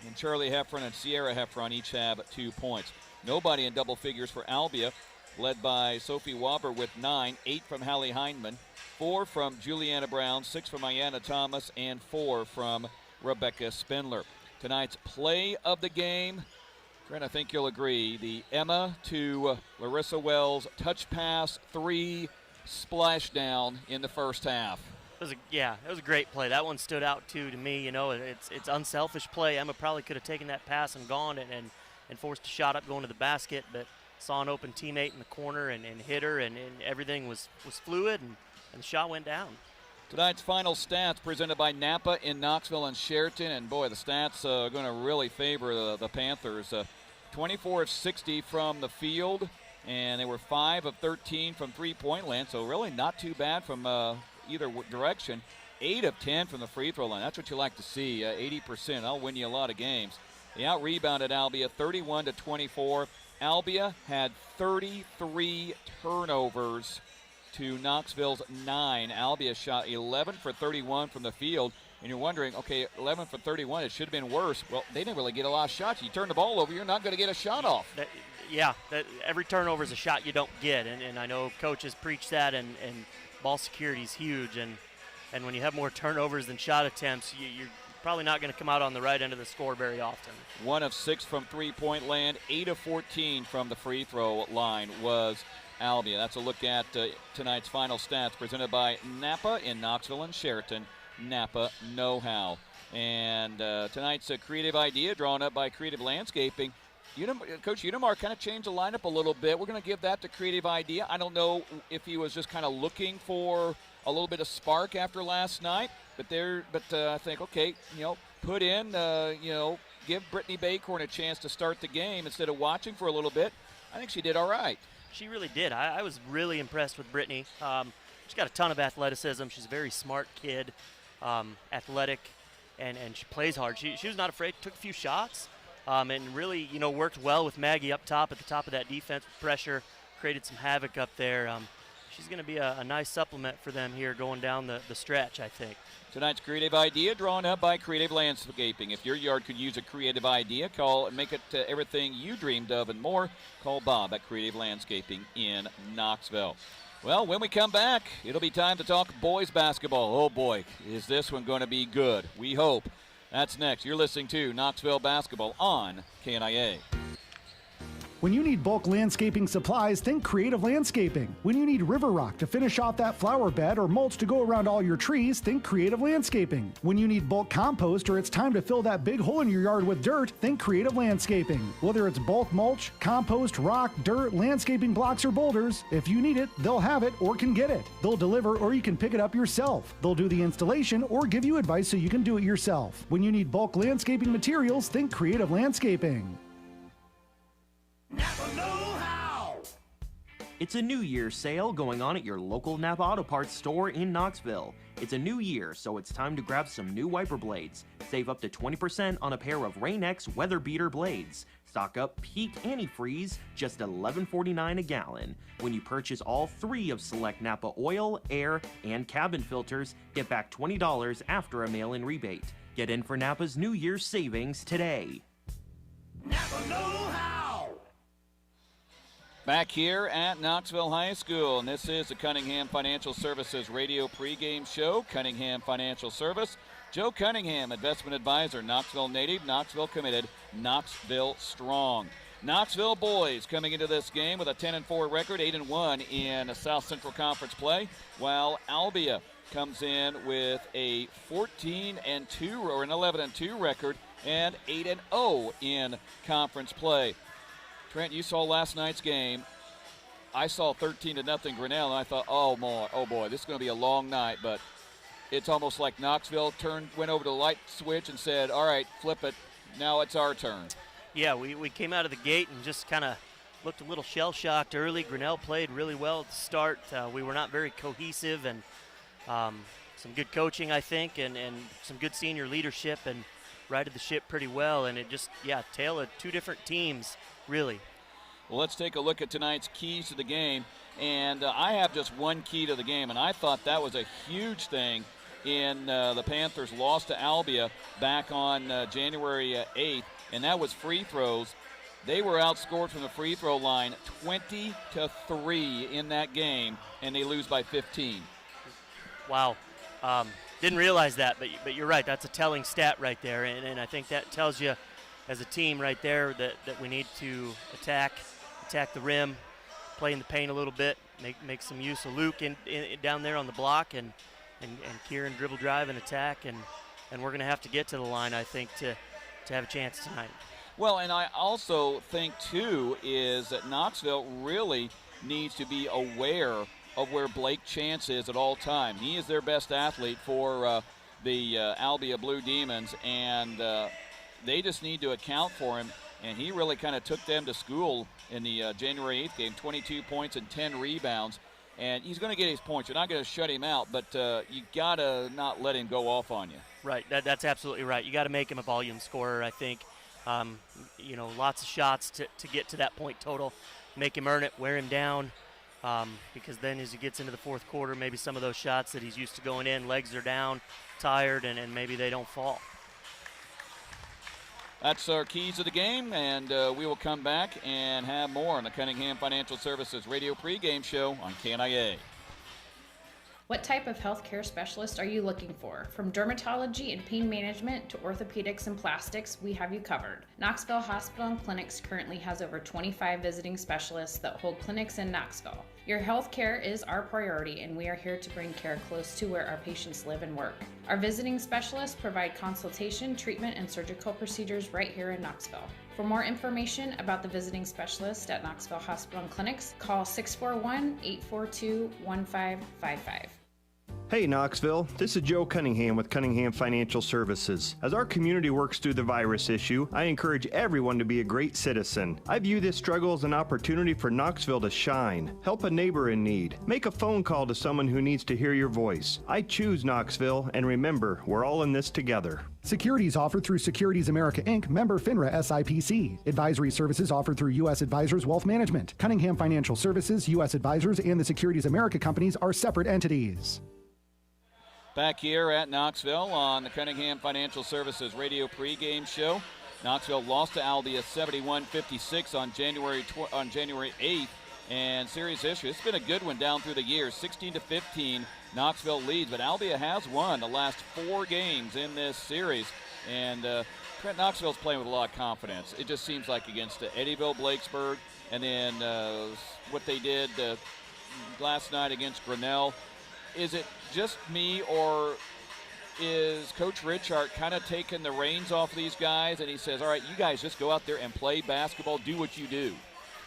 [SPEAKER 3] And Charlie Heffron and Sierra Heffron each have 2 points. Nobody in double figures for Albia, led by Sophie Waber with 9, 8 from Hallie Hindman, 4 from Juliana Brown, 6 from Ayanna Thomas, and 4 from Rebecca Spindler. Tonight's play of the game, Trent, I think you'll agree, the Emma to Larissa Wells touch pass 3 splashdown in the first half.
[SPEAKER 5] It was a great play. That one stood out too to me. You know, it's unselfish play. Emma probably could have taken that pass and gone and forced a shot up going to the basket, but saw an open teammate in the corner and hit her, and everything was fluid, and the shot went down.
[SPEAKER 3] Tonight's final stats presented by Napa in Knoxville and Sheraton, and boy, the stats are going to really favor the Panthers. 24 of 60 from the field, and they were 5 of 13 from three-point land, so really not too bad from either direction. 8 of 10 from the free throw line. That's what you like to see, 80%. That'll win you a lot of games. They out-rebounded Albia 31-24. Albia had 33 turnovers to Knoxville's 9. Albia shot 11 for 31 from the field. And you're wondering, okay, 11 for 31, it should have been worse. Well, they didn't really get a lot of shots. You turn the ball over, you're not going to get a shot off.
[SPEAKER 5] Every turnover is a shot you don't get. And I know coaches preach that, and ball security is huge. And when you have more turnovers than shot attempts, you're probably not going to come out on the right end of the score very often.
[SPEAKER 3] 1 of 6 from three-point land, 8 of 14 from the free throw line was Albia. That's a look at tonight's final stats presented by Napa in Knoxville and Sheraton. Napa know-how. And tonight's creative idea drawn up by Creative Landscaping. Coach Unimar kind of changed the lineup a little bit. We're going to give that to Creative Idea. I don't know if he was just kind of looking for a little bit of spark after last night, but I think, okay, put in, give Brittany Baycorn a chance to start the game instead of watching for a little bit. I think she did all right.
[SPEAKER 5] She really did. I was really impressed with Brittany. She's got a ton of athleticism. She's a very smart kid, athletic, and she plays hard. She was not afraid, took a few shots, and really, worked well with Maggie up top at the top of that defense with pressure, created some havoc up there. She's going to be a nice supplement for them here going down the stretch, I think.
[SPEAKER 3] Tonight's creative idea drawn up by Creative Landscaping. If your yard could use a creative idea, call and make it everything you dreamed of and more. Call Bob at Creative Landscaping in Knoxville. Well, when we come back, it'll be time to talk boys basketball. Oh boy, is this one going to be good? We hope. That's next. You're listening to Knoxville Basketball on KNIA.
[SPEAKER 2] When you need bulk landscaping supplies, think Creative Landscaping. When you need river rock to finish off that flower bed or mulch to go around all your trees, think Creative Landscaping. When you need bulk compost or it's time to fill that big hole in your yard with dirt, think Creative Landscaping. Whether it's bulk mulch, compost, rock, dirt, landscaping blocks, or boulders, if you need it, they'll have it or can get it. They'll deliver or you can pick it up yourself. They'll do the installation or give you advice so you can do it yourself. When you need bulk landscaping materials, think Creative Landscaping.
[SPEAKER 10] Napa know-how.
[SPEAKER 7] It's a New Year's sale going on at your local Napa Auto Parts store in Knoxville. It's a new year, so it's time to grab some new wiper blades. Save up to 20% on a pair of Rain-X Weather Beater blades. Stock up peak antifreeze, just $11.49 a gallon. When you purchase all 3 of select Napa oil, air, and cabin filters, get back $20 after a mail-in rebate. Get in for Napa's New Year's savings today.
[SPEAKER 10] Napa know-how.
[SPEAKER 3] Back here at Knoxville High School, and this is the Cunningham Financial Services Radio pregame show. Cunningham Financial Service. Joe Cunningham, investment advisor, Knoxville native, Knoxville committed, Knoxville strong. Knoxville boys coming into this game with a 10-4 record, 8-1 in South Central Conference play, while Albia comes in with a 14-2 or an 11-2 record and 8-0 in conference play. Trent, you saw last night's game. I saw 13-0 Grinnell, and I thought, oh boy, this is going to be a long night. But it's almost like Knoxville went over to the light switch and said, all right, flip it. Now it's our turn.
[SPEAKER 5] Yeah, we came out of the gate and just kind of looked a little shell-shocked early. Grinnell played really well at the start. We were not very cohesive, and some good coaching, I think, and some good senior leadership, and righted the ship pretty well. And it just, tale of 2 different teams. Really.
[SPEAKER 3] Well, let's take a look at tonight's keys to the game. And I have just one key to the game, and I thought that was a huge thing in the Panthers' loss to Albia back on January 8th, and that was free throws. They were outscored from the free throw line 20-3 in that game, and they lose by 15.
[SPEAKER 5] Wow. Didn't realize that, but you're right. That's a telling stat right there, and I think that tells you as a team right there that we need to attack the rim, play in the paint a little bit, make some use of Luke down there on the block, and Kieran dribble, drive, and attack, and we're going to have to get to the line, I think, to have a chance tonight.
[SPEAKER 3] Well, and I also think, too, is that Knoxville really needs to be aware of where Blake Chance is at all time. He is their best athlete for the Albia Blue Demons, and they just need to account for him. And he really kind of took them to school in the January 8th game, 22 points and 10 rebounds. And he's going to get his points. You're not going to shut him out, but you got to not let him go off on you.
[SPEAKER 5] Right, that's absolutely right. You got to make him a volume scorer, I think. Lots of shots to get to that point total. Make him earn it, wear him down, because then as he gets into the fourth quarter, maybe some of those shots that he's used to going in, legs are down, tired, and maybe they don't fall.
[SPEAKER 3] That's our keys of the game, and we will come back and have more on the Cunningham Financial Services Radio pregame show on KNIA.
[SPEAKER 8] What type of healthcare specialist are you looking for? From dermatology and pain management to orthopedics and plastics, we have you covered. Knoxville Hospital and Clinics currently has over 25 visiting specialists that hold clinics in Knoxville. Your healthcare is our priority, and we are here to bring care close to where our patients live and work. Our visiting specialists provide consultation, treatment, and surgical procedures right here in Knoxville. For more information about the visiting specialist at Knoxville Hospital and Clinics, call 641-842-1555.
[SPEAKER 16] Hey Knoxville, this is Joe Cunningham with Cunningham Financial Services. As our community works through the virus issue, I encourage everyone to be a great citizen. I view this struggle as an opportunity for Knoxville to shine. Help a neighbor in need. Make a phone call to someone who needs to hear your voice. I choose Knoxville, and remember, we're all in this together.
[SPEAKER 2] Securities offered through Securities America Inc., member FINRA SIPC. Advisory services offered through U.S. Advisors Wealth Management. Cunningham Financial Services, U.S. Advisors, and the Securities America companies are separate entities.
[SPEAKER 3] Back here at Knoxville on the Cunningham Financial Services Radio pregame show. Knoxville lost to Albia 71-56 on January 8th. And series history, it's been a good one down through the years. 16-15, Knoxville leads, but Albia has won the last 4 games in this series. And Trent Knoxville's playing with a lot of confidence. It just seems like against Eddyville, Blakesburg, and then what they did last night against Grinnell. Is it just me, or is Coach Richard kind of taking the reins off these guys, and he says, all right, you guys just go out there and play basketball, do what you do?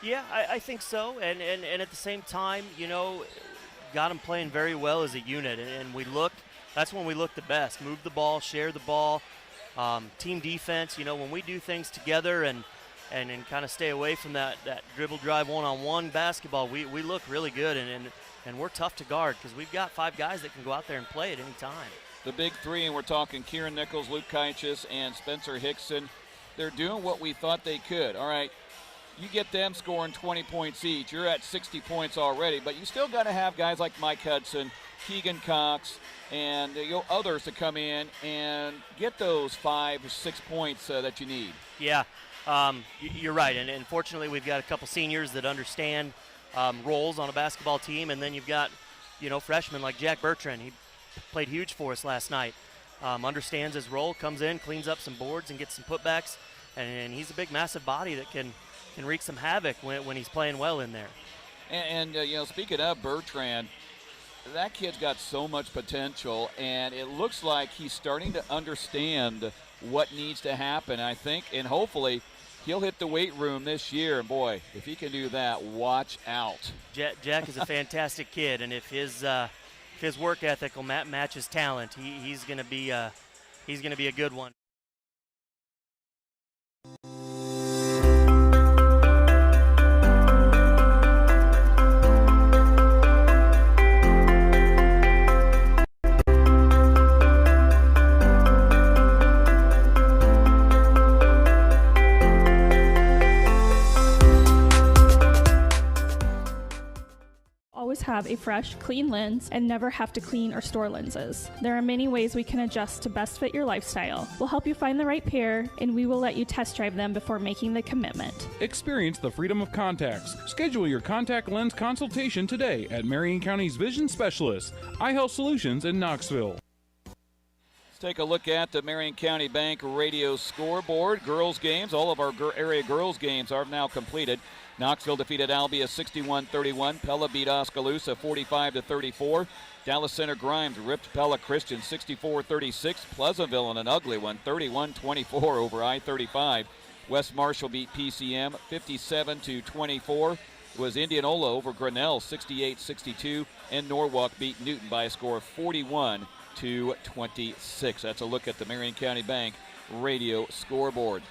[SPEAKER 5] Yeah, I think so, and at the same time, got them playing very well as a unit, and that's when we look the best. Move the ball, share the ball, team defense, when we do things together and kind of stay away from that dribble drive one-on-one basketball, we look really good, and we're tough to guard because we've got 5 guys that can go out there and play at any time.
[SPEAKER 3] The big 3, and we're talking Kieran Nichols, Luke KHS, and Spencer Hickson. They're doing what we thought they could. All right, you get them scoring 20 points each. You're at 60 points already, but you still got to have guys like Mike Hudson, Keegan Cox, and others to come in and get those 5 or 6 points that you need.
[SPEAKER 5] Yeah, you're right, and fortunately we've got a couple seniors that understand roles on a basketball team, and then you've got, freshmen like Jack Bertrand. He played huge for us last night. Understands his role, comes in, cleans up some boards, and gets some putbacks, and he's a big, massive body that can wreak some havoc when he's playing well in there.
[SPEAKER 3] And speaking of Bertrand, that kid's got so much potential, and it looks like he's starting to understand what needs to happen, I think, and hopefully he'll hit the weight room this year, and boy, if he can do that, watch out.
[SPEAKER 5] Jack is a fantastic kid, and if his work ethic will match his talent, he's going to be a good one.
[SPEAKER 17] Have a fresh, clean lens and never have to clean or store lenses. There are many ways we can adjust to best fit your lifestyle. We'll help you find the right pair, and we will let you test drive them before making the commitment.
[SPEAKER 25] Experience the freedom of contacts. Schedule your contact lens consultation today at Marion County's Vision Specialist, Eye Health Solutions in Knoxville.
[SPEAKER 3] Take a look at the Marion County Bank radio scoreboard. Girls games, all of our area girls games are now completed. Knoxville defeated Albia 61-31. Pella beat Oskaloosa 45-34. Dallas Center Grimes ripped Pella Christian 64-36. Pleasantville in an ugly one, 31-24 over I-35. West Marshall beat PCM 57-24. It was Indianola over Grinnell 68-62. And Norwalk beat Newton by a score of 41-26. That's a look at the Marion County Bank radio scoreboard.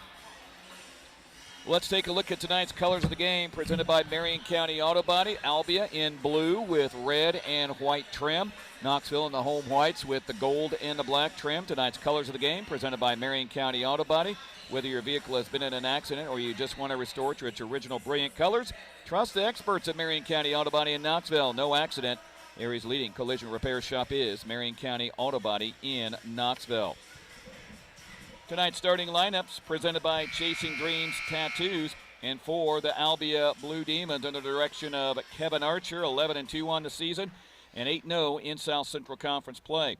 [SPEAKER 3] Let's take a look at tonight's colors of the game presented by Marion County Auto Body. Albia in blue with red and white trim. Knoxville in the home whites with the gold and the black trim. Tonight's colors of the game presented by Marion County Auto Body. Whether your vehicle has been in an accident or you just want to restore it to its original brilliant colors, trust the experts at Marion County Auto Body in Knoxville. No accident. Area's leading collision repair shop is Marion County Auto Body in Knoxville. Tonight's starting lineups presented by Chasing Dreams Tattoos, and for the Albia Blue Demons under the direction of Kevin Archer, 11-2 on the season and 8-0 in South Central Conference play.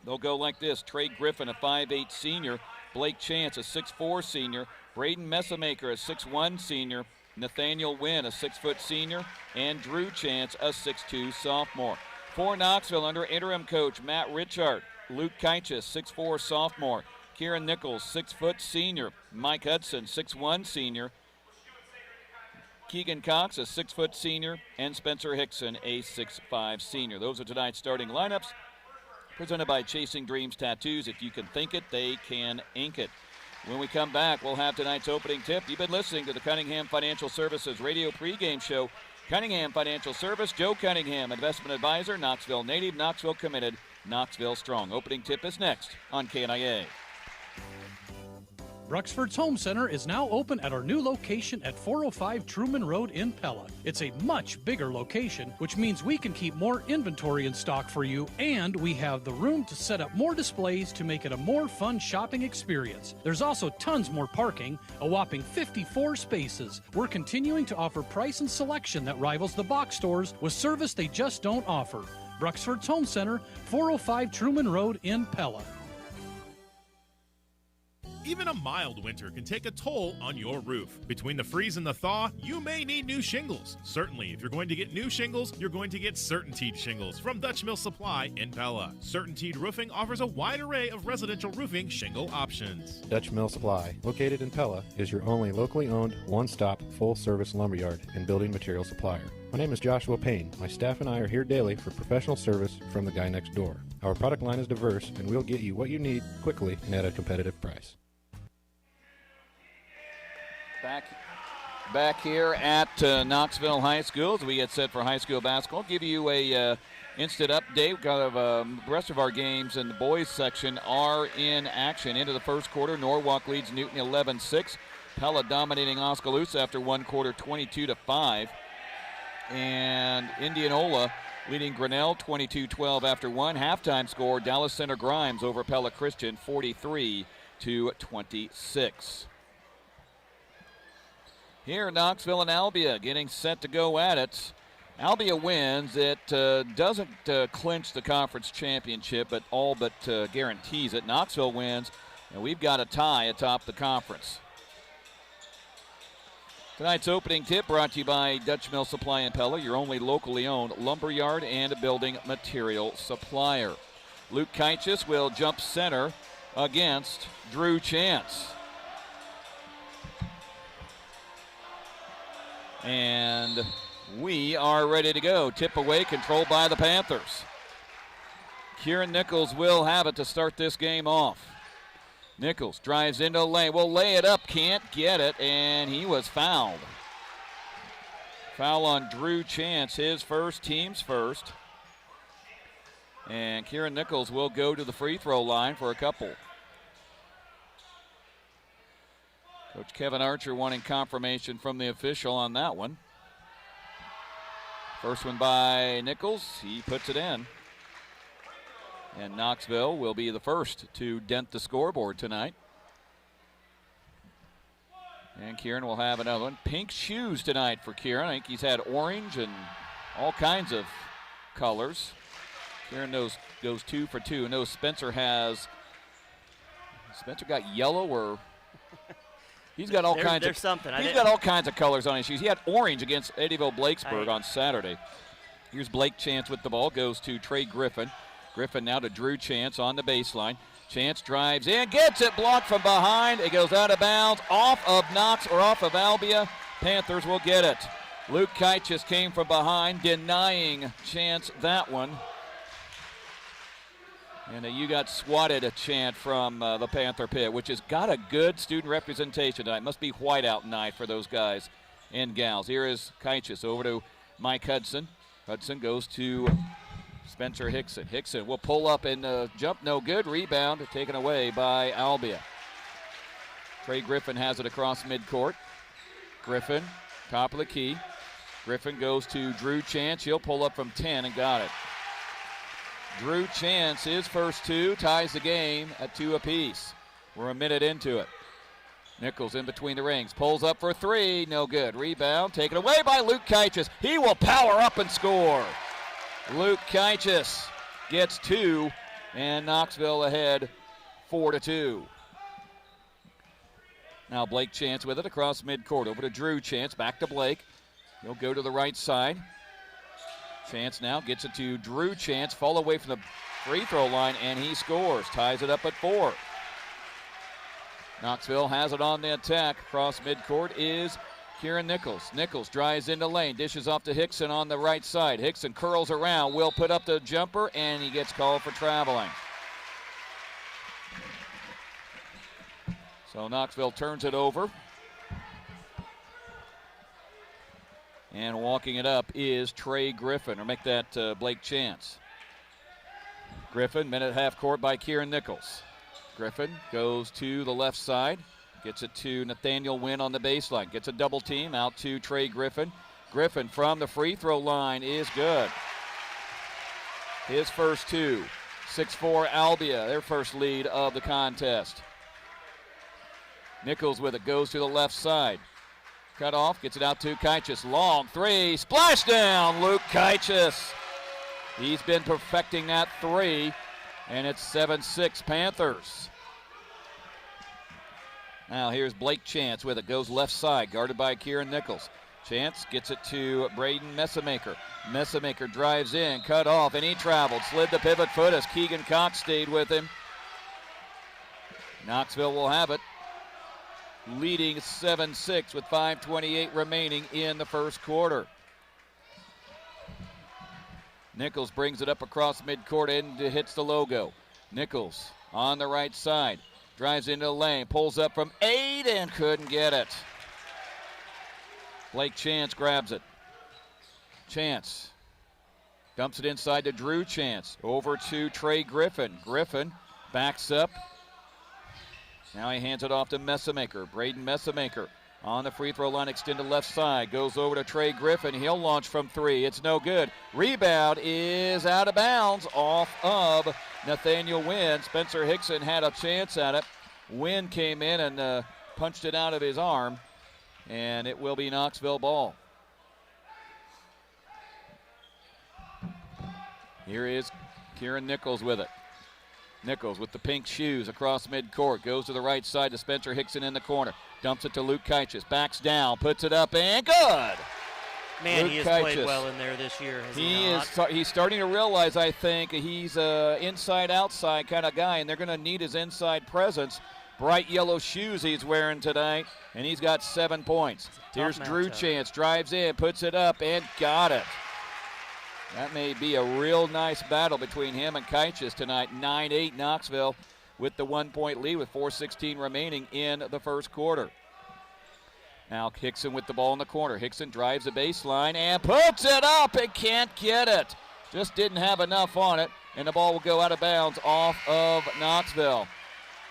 [SPEAKER 3] They'll go like this: Trey Griffin, a 5'8 senior; Blake Chance, a 6'4 senior; Braden Messamaker, a 6'1 senior; Nathaniel Wynn, a 6-foot senior; and Drew Chance, a 6'2 sophomore. For Knoxville under interim coach Matt Richard, Luke Keichus, 6'4 sophomore; Kieran Nichols, 6-foot senior; Mike Hudson, 6'1 senior; Keegan Cox, a 6-foot senior; and Spencer Hickson, a 6'5 senior. Those are tonight's starting lineups presented by Chasing Dreams Tattoos. If you can think it, they can ink it. When we come back, we'll have tonight's opening tip. You've been listening to the Cunningham Financial Services radio pregame show. Cunningham Financial Service, Joe Cunningham, investment advisor, Knoxville native, Knoxville committed, Knoxville strong. Opening tip is next on KNIA.
[SPEAKER 18] Bruxford's Home Center is now open at our new location at 405 Truman Road in Pella. It's a much bigger location, which means we can keep more inventory in stock for you, and we have the room to set up more displays to make it a more fun shopping experience. There's also tons more parking, a whopping 54 spaces. We're continuing to offer price and selection that rivals the box stores with service they just don't offer. Bruxford's Home Center, 405 Truman Road in Pella.
[SPEAKER 19] Even a mild winter can take a toll on your roof. Between the freeze and the thaw, you may need new shingles. Certainly, if you're going to get new shingles, you're going to get CertainTeed shingles from Dutch Mill Supply in Pella. CertainTeed Roofing offers a wide array of residential roofing shingle options.
[SPEAKER 20] Dutch Mill Supply, located in Pella, is your only locally owned, one-stop, full-service lumberyard and building material supplier. My name is Joshua Payne. My staff and I are here daily for professional service from the guy next door. Our product line is diverse, and we'll get you what you need quickly and at a competitive price.
[SPEAKER 3] Back here at Knoxville High School as we get set for high school basketball. Give you a instant update. We've got the rest of our games in the boys section are in action. Into the first quarter, Norwalk leads Newton 11-6. Pella dominating Oskaloosa after one quarter, 22-5. And Indianola leading Grinnell 22-12 after one. Halftime score, Dallas Center Grimes over Pella Christian 43-26. Here, Knoxville and Albia getting set to go at it. Albia wins. It doesn't clinch the conference championship, but all but guarantees it. Knoxville wins, and we've got a tie atop the conference. Tonight's opening tip brought to you by Dutch Mill Supply in Pella, your only locally owned lumberyard and building material supplier. Luke Keichus will jump center against Drew Chance. And we are ready to go. Tip away, controlled by the Panthers. Kieran Nichols will have it to start this game off. Nichols drives into the lane. Will lay it up, can't get it, and he was fouled. Foul on Drew Chance, his first, team's first. And Kieran Nichols will go to the free throw line for a couple. Coach Kevin Archer wanting confirmation from the official on that one. First one by Nichols. He puts it in. And Knoxville will be the first to dent the scoreboard tonight. And Kieran will have another one. Pink shoes tonight for Kieran. I think he's had orange and all kinds of colors. Kieran goes 2 for 2. No, Spencer has Spencer got yellow or he's got all kinds
[SPEAKER 5] there's
[SPEAKER 3] of
[SPEAKER 5] something.
[SPEAKER 3] He's got all kinds of colors on his shoes. He had orange against Eddyville Blakesburg on Saturday. Here's Blake Chance with the ball. Goes to Trey Griffin. Griffin now to Drew Chance on the baseline. Chance drives in, gets it blocked from behind. It goes out of bounds, off of Albia. Panthers will get it. Luke Kite just came from behind, denying Chance that one. And you got swatted a chant from the Panther pit, which has got a good student representation tonight. Must be whiteout night for those guys and gals. Here is Kaichis over to Mike Hudson. Hudson goes to Spencer Hickson. Hickson will pull up and jump, no good. Rebound taken away by Albia. Trey Griffin has it across midcourt. Griffin, top of the key. Griffin goes to Drew Chance. He'll pull up from 10 and got it. Drew Chance, his first two, ties the game at 2 apiece. We're a minute into it. Nichols in between the rings, pulls up for 3, no good. Rebound taken away by Luke Kaichis. He will power up and score. Luke Kaichis gets 2, and Knoxville ahead 4-2. Now Blake Chance with it across midcourt. Over to Drew Chance, back to Blake. He'll go to the right side. Chance now gets it to Drew Chance, fall away from the free throw line, and he scores. Ties it up at 4. Knoxville has it on the attack. Across midcourt is Kieran Nichols. Nichols drives into lane, dishes off to Hickson on the right side. Hickson curls around, will put up the jumper, and he gets called for traveling. So Knoxville turns it over. And walking it up is Trey Griffin, or make that Blake Chance. Griffin, minute half court by Kieran Nichols. Griffin goes to the left side, gets it to Nathaniel Wynn on the baseline, gets a double team out to Trey Griffin. Griffin from the free throw line is good. His first 2. 6-4 Albia, their first lead of the contest. Nichols with it, goes to the left side. Cut off, gets it out to Kaichis. Long 3, splash down, Luke Kaichis. He's been perfecting that 3, and it's 7-6 Panthers. Now here's Blake Chance with it, goes left side, guarded by Kieran Nichols. Chance gets it to Braden Messamaker. Messamaker drives in, cut off, and he traveled. Slid the pivot foot as Keegan Cox stayed with him. Knoxville will have it, leading 7-6 with 5:28 remaining in the first quarter. Nichols brings it up across midcourt and hits the logo. Nichols on the right side, drives into the lane, pulls up from 8 and couldn't get it. Blake Chance grabs it. Chance dumps it inside to Drew Chance. Over to Trey Griffin. Griffin backs up. Now he hands it off to Messamaker. Braden Messamaker on the free throw line, extended left side. Goes over to Trey Griffin. He'll launch from 3. It's no good. Rebound is out of bounds off of Nathaniel Wynn. Spencer Hickson had a chance at it. Wynn came in and punched it out of his arm, and it will be Knoxville ball. Here is Kieran Nichols with it. Nichols with the pink shoes across midcourt. Goes to the right side to Spencer Hickson in the corner. Dumps it to Luke Kaichis. Backs down, puts it up, and good!
[SPEAKER 5] Man,
[SPEAKER 3] Luke
[SPEAKER 5] he has
[SPEAKER 3] Kaichis
[SPEAKER 5] played well in there this year, has he not?
[SPEAKER 3] He's starting to realize, I think, he's an inside-outside kind of guy, and they're going to need his inside presence. Bright yellow shoes he's wearing tonight, and he's got 7 points. Here's Drew Chance. Drives in, puts it up, and got it. That may be a real nice battle between him and Kaichis tonight. 9-8 Knoxville with the 1-point lead with 4:16 remaining in the first quarter. Now Hickson with the ball in the corner. Hickson drives the baseline and puts it up and can't get it. Just didn't have enough on it, and the ball will go out of bounds off of Knoxville.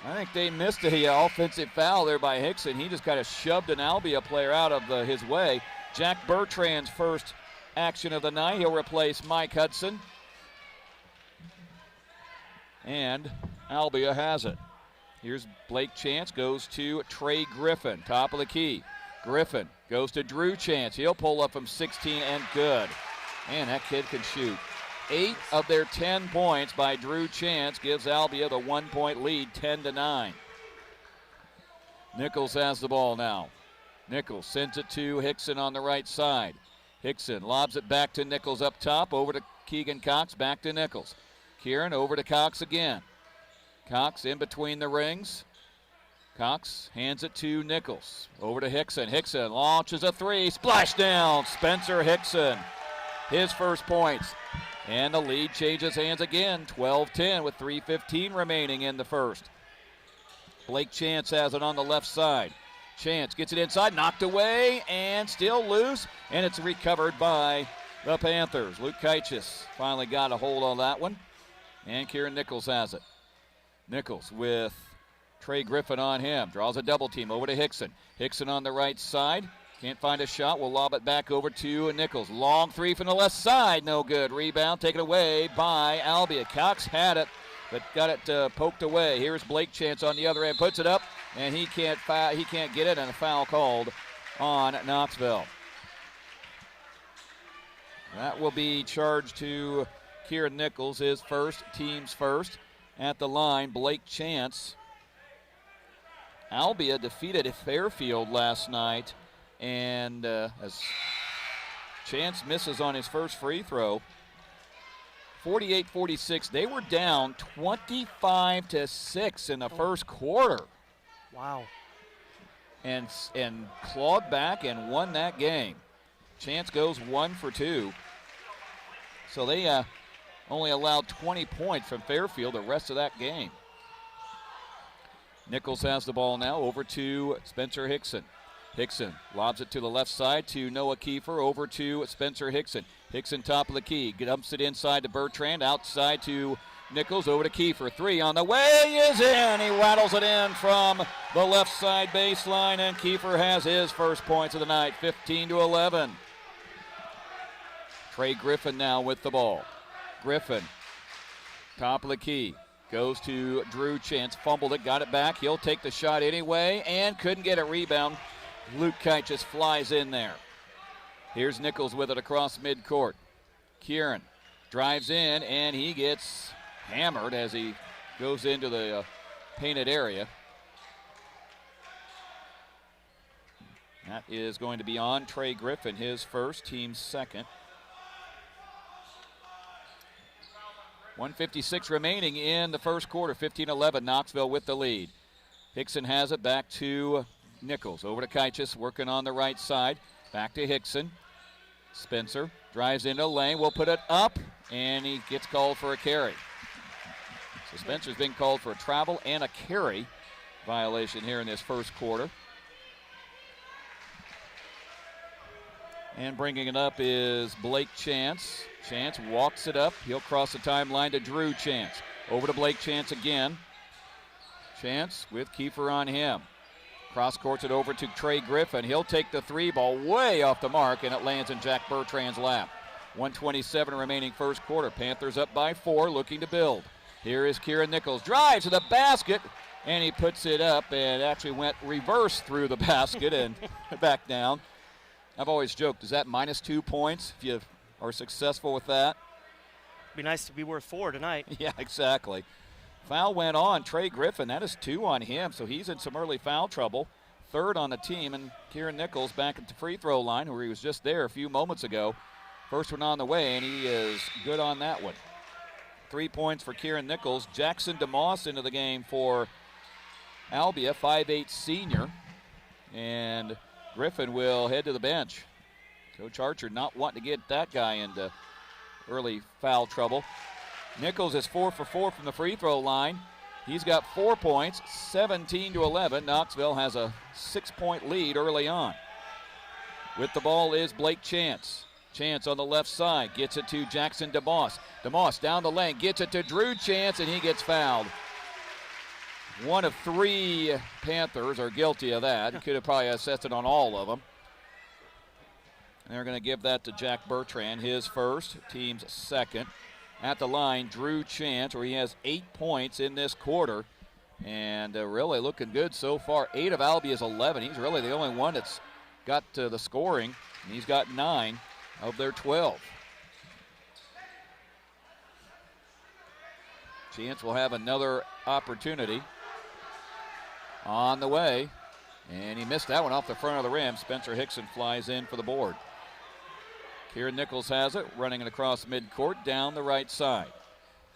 [SPEAKER 3] I think they missed a offensive foul there by Hickson. He just kind of shoved an Albia player out of his way. Jack Bertrand's first action of the night. He'll replace Mike Hudson. And Albia has it. Here's Blake Chance, goes to Trey Griffin, top of the key. Griffin goes to Drew Chance. He'll pull up from 16 and good. Man, that kid can shoot. 8 of their 10 points by Drew Chance gives Albia the 1-point lead, 10-9. Nichols has the ball now. Nichols sends it to Hickson on the right side. Hickson lobs it back to Nichols up top, over to Keegan Cox, back to Nichols. Kieran over to Cox again. Cox in between the rings. Cox hands it to Nichols. Over to Hickson. Hickson launches a three. Splash down. Spencer Hickson. His first points. And the lead changes hands again. 12-10 with 3:15 remaining in the first. Blake Chance has it on the left side. Chance gets it inside, knocked away, and still loose. And it's recovered by the Panthers. Luke KHS finally got a hold on that one. And Kieran Nichols has it. Nichols with Trey Griffin on him. Draws a double team over to Hickson. Hickson on the right side. Can't find a shot. We'll lob it back over to Nichols. Long three from the left side. No good. Rebound taken away by Albia. Cox had it, but got it poked away. Here's Blake Chance on the other end. Puts it up, and he can't get it, and a foul called on Knoxville. That will be charged to Kieran Nichols, his first, team's first. At the line, Blake Chance. Albia defeated Fairfield last night, and as Chance misses on his first free throw, 48-46. They were down 25-6 in the first quarter.
[SPEAKER 5] Wow.
[SPEAKER 3] And clawed back and won that game. Chance goes 1 for 2. So they only allowed 20 points from Fairfield the rest of that game. Nichols has the ball now over to Spencer Hickson. Hickson lobs it to the left side to Noah Kiefer, over to Spencer Hickson. Hickson top of the key, dumps it inside to Bertrand, outside to Nichols, over to Kiefer. Three on the way is in. He rattles it in from the left side baseline, and Kiefer has his first points of the night, 15-11. Trey Griffin now with the ball. Griffin, top of the key. Goes to Drew Chance, fumbled it, got it back. He'll take the shot anyway and couldn't get a rebound. Luke Kite just flies in there. Here's Nichols with it across midcourt. Kieran drives in and he gets hammered as he goes into the painted area. That is going to be on Trey Griffin, his first, team's second. 1:56 remaining in the first quarter, 15-11, Knoxville with the lead. Hickson has it back to Nichols. Over to Kaichis, working on the right side. Back to Hickson. Spencer drives into the lane, will put it up, and he gets called for a carry. So Spencer's been called for a travel and a carry violation here in this first quarter. And bringing it up is Blake Chance. Chance walks it up. He'll cross the timeline to Drew Chance. Over to Blake Chance again. Chance with Kiefer on him. Cross courts it over to Trey Griffin. He'll take the three ball way off the mark, and it lands in Jack Bertrand's lap. 1:27 remaining first quarter. Panthers up by 4, looking to build. Here is Kieran Nichols. Drives to the basket, and he puts it up and actually went reverse through the basket and back down. I've always joked, is that -2 points if you are successful with that?
[SPEAKER 5] Be nice to be worth 4 tonight.
[SPEAKER 3] Yeah, exactly. Foul went on Trey Griffin. That is 2 on him, so he's in some early foul trouble. 3rd on the team, and Kieran Nichols back at the free throw line where he was just there a few moments ago. First one on the way, and he is good on that one. 3 points for Kieran Nichols. Jackson DeMoss into the game for Albia, 5'8" senior. And Griffin will head to the bench. Coach Archer not wanting to get that guy into early foul trouble. Nichols is 4 for 4 from the free throw line. He's got 4 points, 17-11. Knoxville has a 6-point lead early on. With the ball is Blake Chance. Chance on the left side gets it to Jackson DeMoss. DeMoss down the lane, gets it to Drew Chance, and he gets fouled. 1 of 3 Panthers are guilty of that. He could have probably assessed it on all of them. And they're going to give that to Jack Bertrand, his first, team's second. At the line, Drew Chance, where he has 8 points in this quarter. And really looking good so far. 8 of Albia's 11. He's really the only one that's got the scoring. And he's got 9 of their 12. Chance will have another opportunity. On the way, And he missed that one off the front of the rim. Spencer Hickson flies in for the board. Kieran Nichols has it, running it across midcourt down the right side.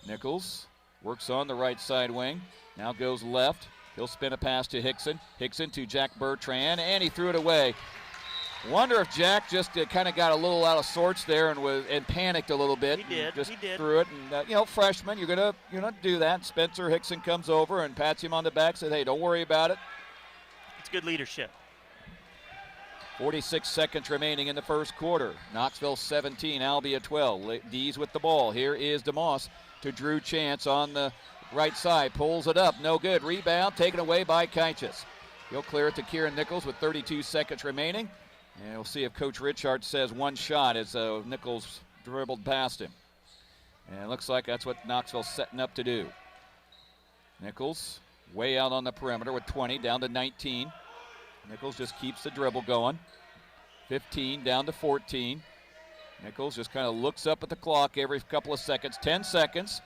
[SPEAKER 3] Nichols works on the right side wing. Now goes left. He'll spin a pass to Hickson. Hickson to Jack Bertrand, and he threw it away. Wonder if Jack just kind of got a little out of sorts there and panicked a little bit.
[SPEAKER 5] He did.
[SPEAKER 3] Just
[SPEAKER 5] he did.
[SPEAKER 3] threw it, and freshman, you're gonna do that. Spencer Hickson comes over and pats him on the back, said, "Hey, don't worry about it."
[SPEAKER 5] It's good leadership.
[SPEAKER 3] 46 seconds remaining in the first quarter. Knoxville 17, Albia 12. D's with the ball. Here is DeMoss to Drew Chance on the right side. Pulls it up. No good. Rebound taken away by KHS. He'll clear it to Kieran Nichols with 32 seconds remaining. And we'll see if Coach Richard says one shot as Nichols dribbled past him. And it looks like that's what Knoxville's setting up to do. Nichols way out on the perimeter with 20, down to 19. Nichols just keeps the dribble going. 15 down to 14. Nichols just kind of looks up at the clock every couple of seconds. 10 seconds.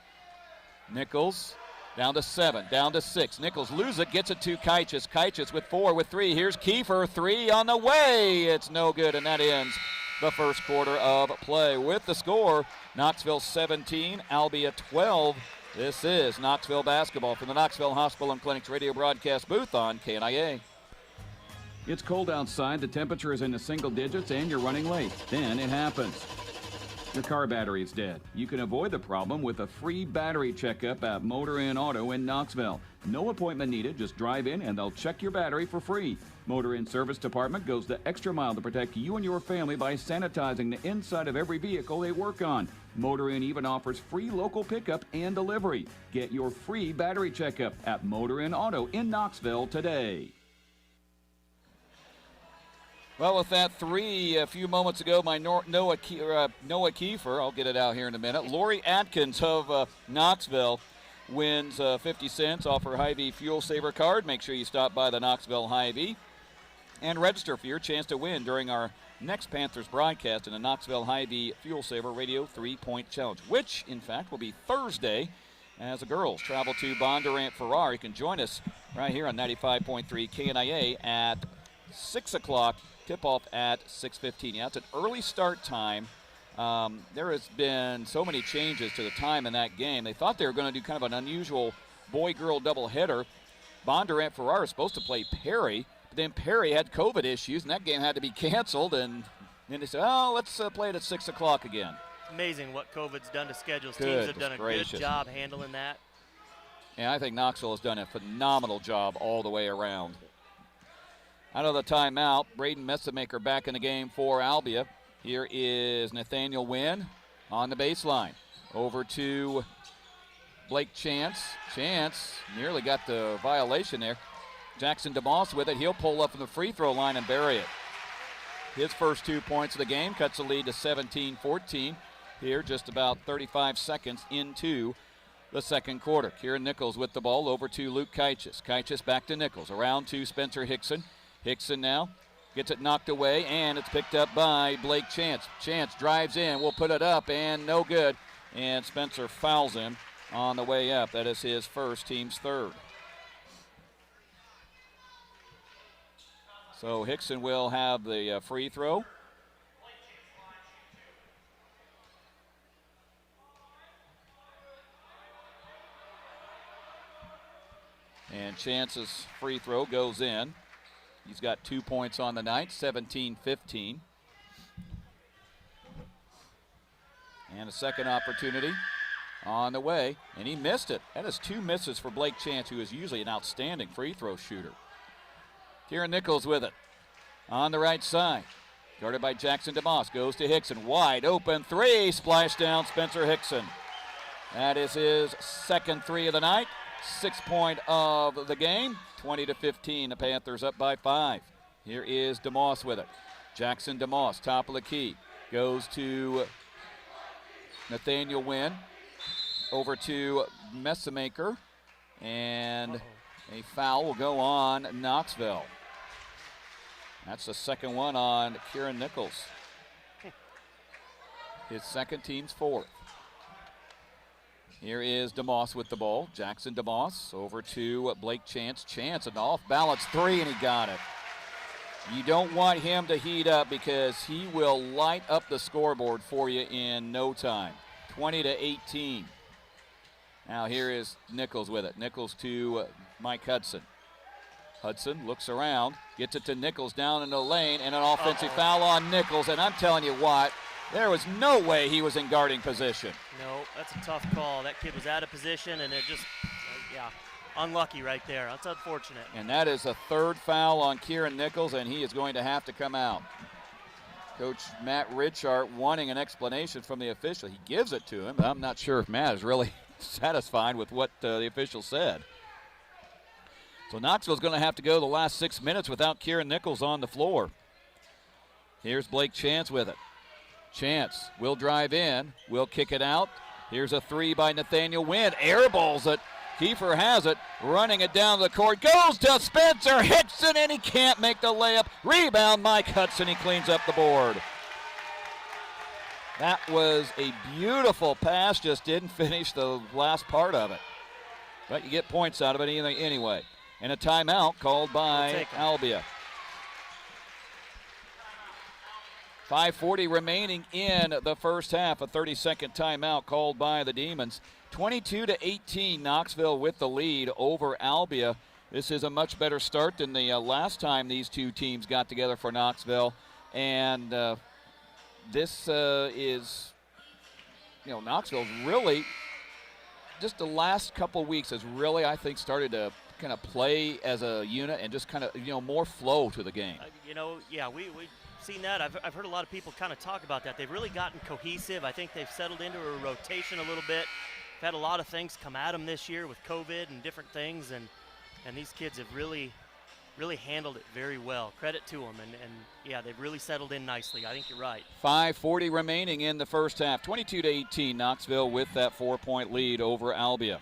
[SPEAKER 3] Nichols down to 7, down to 6. Nichols loses it, gets it to KHS. KHS with 4, with 3. Here's Kiefer, 3 on the way. It's no good, and that ends the first quarter of play. With the score, Knoxville 17, Albia 12. This is Knoxville Basketball from the Knoxville Hospital and Clinics radio broadcast booth on KNIA.
[SPEAKER 1] It's cold outside, the temperature is in the single digits, and you're running late. Then it happens. Your car battery is dead. You can avoid the problem with a free battery checkup at Motor Inn Auto in Knoxville. No appointment needed, just drive in and they'll check your battery for free. Motor Inn Service Department goes the extra mile to protect you and your family by sanitizing the inside of every vehicle they work on. Motor Inn even offers free local pickup and delivery. Get your free battery checkup at Motor Inn Auto in Knoxville today.
[SPEAKER 3] Well, with that three a few moments ago by Noah Kiefer, I'll get it out here in a minute. Lori Atkins of Knoxville wins 50 cents off her Hy-Vee Fuel Saver card. Make sure you stop by the Knoxville Hy-Vee and register for your chance to win during our next Panthers broadcast in the Knoxville Hy-Vee Fuel Saver Radio 3-Point Challenge, which, in fact, will be Thursday as the girls travel to Bondurant Farrar. You can join us right here on 95.3 KNIA at 6 o'clock. Tip-off at 6:15. Yeah, it's an early start time. There has been so many changes to the time in that game. They thought they were going to do kind of an unusual boy-girl doubleheader. Bondurant Farrar is supposed to play Perry, but then Perry had COVID issues, and that game had to be canceled. And then they said, "Oh, let's play it at 6 o'clock again."
[SPEAKER 5] Amazing what COVID's done to schedules. Teams have done a good job handling that.
[SPEAKER 3] And I think Knoxville has done a phenomenal job all the way around. Out of the timeout, Braden Messamaker back in the game for Albia. Here is Nathaniel Wynn on the baseline. Over to Blake Chance. Chance nearly got the violation there. Jackson DeMoss with it. He'll pull up from the free throw line and bury it. His first 2 points of the game cuts the lead to 17-14. Here, just about 35 seconds into the second quarter. Kieran Nichols with the ball over to Luke Kaichis. Kaichis back to Nichols. Around to Spencer Hickson. Hickson now gets it knocked away, and it's picked up by Blake Chance. Chance drives in, will put it up, and no good. And Spencer fouls him on the way up. That is his first, team's third. So Hickson will have the free throw. And Chance's free throw goes in. He's got 2 points on the night, 17-15. And a second opportunity on the way, and he missed it. That is 2 misses for Blake Chance, who is usually an outstanding free throw shooter. Kieran Nichols with it on the right side. Guarded by Jackson DeMoss, goes to Hickson. Wide open three, splash down Spencer Hickson. That is his second three of the night. 6 point of the game, 20-15. The Panthers up by 5. Here is DeMoss with it. Jackson DeMoss, top of the key, goes to Nathaniel Wynn, over to Messamaker, and a foul will go on Knoxville. That's the second one on Kieran Nichols. His second, team's fourth. Here is DeMoss with the ball. Jackson DeMoss over to Blake Chance. Chance, an off-balance three, and he got it. You don't want him to heat up because he will light up the scoreboard for you in no time. 20-18. Now here is Nichols with it. Nichols to Mike Hudson. Hudson looks around, gets it to Nichols down in the lane, and an offensive foul on Nichols. And I'm telling you what, there was no way he was in guarding position.
[SPEAKER 5] No, that's a tough call. That kid was out of position, and it just, unlucky right there. That's unfortunate.
[SPEAKER 3] And that is a third foul on Kieran Nichols, and he is going to have to come out. Coach Matt Richart wanting an explanation from the official. He gives it to him, but I'm not sure if Matt is really satisfied with what the official said. So Knoxville's going to have to go the last 6 minutes without Kieran Nichols on the floor. Here's Blake Chance with it. Chance will drive in, will kick it out. Here's a three by Nathaniel Wynn. Airballs it. Kiefer has it, running it down the court. Goes to Spencer Hickson, and he can't make the layup. Rebound, Mike Hudson. He cleans up the board. That was a beautiful pass, just didn't finish the last part of it. But you get points out of it anyway. And a timeout called by Albia. 5:40 remaining in the first half. A 30-second timeout called by the Demons. 22-18, Knoxville with the lead over Albia. This is a much better start than the last time these two teams got together for Knoxville. And this is, Knoxville's really, just the last couple weeks has really, I think, started to kind of play as a unit and just kind of, more flow to the game.
[SPEAKER 5] We've seen that. I've heard a lot of people kind of talk about that. They've really gotten cohesive. I think they've settled into a rotation a little bit. They've had a lot of things come at them this year with COVID and different things, and these kids have really handled it very well. Credit to them, and they've really settled in nicely. I think you're right.
[SPEAKER 3] 5:40 remaining in the first half. 22-18, Knoxville with that 4-point lead over Albia.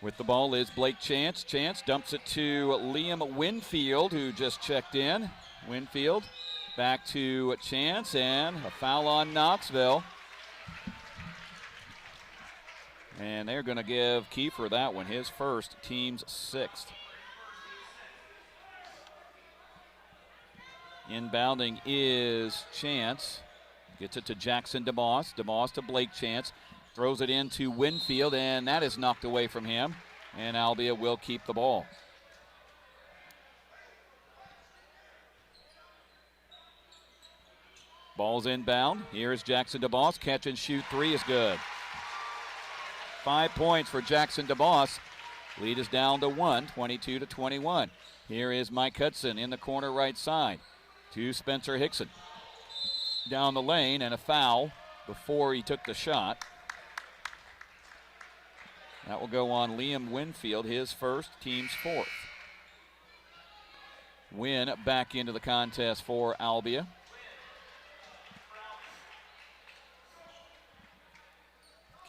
[SPEAKER 3] With the ball is Blake Chance. Chance dumps it to Liam Winfield, who just checked in. Winfield back to Chance, and a foul on Knoxville. And they're going to give Kiefer that one, his first, team's sixth. Inbounding is Chance. Gets it to Jackson DeMoss. DeMoss to Blake Chance. Throws it into Winfield, and that is knocked away from him. And Albia will keep the ball. Ball's inbound. Here's Jackson DeMoss. Catch and shoot three is good. 5 points for Jackson DeMoss. Lead is down to 1, 22-21. Here is Mike Hudson in the corner right side to Spencer Hickson. Down the lane, and a foul before he took the shot. That will go on Liam Winfield, his first, team's fourth. Wynn back into the contest for Albia.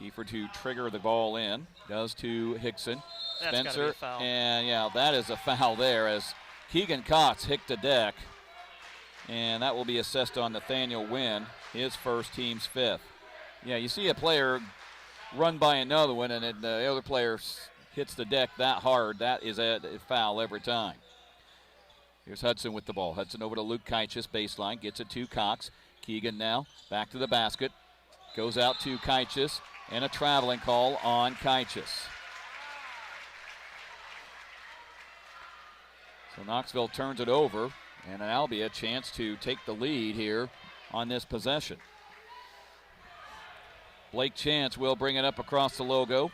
[SPEAKER 3] Kiefer to trigger the ball in. Does to Hickson.
[SPEAKER 5] That's
[SPEAKER 3] Spencer.
[SPEAKER 5] gotta be a foul.
[SPEAKER 3] And that is a foul there as Keegan Cox hit the deck. And that will be assessed on Nathaniel Wynn, his first, team's fifth. Yeah, you see a player run by another one, and the other player hits the deck that hard. That is a foul every time. Here's Hudson with the ball. Hudson over to Luke Kaichis, baseline. Gets it to Cox. Keegan now back to the basket. Goes out to Kaichis, and a traveling call on Kaichis. So Knoxville turns it over, and an Albia chance to take the lead here on this possession. Blake Chance will bring it up across the logo.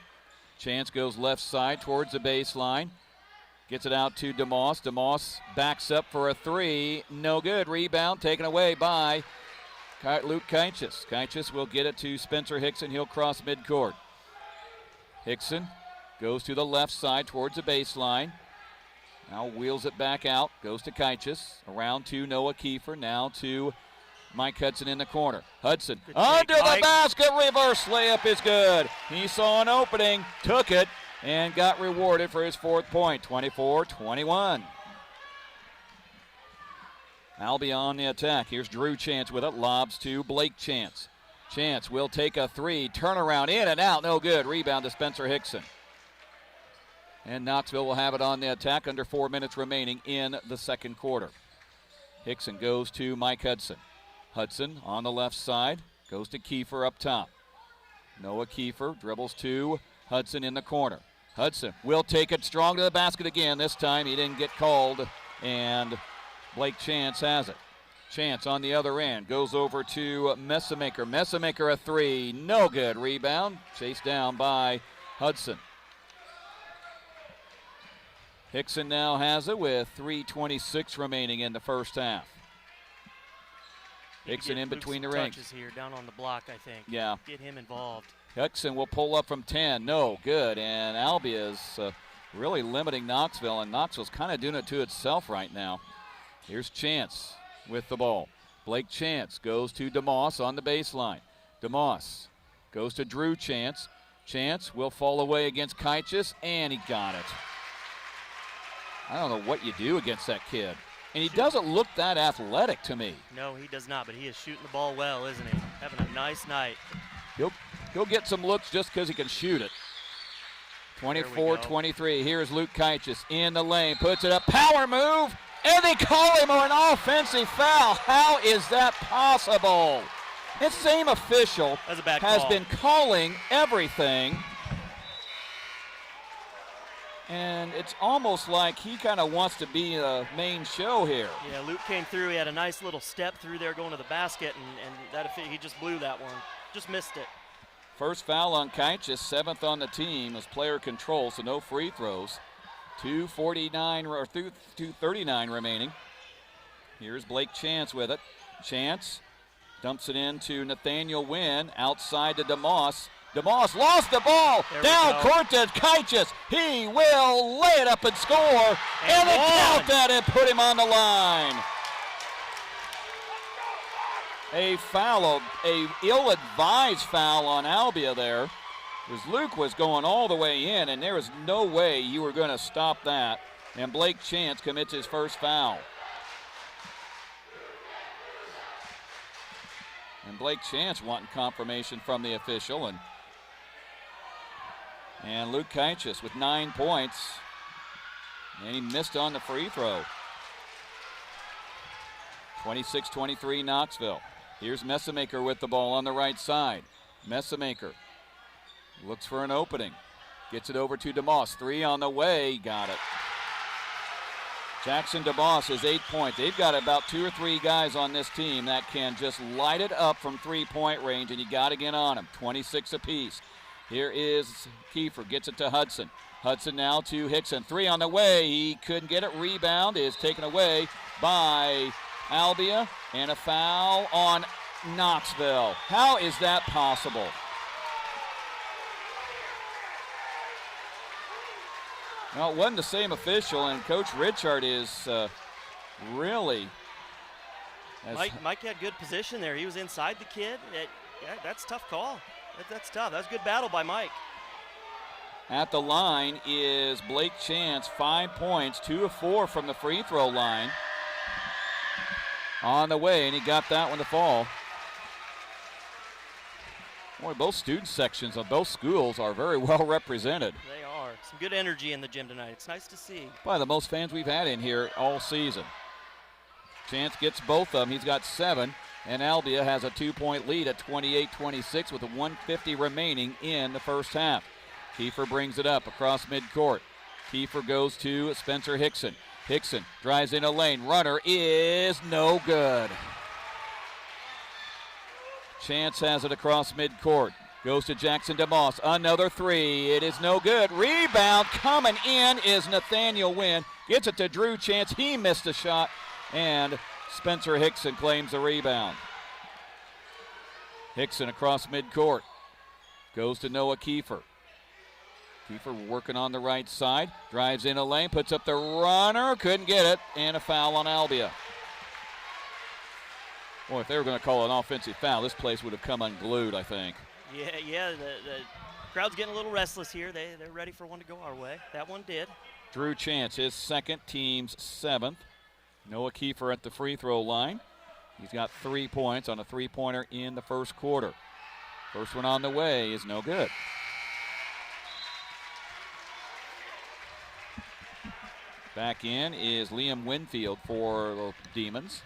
[SPEAKER 3] Chance goes left side towards the baseline. Gets it out to DeMoss. DeMoss backs up for a three. No good. Rebound taken away by Luke Kaichis. Kaichis will get it to Spencer Hickson. He'll cross midcourt. Hickson goes to the left side towards the baseline. Now wheels it back out. Goes to Kaichis. Around to Noah Kiefer. Now to Mike Hudson in the corner. Hudson under the basket. Reverse layup is good. He saw an opening, took it, and got rewarded for his fourth point. 24-21. Albia on the attack. Here's Drew Chance with it. Lobs to Blake Chance. Chance will take a three. Turnaround in and out. No good. Rebound to Spencer Hickson. And Knoxville will have it on the attack. Under 4 minutes remaining in the second quarter. Hickson goes to Mike Hudson. Hudson on the left side. Goes to Kiefer up top. Noah Kiefer dribbles to Hudson in the corner. Hudson will take it strong to the basket again. This time he didn't get called. And Blake Chance has it. Chance on the other end goes over to Messamaker. Messamaker a three, no good. Rebound chased down by Hudson. Hickson now has it with 3:26 remaining in the first half. Hickson in between the rings.
[SPEAKER 5] Touches here down on the block, I think.
[SPEAKER 3] Yeah.
[SPEAKER 5] Get him involved.
[SPEAKER 3] Hickson will pull up from 10. No good. And Albia is really limiting Knoxville, and Knoxville's kind of doing it to itself right now. Here's Chance with the ball. Blake Chance goes to DeMoss on the baseline. DeMoss goes to Drew Chance. Chance will fall away against KHS, and he got it. I don't know what you do against that kid. And he doesn't look that athletic to me.
[SPEAKER 5] No, he does not, but he is shooting the ball well, isn't he? Having a nice night.
[SPEAKER 3] He'll get some looks just because he can shoot it. 24-23. Here's Luke KHS in the lane. Puts it up. Power move. And they call him an offensive foul. How is that possible? This same official has been calling everything. And it's almost like he kind of wants to be the main show here.
[SPEAKER 5] Yeah, Luke came through. He had a nice little step through there going to the basket, and that he just blew that one. Just missed it.
[SPEAKER 3] First foul on KHS, 7th on the team as player control, so no free throws. 2:39 remaining. Here's Blake Chance with it. Chance dumps it into Nathaniel Wynn, outside to DeMoss. DeMoss lost the ball. Down court to KHS. He will lay it up and score. And they count that and put him on the line. A foul, a ill-advised foul on Albia there. As Luke was going all the way in, and there was no way you were going to stop that. And Blake Chance commits his first foul. And Blake Chance wanting confirmation from the official. And Luke KHS with 9 points. And he missed on the free throw. 26-23 Knoxville. Here's Messamaker with the ball on the right side. Messamaker looks for an opening. Gets it over to DeMoss. 3 on the way. Got it. Jackson DeMoss is 8 points. They've got about 2 or 3 guys on this team that can just light it up from 3-point range, and you got to get on them. 26 apiece. Here is Kiefer. Gets it to Hudson. Hudson now to Hickson. 3 on the way. He couldn't get it. Rebound is taken away by Albia, and a foul on Knoxville. How is that possible? Well, it wasn't the same official, and Coach Richard is really...
[SPEAKER 5] Mike had good position there. He was inside the kid. Yeah, that's a tough call. That's tough. That's a good battle by Mike.
[SPEAKER 3] At the line is Blake Chance, 5 points, 2 of 4 from the free throw line. On the way, and he got that one to fall. Boy, both student sections of both schools are very well represented.
[SPEAKER 5] They are. Some good energy in the gym tonight. It's nice to see.
[SPEAKER 3] Probably the most fans we've had in here all season. Chance gets both of them. He's got 7, and Albia has a 2-point lead at 28-26 with a 1:50 remaining in the first half. Kiefer brings it up across midcourt. Kiefer goes to Spencer Hickson. Hickson drives in a lane. Runner is no good. Chance has it across midcourt. Goes to Jackson DeMoss. Another 3. It is no good. Rebound coming in is Nathaniel Wynn. Gets it to Drew Chance. He missed a shot. And Spencer Hickson claims the rebound. Hickson across midcourt. Goes to Noah Kiefer. Kiefer working on the right side. Drives in a lane. Puts up the runner. Couldn't get it. And a foul on Albia. Boy, if they were going to call an offensive foul, this place would have come unglued, I think.
[SPEAKER 5] Yeah, the crowd's getting a little restless here. They're ready for one to go our way. That one did.
[SPEAKER 3] Drew Chance, his second, team's 7th. Noah Kiefer at the free throw line. He's got 3 points on a 3-pointer in the first quarter. First one on the way is no good. Back in is Liam Winfield for the Demons.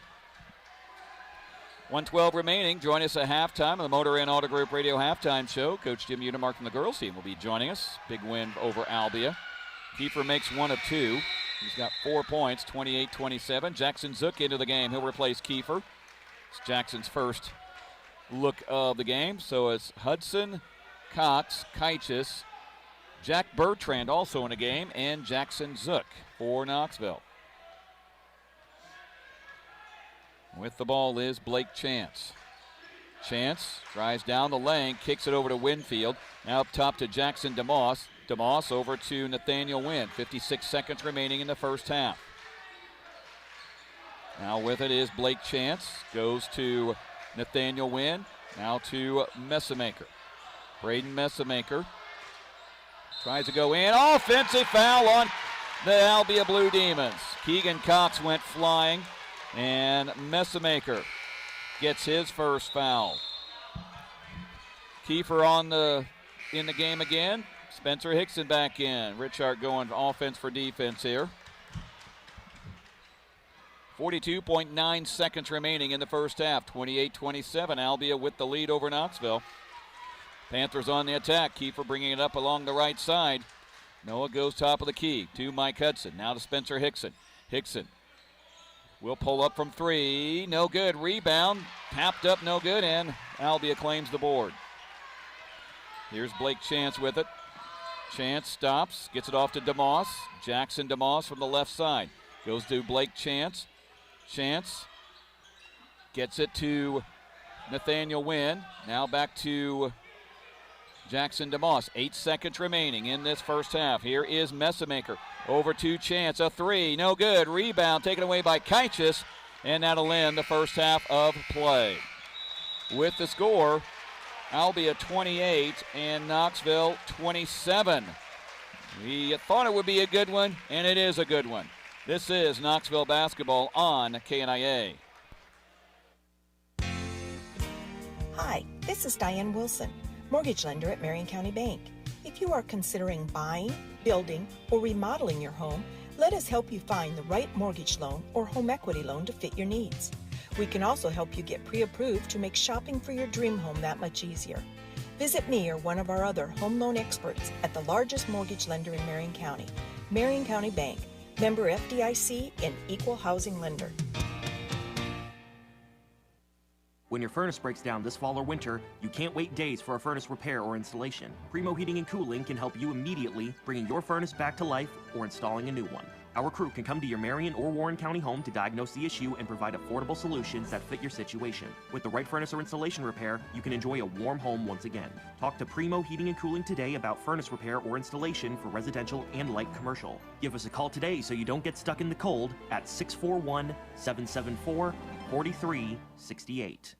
[SPEAKER 3] 1:12 remaining. Join us at halftime of the Motor Inn Auto Group Radio Halftime Show. Coach Jim Udemark from the girls team will be joining us. Big win over Albia. Kiefer makes 1 of 2. He's got 4 points, 28-27. Jackson Zook into the game. He'll replace Kiefer. It's Jackson's first look of the game. So it's Hudson, Cox, KHS, Jack Bertrand also in the game, and Jackson Zook for Knoxville. With the ball is Blake Chance. Chance drives down the lane, kicks it over to Winfield. Now up top to Jackson DeMoss. DeMoss over to Nathaniel Wynn. 56 seconds remaining in the first half. Now with it is Blake Chance. Goes to Nathaniel Wynn. Now to Messamaker. Braden Messamaker tries to go in. Offensive foul on the Albia Blue Demons. Keegan Cox went flying, and Messamaker gets his first foul. Kiefer in the game again. Spencer Hickson back in. Richard going offense for defense here. 42.9 seconds remaining in the first half. 28-27. Albia with the lead over Knoxville. Panthers on the attack. Kiefer bringing it up along the right side. Noah goes top of the key to Mike Hudson. Now to Spencer Hickson. Hickson will pull up from 3. No good. Rebound. Tapped up. No good. And Albia claims the board. Here's Blake Chance with it. Chance stops. Gets it off to DeMoss. Jackson DeMoss from the left side. Goes to Blake Chance. Chance gets it to Nathaniel Wynn. Now back to Jackson DeMoss. 8 seconds remaining in this first half. Here is Messamaker. Over to Chance. A 3. No good. Rebound taken away by KHS. And that'll end the first half of play. With the score, Albia 28 and Knoxville 27. We thought it would be a good one, and it is a good one. This is Knoxville Basketball on KNIA.
[SPEAKER 4] Hi, this is Diane Wilson, mortgage lender at Marion County Bank. If you are considering buying, building, or remodeling your home, let us help you find the right mortgage loan or home equity loan to fit your needs. We can also help you get pre-approved to make shopping for your dream home that much easier. Visit me or one of our other home loan experts at the largest mortgage lender in Marion County, Marion County Bank, member FDIC and equal housing lender.
[SPEAKER 7] When your furnace breaks down this fall or winter, you can't wait days for a furnace repair or installation. Primo Heating and Cooling can help you immediately, bringing your furnace back to life or installing a new one. Our crew can come to your Marion or Warren County home to diagnose the issue and provide affordable solutions that fit your situation. With the right furnace or installation repair, you can enjoy a warm home once again. Talk to Primo Heating and Cooling today about furnace repair or installation for residential and light commercial. Give us a call today so you don't get stuck in the cold at 641-774-4368.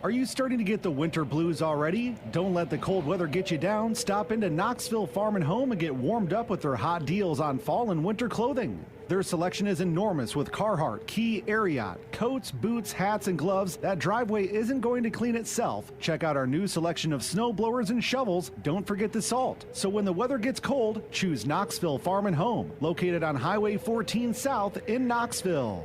[SPEAKER 2] Are you starting to get the winter blues already? Don't let the cold weather get you down. Stop into Knoxville Farm and Home and get warmed up with their hot deals on fall and winter clothing. Their selection is enormous with Carhartt, Key, Ariat, coats, boots, hats, and gloves. That driveway isn't going to clean itself. Check out our new selection of snow blowers and shovels. Don't forget the salt. So when the weather gets cold, choose Knoxville Farm and Home, located on Highway 14 South in Knoxville.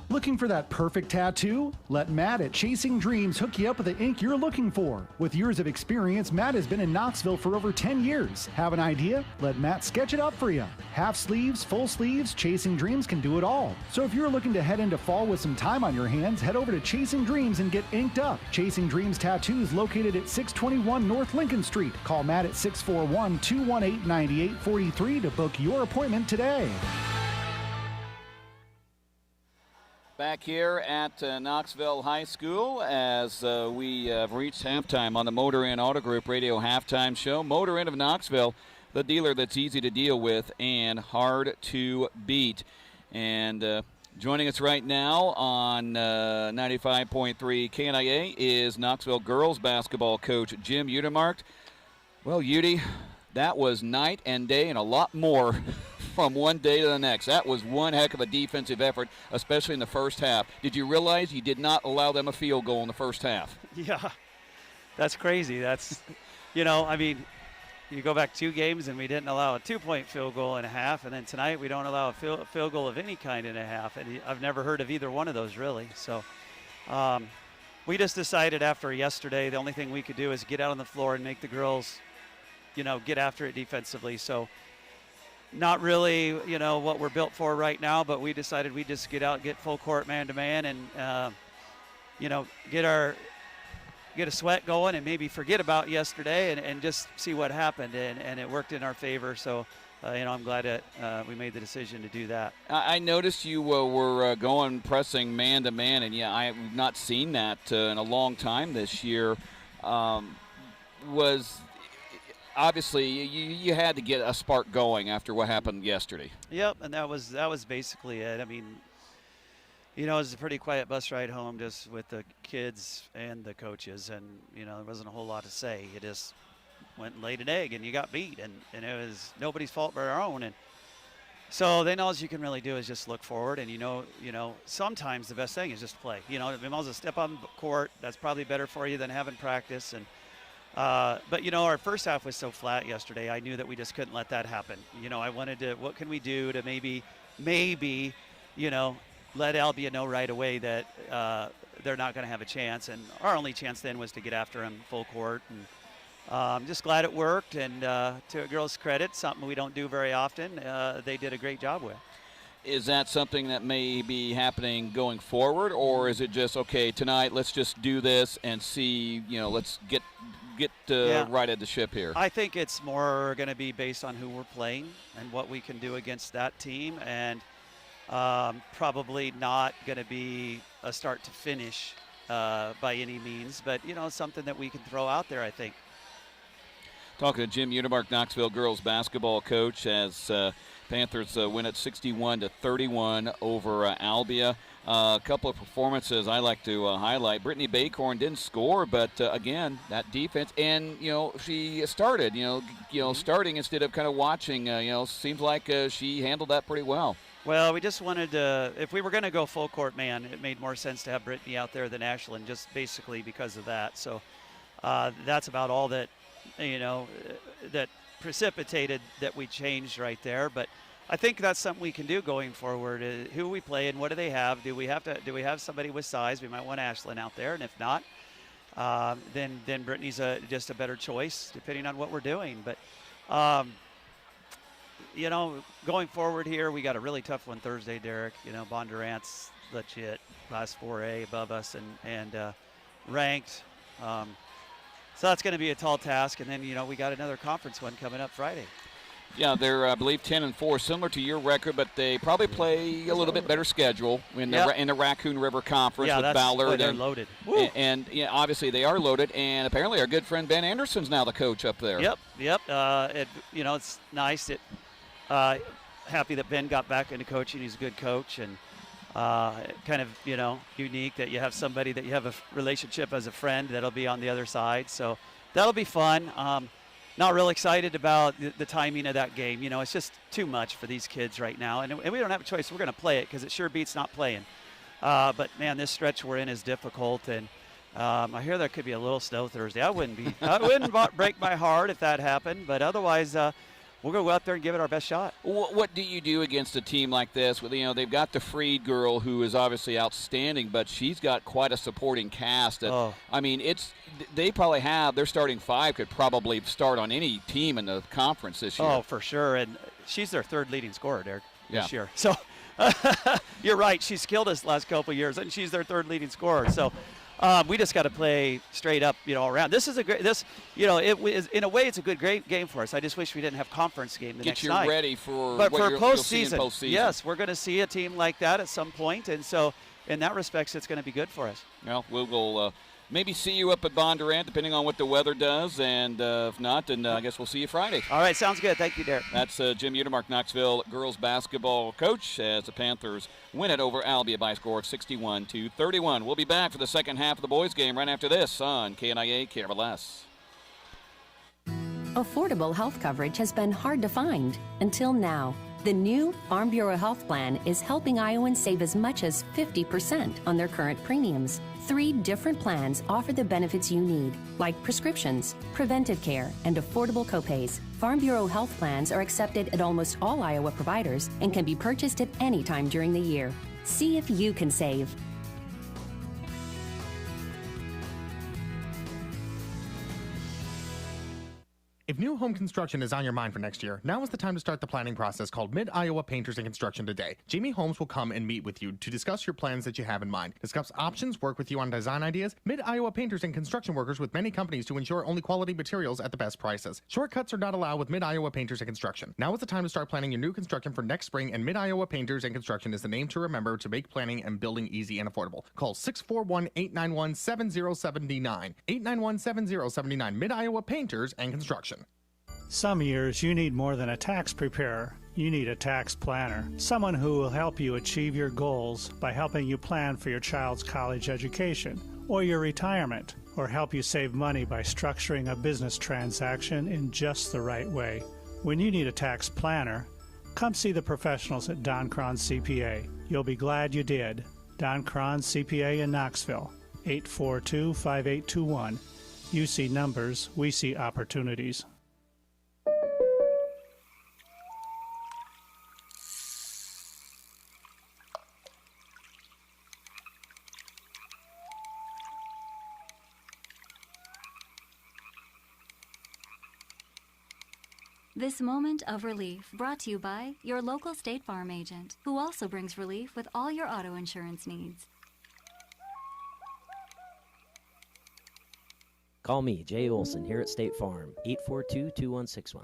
[SPEAKER 2] Looking for that perfect tattoo? Let Matt at Chasing Dreams hook you up with the ink you're looking for. With years of experience, Matt has been in Knoxville for over 10 years. Have an idea? Let Matt sketch it up for you. Half sleeves, full sleeves, Chasing Dreams can do it all. So if you're looking to head into fall with some time on your hands, head over to Chasing Dreams and get inked up. Chasing Dreams Tattoos located at 621 North Lincoln Street. Call Matt at 641-218-9843 to book your appointment today.
[SPEAKER 3] Back here at Knoxville High School as we have reached halftime on the Motor Inn Auto Group Radio Halftime Show. Motor Inn of Knoxville, the dealer that's easy to deal with and hard to beat. And joining us right now on 95.3 KNIA is Knoxville girls basketball coach Jim Udemark. Well, Udy, that was night and day and a lot more from one day to the next. That was one heck of a defensive effort, especially in the first half. Did you realize you did not allow them a field goal in the first half?
[SPEAKER 6] Yeah, that's crazy. That's, you know, I mean, you go back 2 games and we didn't allow a 2-point field goal in a half, and then tonight we don't allow a field goal of any kind in a half. And I've never heard of either one of those, really. So we just decided after yesterday the only thing we could do is get out on the floor and make the girls, you know, get after it defensively. So not really, you know, what we're built for right now, but we decided we'd just get out, get full court man-to-man, and, you know, get a sweat going and maybe forget about yesterday and just see what happened. And it worked in our favor. So, you know, I'm glad that we made the decision to do that.
[SPEAKER 3] I noticed you were going pressing man-to-man, and, yeah, I've not seen that in a long time this year. Was obviously you had to get a spark going after what happened yesterday.
[SPEAKER 6] Yep, and that was basically it. I mean, you know, it was a pretty quiet bus ride home just with the kids and the coaches, and, you know, there wasn't a whole lot to say. You just went and laid an egg and you got beat, and it was nobody's fault but our own. And so then all you can really do is just look forward, and you know, sometimes the best thing is just play. You know, you might as well step on the court. That's probably better for you than having practice. And but, you know, our first half was so flat yesterday. I knew that we just couldn't let that happen. You know, I wanted to, what can we do to maybe, you know, let Albia know right away that they're not going to have a chance. And our only chance then was to get after him full court. And I'm just glad it worked. And to a girl's credit, something we don't do very often, they did a great job with.
[SPEAKER 3] Is that something that may be happening going forward, or is it just, okay, tonight let's just do this and see, you know, let's get right at the ship here?
[SPEAKER 6] I think it's more going to be based on who we're playing and what we can do against that team, and probably not going to be a start to finish by any means, but, you know, something that we can throw out there, I think.
[SPEAKER 3] Talking to Jim Unimark, Knoxville girls basketball coach, as Panthers win at 61-31 over Albia. A couple of performances I like to highlight. Brittany Bacorn didn't score, but again, that defense, and, you know, she started, starting instead of kind of watching. Seems like she handled that pretty well.
[SPEAKER 6] Well, we just wanted to, if we were going to go full court man, it made more sense to have Brittany out there than Ashlyn, just basically because of that. So that's about all that, you know, that precipitated that we changed right there. But I think that's something we can do going forward. Who we play and what do they have? Do we have somebody with size? We might want Ashlyn out there, and if not, then Brittany's just a better choice depending on what we're doing. But you know, going forward here, we got a really tough one Thursday, Derek. You know, Bondurant's legit, class 4A above us and ranked. So that's going to be a tall task. And then, you know, we got another conference one coming up Friday.
[SPEAKER 3] Yeah, they're, I believe, 10-4, similar to your record, but they probably play a little bit better schedule in the Raccoon River Conference with Ballard.
[SPEAKER 6] They're loaded.
[SPEAKER 3] And yeah, obviously they are loaded, and apparently our good friend Ben Anderson's now the coach up there.
[SPEAKER 6] Yep. You know, it's nice. Happy that Ben got back into coaching. He's a good coach, and kind of, you know, unique that you have somebody that you have a relationship as a friend that'll be on the other side. So that'll be fun. Not real excited about the timing of that game. You know, it's just too much for these kids right now. And we don't have a choice. We're going to play it because it sure beats not playing. But, man, this stretch we're in is difficult. And I hear there could be a little snow Thursday. I wouldn't break my heart if that happened. But otherwise, we're going to go out there and give it our best shot.
[SPEAKER 3] What do you do against a team like this? You know, they've got the Freed girl who is obviously outstanding, but she's got quite a supporting cast. I mean, they probably have their starting 5 could probably start on any team in the conference this year.
[SPEAKER 6] Oh, for sure. And she's their 3rd leading scorer, Derek, this year. So you're right. She's killed us the last couple of years, and she's their 3rd leading scorer. So we just got to play straight up, you know, all around. This is in a way, it's a great game for us. I just wish we didn't have conference game the next night.
[SPEAKER 3] Get you ready for
[SPEAKER 6] but
[SPEAKER 3] what
[SPEAKER 6] for
[SPEAKER 3] you'll see in postseason.
[SPEAKER 6] Yes, we're going to see a team like that at some point, and so in that respect, it's going to be good for us.
[SPEAKER 3] Well, we'll maybe see you up at Bondurant, depending on what the weather does, and if not, then I guess we'll see you Friday.
[SPEAKER 6] All right, sounds good. Thank you, Derek.
[SPEAKER 3] That's Jim Udemark, Knoxville girls basketball coach, as the Panthers win it over Albia by a score of 61-31. We'll be back for the second half of the boys' game right after this on KNIA KRLS.
[SPEAKER 21] Affordable health coverage has been hard to find until now.
[SPEAKER 9] The new Farm Bureau Health Plan is helping Iowans save as much as 50% on their current premiums. 3 different plans offer the benefits you need, like prescriptions, preventive care, and affordable copays. Farm Bureau health plans are accepted at almost all Iowa providers and can be purchased at any time during the year. See if you can save.
[SPEAKER 21] If new home construction is on your mind for next year, now is the time to start the planning process called Mid-Iowa Painters and Construction today. Jamie Holmes will come and meet with you to discuss your plans that you have in mind, discuss options, work with you on design ideas. Mid-Iowa Painters and Construction workers with many companies to ensure only quality materials at the best prices. Shortcuts are not allowed with Mid-Iowa Painters and Construction. Now is the time to start planning your new construction for next spring, and Mid-Iowa Painters and Construction is the name to remember to make planning and building easy and affordable. Call 641-891-7079. 891-7079. Mid-Iowa Painters and Construction.
[SPEAKER 22] Some years you need more than a tax preparer. You need a tax planner, someone who will help you achieve your goals by helping you plan for your child's college education or your retirement, or help you save money by structuring a business transaction in just the right way. When you need a tax planner, come see the professionals at Don Cron CPA. You'll be glad you did. Don Cron CPA in Knoxville, 842-5821. You see numbers, we see opportunities.
[SPEAKER 23] This moment of relief brought to you by your local State Farm agent, who also brings relief with all your auto insurance needs.
[SPEAKER 24] Call me, Jay Olson, here at State Farm, 842-2161.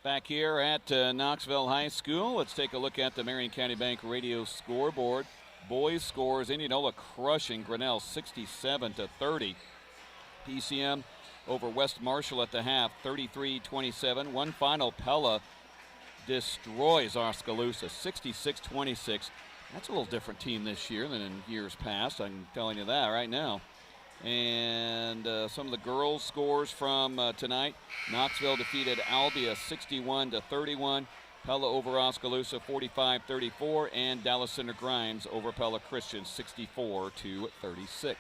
[SPEAKER 3] Back here at Knoxville High School, let's take a look at the Marion County Bank radio scoreboard. Boys scores, Indianola crushing Grinnell 67-30. PCM over West Marshall at the half, 33-27. One final, Pella destroys Oskaloosa, 66-26. That's a little different team this year than in years past, I'm telling you that right now. And some of the girls' scores from tonight. Knoxville defeated Albia 61-31. Pella over Oskaloosa 45-34. And Dallas Center Grimes over Pella Christian 64-36.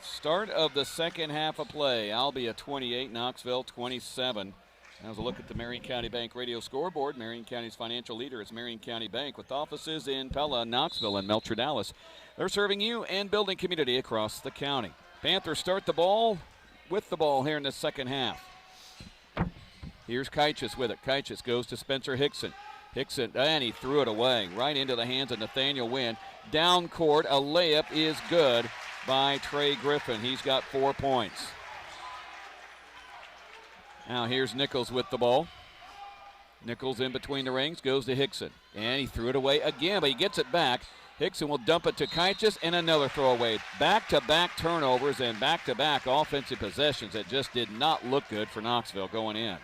[SPEAKER 3] Start of the second half of play. Albia 28, Knoxville 27. That was a look at the Marion County Bank radio scoreboard. Marion County's financial leader is Marion County Bank, with offices in Pella, Knoxville, and Melcher, Dallas. They're serving you and building community across the county. Panthers start the ball with the ball here in the second half. Here's KHS with it. KHS goes to Spencer Hickson. Hickson, and he threw it away right into the hands of Nathaniel Wynn. Down court, a layup is good by Trey Griffin. He's got 4 points. Now here's Nichols with the ball. Nichols in between the rings, goes to Hickson. And he threw it away again, but he gets it back. Hickson will dump it to KHS, and another throwaway. Back-to-back turnovers and back-to-back offensive possessions that just did not look good for Knoxville going in.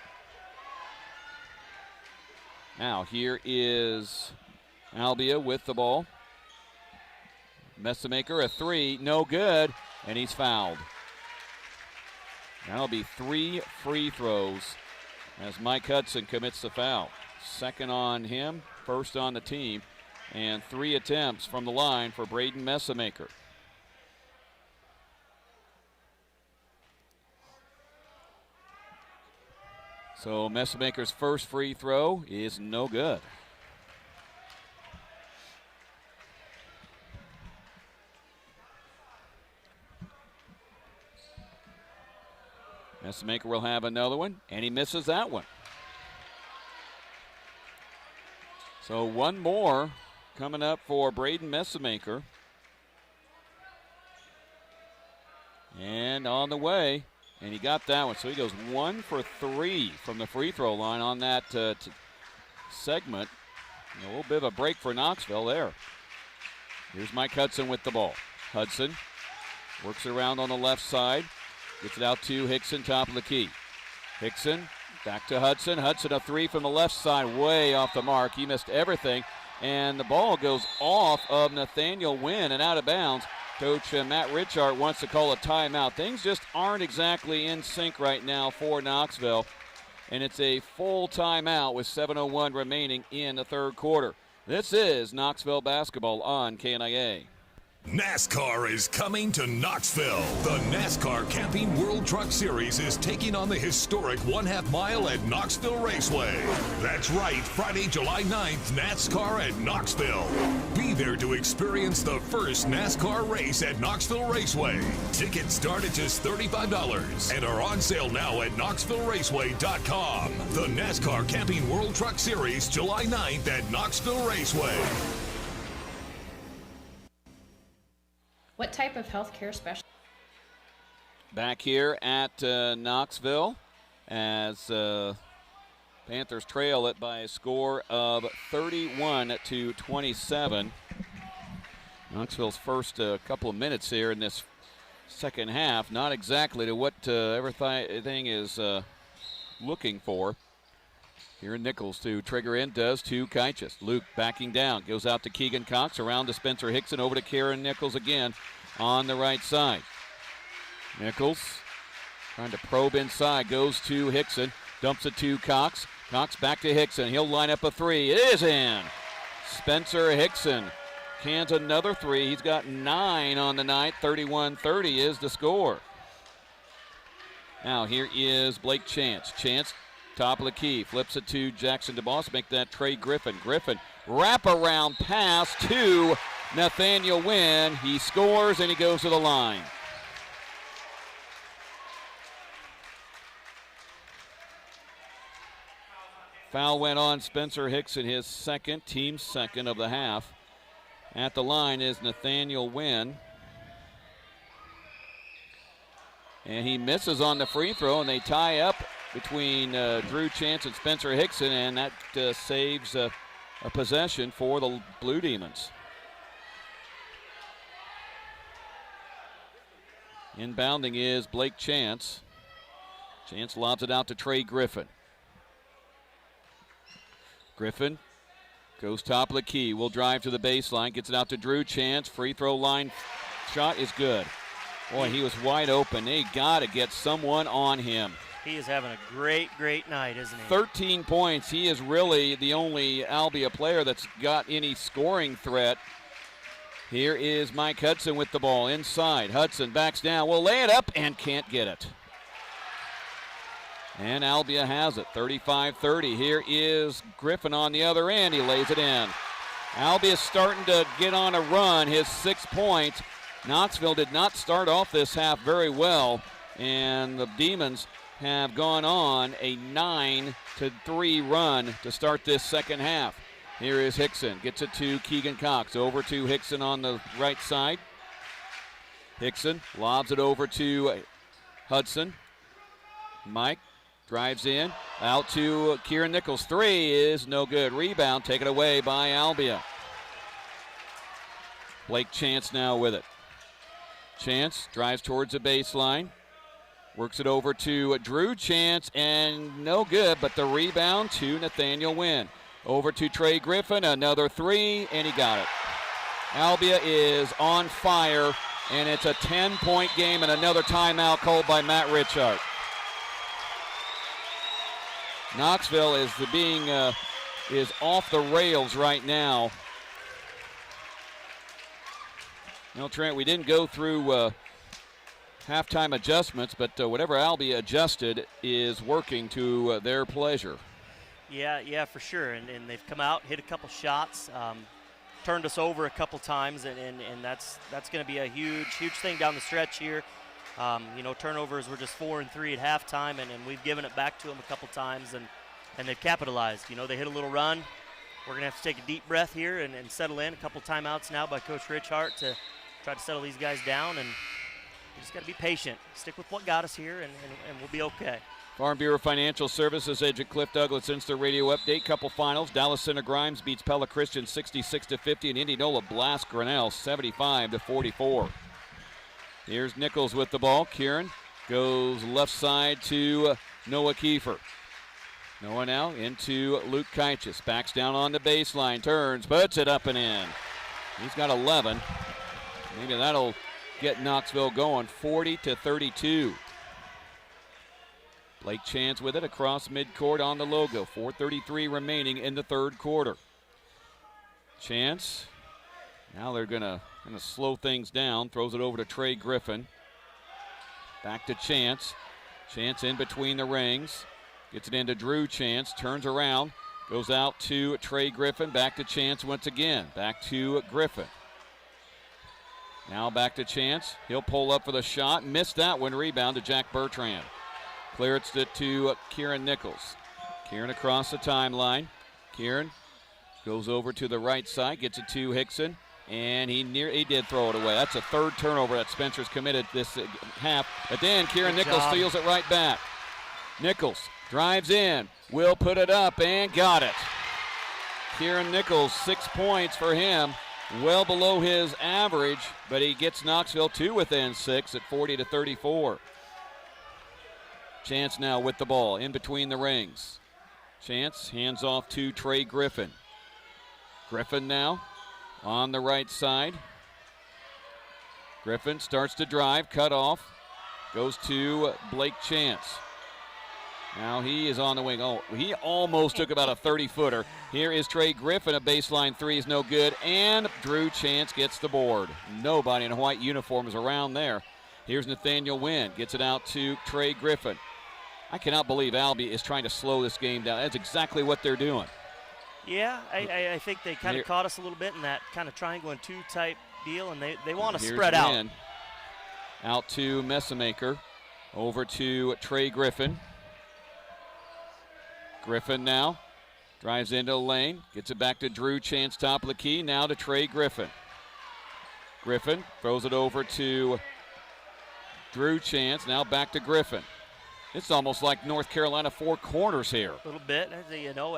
[SPEAKER 3] Now here is Albia with the ball. Messamaker, a three, no good, and he's fouled. That'll be 3 free throws as Mike Hudson commits the foul. Second on him, first on the team, and 3 attempts from the line for Braden Messamaker. So Messamaker's first free throw is no good. Messamaker will have another one, and he misses that one. So one more coming up for Braden Messamaker. And on the way, and he got that one. So he goes 1 for 3 from the free throw line on that segment. A little bit of a break for Knoxville there. Here's Mike Hudson with the ball. Hudson works around on the left side. Gets it out to Hickson, top of the key. Hickson back to Hudson. Hudson, a 3 from the left side, way off the mark. He missed everything. And the ball goes off of Nathaniel Wynn and out of bounds. Coach Matt Richard wants to call a timeout. Things just aren't exactly in sync right now for Knoxville. and it's a full timeout with 7:01 remaining in the third quarter. This is Knoxville Basketball on KNIA.
[SPEAKER 11] NASCAR is coming to Knoxville. The NASCAR Camping World Truck Series is taking on the historic 1/2 mile at Knoxville Raceway. That's right, Friday, July 9th, NASCAR at Knoxville. Be there to experience the first NASCAR race at Knoxville Raceway. Tickets start at just $35 and are on sale now at KnoxvilleRaceway.com. The NASCAR Camping World Truck Series, July 9th at Knoxville Raceway.
[SPEAKER 8] What type of health care specialist?
[SPEAKER 3] Back here at Knoxville as Panthers trail it by a score of 31-27. Knoxville's first couple of minutes here in this second half, not exactly to what everything is looking for. Here Nichols to trigger in, does to KHS. Luke backing down, goes out to Keegan Cox, around to Spencer Hickson, over to Kieran Nichols again on the right side. Nichols trying to probe inside, goes to Hickson, dumps it to Cox. Cox back to Hickson, he'll line up a three. It is in. Spencer Hickson cans another three. He's got 9 on the night. 31-30 is the score. Now here is Blake Chance. Chance, top of the key, flips it to Jackson DeBoss, make that Trey Griffin. Griffin, wraparound pass to Nathaniel Wynn. He scores and he goes to the line. Foul went on Spencer Hickson, his second, team second of the half. At the line is Nathaniel Wynn. And he misses on the free throw, and they tie up between Drew Chance and Spencer Hickson, and that saves a possession for the Blue Demons. Inbounding is Blake Chance. Chance lobs it out to Trey Griffin. Griffin goes top of the key, will drive to the baseline, gets it out to Drew Chance. Free throw line shot is good. Boy, he was wide open. They got to get someone on him.
[SPEAKER 5] He is having a great, great night, isn't he?
[SPEAKER 3] 13 points. He is really the only Albia player that's got any scoring threat. Here is Mike Hudson with the ball inside. Hudson backs down, will lay it up and can't get it. And Albia has it, 35-30. Here is Griffin on the other end. He lays it in. Albia starting to get on a run, his 6 points. Knoxville did not start off this half very well, and the Demons have gone on a 9-3 run to start this second half. Here is Hickson, gets it to Keegan Cox, over to Hickson on the right side. Hickson lobs it over to Hudson. Mike drives in, out to Kieran Nichols. Three is no good. Rebound taken away by Albia. Blake Chance now with it. Chance drives towards the baseline. Works it over to Drew Chance, and no good, but the rebound to Nathaniel Wynn. Over to Trey Griffin, another three, and he got it. Albia is on fire, and it's a 10-point game and another timeout called by Matt Richard. Knoxville is off the rails right now. No, Trent, we didn't go through halftime adjustments, but whatever Albia adjusted is working to their pleasure.
[SPEAKER 5] Yeah, for sure. And they've come out, hit a couple shots, turned us over a couple times, and that's going to be a huge thing down the stretch here. Turnovers were just 4 and 3 at halftime, and we've given it back to them a couple times, and they've capitalized. They hit a little run. We're going to have to take a deep breath here and settle in. A couple timeouts now by Coach Richhart to try to settle these guys down, and we just got to be patient. Stick with what got us here, and we'll be okay.
[SPEAKER 3] Farm Bureau Financial Services agent Cliff Douglas Instant Radio Update. Couple finals. Dallas Center Grimes beats Pella Christian 66-50, and Indianola blasts Grinnell 75-44. Here's Nichols with the ball. Kieran goes left side to Noah Kiefer. Noah now into Luke KHS. Backs down on the baseline. Turns, puts it up and in. He's got 11. Maybe that'll get Knoxville going. 40-32. Blake Chance with it across midcourt on the logo. 4:33 remaining in the third quarter. Chance, now they're gonna slow things down. Throws it over to Trey Griffin. Back to Chance. Chance in between the rings. Gets it into Drew Chance. Turns around. Goes out to Trey Griffin. Back to Chance once again. Back to Griffin. Now back to Chance. He'll pull up for the shot. Missed that one. Rebound to Jack Bertrand. Clears it to Kieran Nichols. Kieran across the timeline. Kieran goes over to the right side. Gets it to Hickson. And he did throw it away. That's a third turnover that Spencer's committed this half. But then Kieran Nichols steals it right back. Nichols drives in. Will put it up and got it. Kieran Nichols, 6 points for him. Well below his average, but he gets Knoxville to within 6 at 40-34. Chance now with the ball in between the rings. Chance hands off to Trey Griffin. Griffin now on the right side. Griffin starts to drive, cut off, goes to Blake Chance. Now he is on the wing. Oh, he almost took about a 30-footer. Here is Trey Griffin. A baseline three is no good, and Drew Chance gets the board. Nobody in a white uniform is around there. Here's Nathaniel Wynn. Gets it out to Trey Griffin. I cannot believe Albia is trying to slow this game down. That's exactly what they're doing.
[SPEAKER 5] Yeah, I think they kind of caught us a little bit in that kind of triangle and two type deal, and they want to spread out.
[SPEAKER 3] Wynn. Out to Messamaker. Over to Trey Griffin. Griffin now drives into the lane, gets it back to Drew Chance, top of the key, now to Trey Griffin. Griffin throws it over to Drew Chance, now back to Griffin. It's almost like North Carolina four corners here.
[SPEAKER 5] A little bit, you know,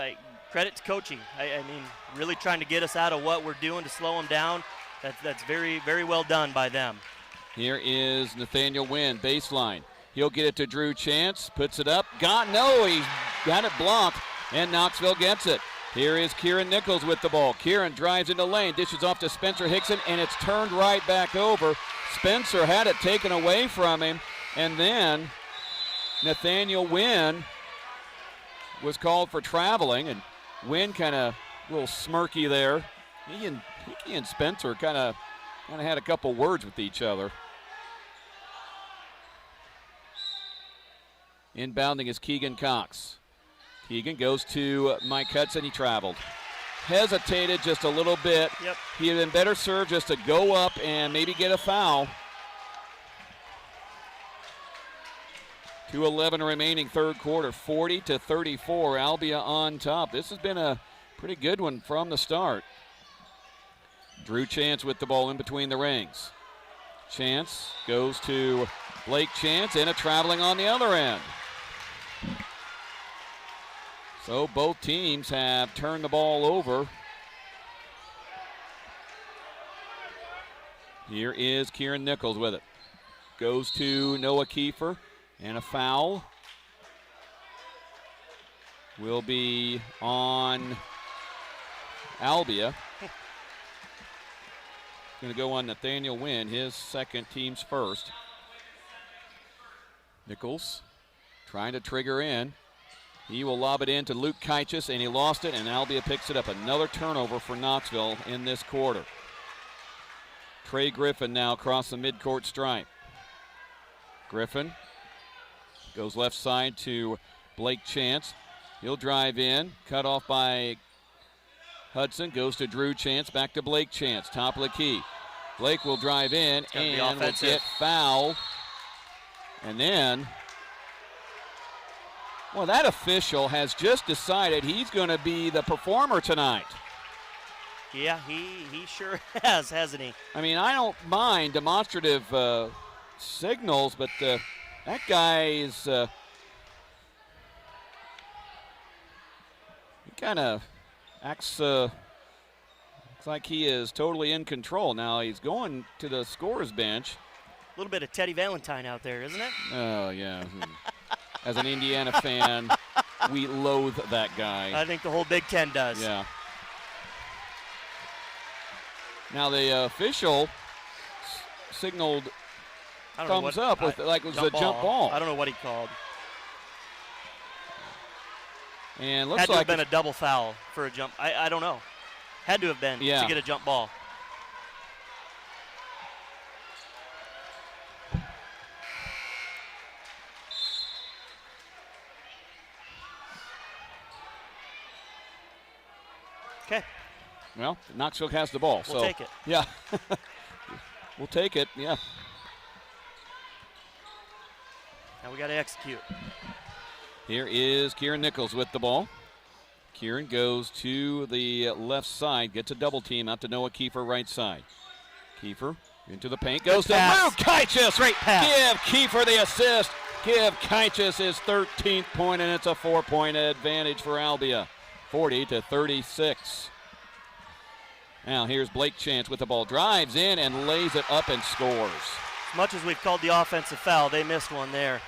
[SPEAKER 5] credit to coaching. I mean, really trying to get us out of what we're doing to slow them down. That's very, very well done by them.
[SPEAKER 3] Here is Nathaniel Wynn, baseline. He'll get it to Drew Chance, puts it up. He got it blocked, and Knoxville gets it. Here is Kieran Nichols with the ball. Kieran drives into lane, dishes off to Spencer Hickson, and it's turned right back over. Spencer had it taken away from him, and then Nathaniel Wynn was called for traveling, and Wynn kind of a little smirky there. He and Spencer kind of had a couple words with each other. Inbounding is Keegan Cox. Keegan goes to Mike Hudson. He traveled. Hesitated just a little bit.
[SPEAKER 5] Yep.
[SPEAKER 3] He had been better served just to go up and maybe get a foul. 2:11 remaining third quarter, 40-34. Albia on top. This has been a pretty good one from the start. Drew Chance with the ball in between the rings. Chance goes to Blake Chance and a traveling on the other end. So both teams have turned the ball over. Here is Kieran Nichols with it. Goes to Noah Kiefer, and a foul will be on Albia. Going to go on Nathaniel Wynn, his second, team's first. Nichols trying to trigger in. He will lob it in to Luke Kychus, and he lost it, and Albia picks it up. Another turnover for Knoxville in this quarter. Trey Griffin now across the midcourt stripe. Griffin goes left side to Blake Chance. He'll drive in, cut off by Hudson, goes to Drew Chance, back to Blake Chance, top of the key. Blake will drive in and will get fouled. And then, well, that official has just decided he's going to be the performer tonight.
[SPEAKER 5] Yeah, he sure has, hasn't he?
[SPEAKER 3] I mean, I don't mind demonstrative signals, but that guy is he kind of acts looks like he is totally in control. Now he's going to the scorer's bench.
[SPEAKER 5] A little bit of Teddy Valentine out there, isn't it?
[SPEAKER 3] Oh, yeah. As an Indiana fan, we loathe that guy.
[SPEAKER 5] I think the whole Big Ten does.
[SPEAKER 3] Yeah. Now the official signaled thumbs up with like it was a jump ball.
[SPEAKER 5] I don't know what he called.
[SPEAKER 3] And looks
[SPEAKER 5] had to
[SPEAKER 3] like
[SPEAKER 5] have been a double foul for a jump. I don't know. Had to have been to get a jump ball. Okay.
[SPEAKER 3] Well, Knoxville has the ball.
[SPEAKER 5] We'll take it.
[SPEAKER 3] Yeah. We'll take it, yeah.
[SPEAKER 5] Now we got to execute.
[SPEAKER 3] Here is Kieran Nichols with the ball. Kieran goes to the left side, gets a double team out to Noah Kiefer right side. Kiefer into the paint, goes to Luke Kaichis.
[SPEAKER 5] Great pass.
[SPEAKER 3] Give Kiefer the assist. Give Kaichis his 13th point, and it's a 4-point advantage for Albia, 40-36. Now here's Blake Chance with the ball. Drives in and lays it up and scores.
[SPEAKER 5] As much as we've called the offensive foul, they missed one there.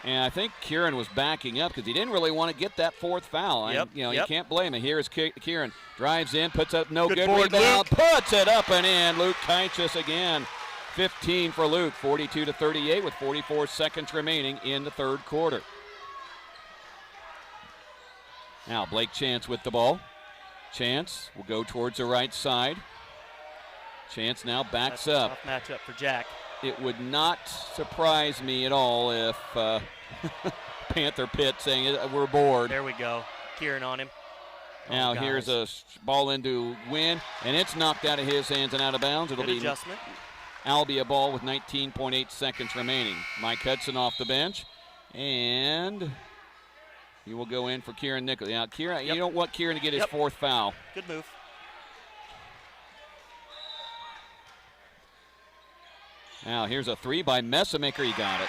[SPEAKER 3] And I think Kieran was backing up because he didn't really want to get that fourth foul.
[SPEAKER 5] Yep,
[SPEAKER 3] You can't blame him. Here's Kieran. Drives in, puts up no good
[SPEAKER 5] board,
[SPEAKER 3] rebound, puts it up and in. Luke Kaichis again. 15 for Luke, 42-38 with 44 seconds remaining in the third quarter. Now Blake Chance with the ball. Chance will go towards the right side. Chance now backs up.
[SPEAKER 5] Tough matchup for Jack.
[SPEAKER 3] It would not surprise me at all if Panther Pit saying we're bored.
[SPEAKER 5] There we go. Kieran on him.
[SPEAKER 3] Now here's a ball into Wynn, and it's knocked out of his hands and out of bounds. It'll be
[SPEAKER 5] adjustment.
[SPEAKER 3] Albia ball with 19.8 seconds remaining. Mike Hudson off the bench, and he will go in for Kieran Nichols. Now, Kieran, you don't want Kieran to get his fourth foul.
[SPEAKER 5] Good move.
[SPEAKER 3] Now here's a three by Messamaker. He got it.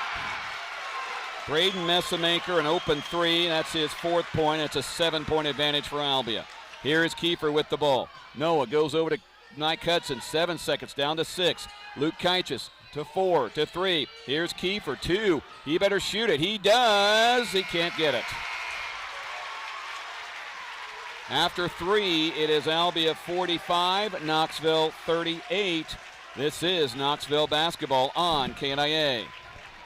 [SPEAKER 3] Braden Messamaker, an open three. That's his fourth point. It's a 7-point advantage for Albia. Here is Kiefer with the ball. Noah goes over to Mike Hudson. 7 seconds down to 6. Luke Kaichis to 4 to 3. Here's Kiefer 2. He better shoot it. He does. He can't get it. After 3, it is Albia 45, Knoxville 38. This is Knoxville Basketball on KNIA.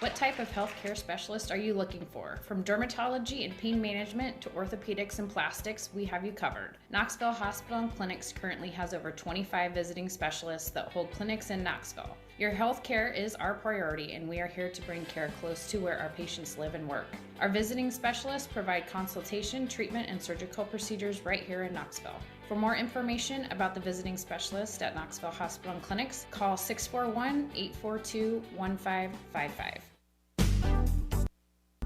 [SPEAKER 8] What type of healthcare specialist are you looking for? From dermatology and pain management to orthopedics and plastics, we have you covered. Knoxville Hospital and Clinics currently has over 25 visiting specialists that hold clinics in Knoxville. Your health care is our priority, and we are here to bring care close to where our patients live and work. Our visiting specialists provide consultation, treatment, and surgical procedures right here in Knoxville. For more information about the visiting specialist at Knoxville Hospital and Clinics, call 641-842-1555.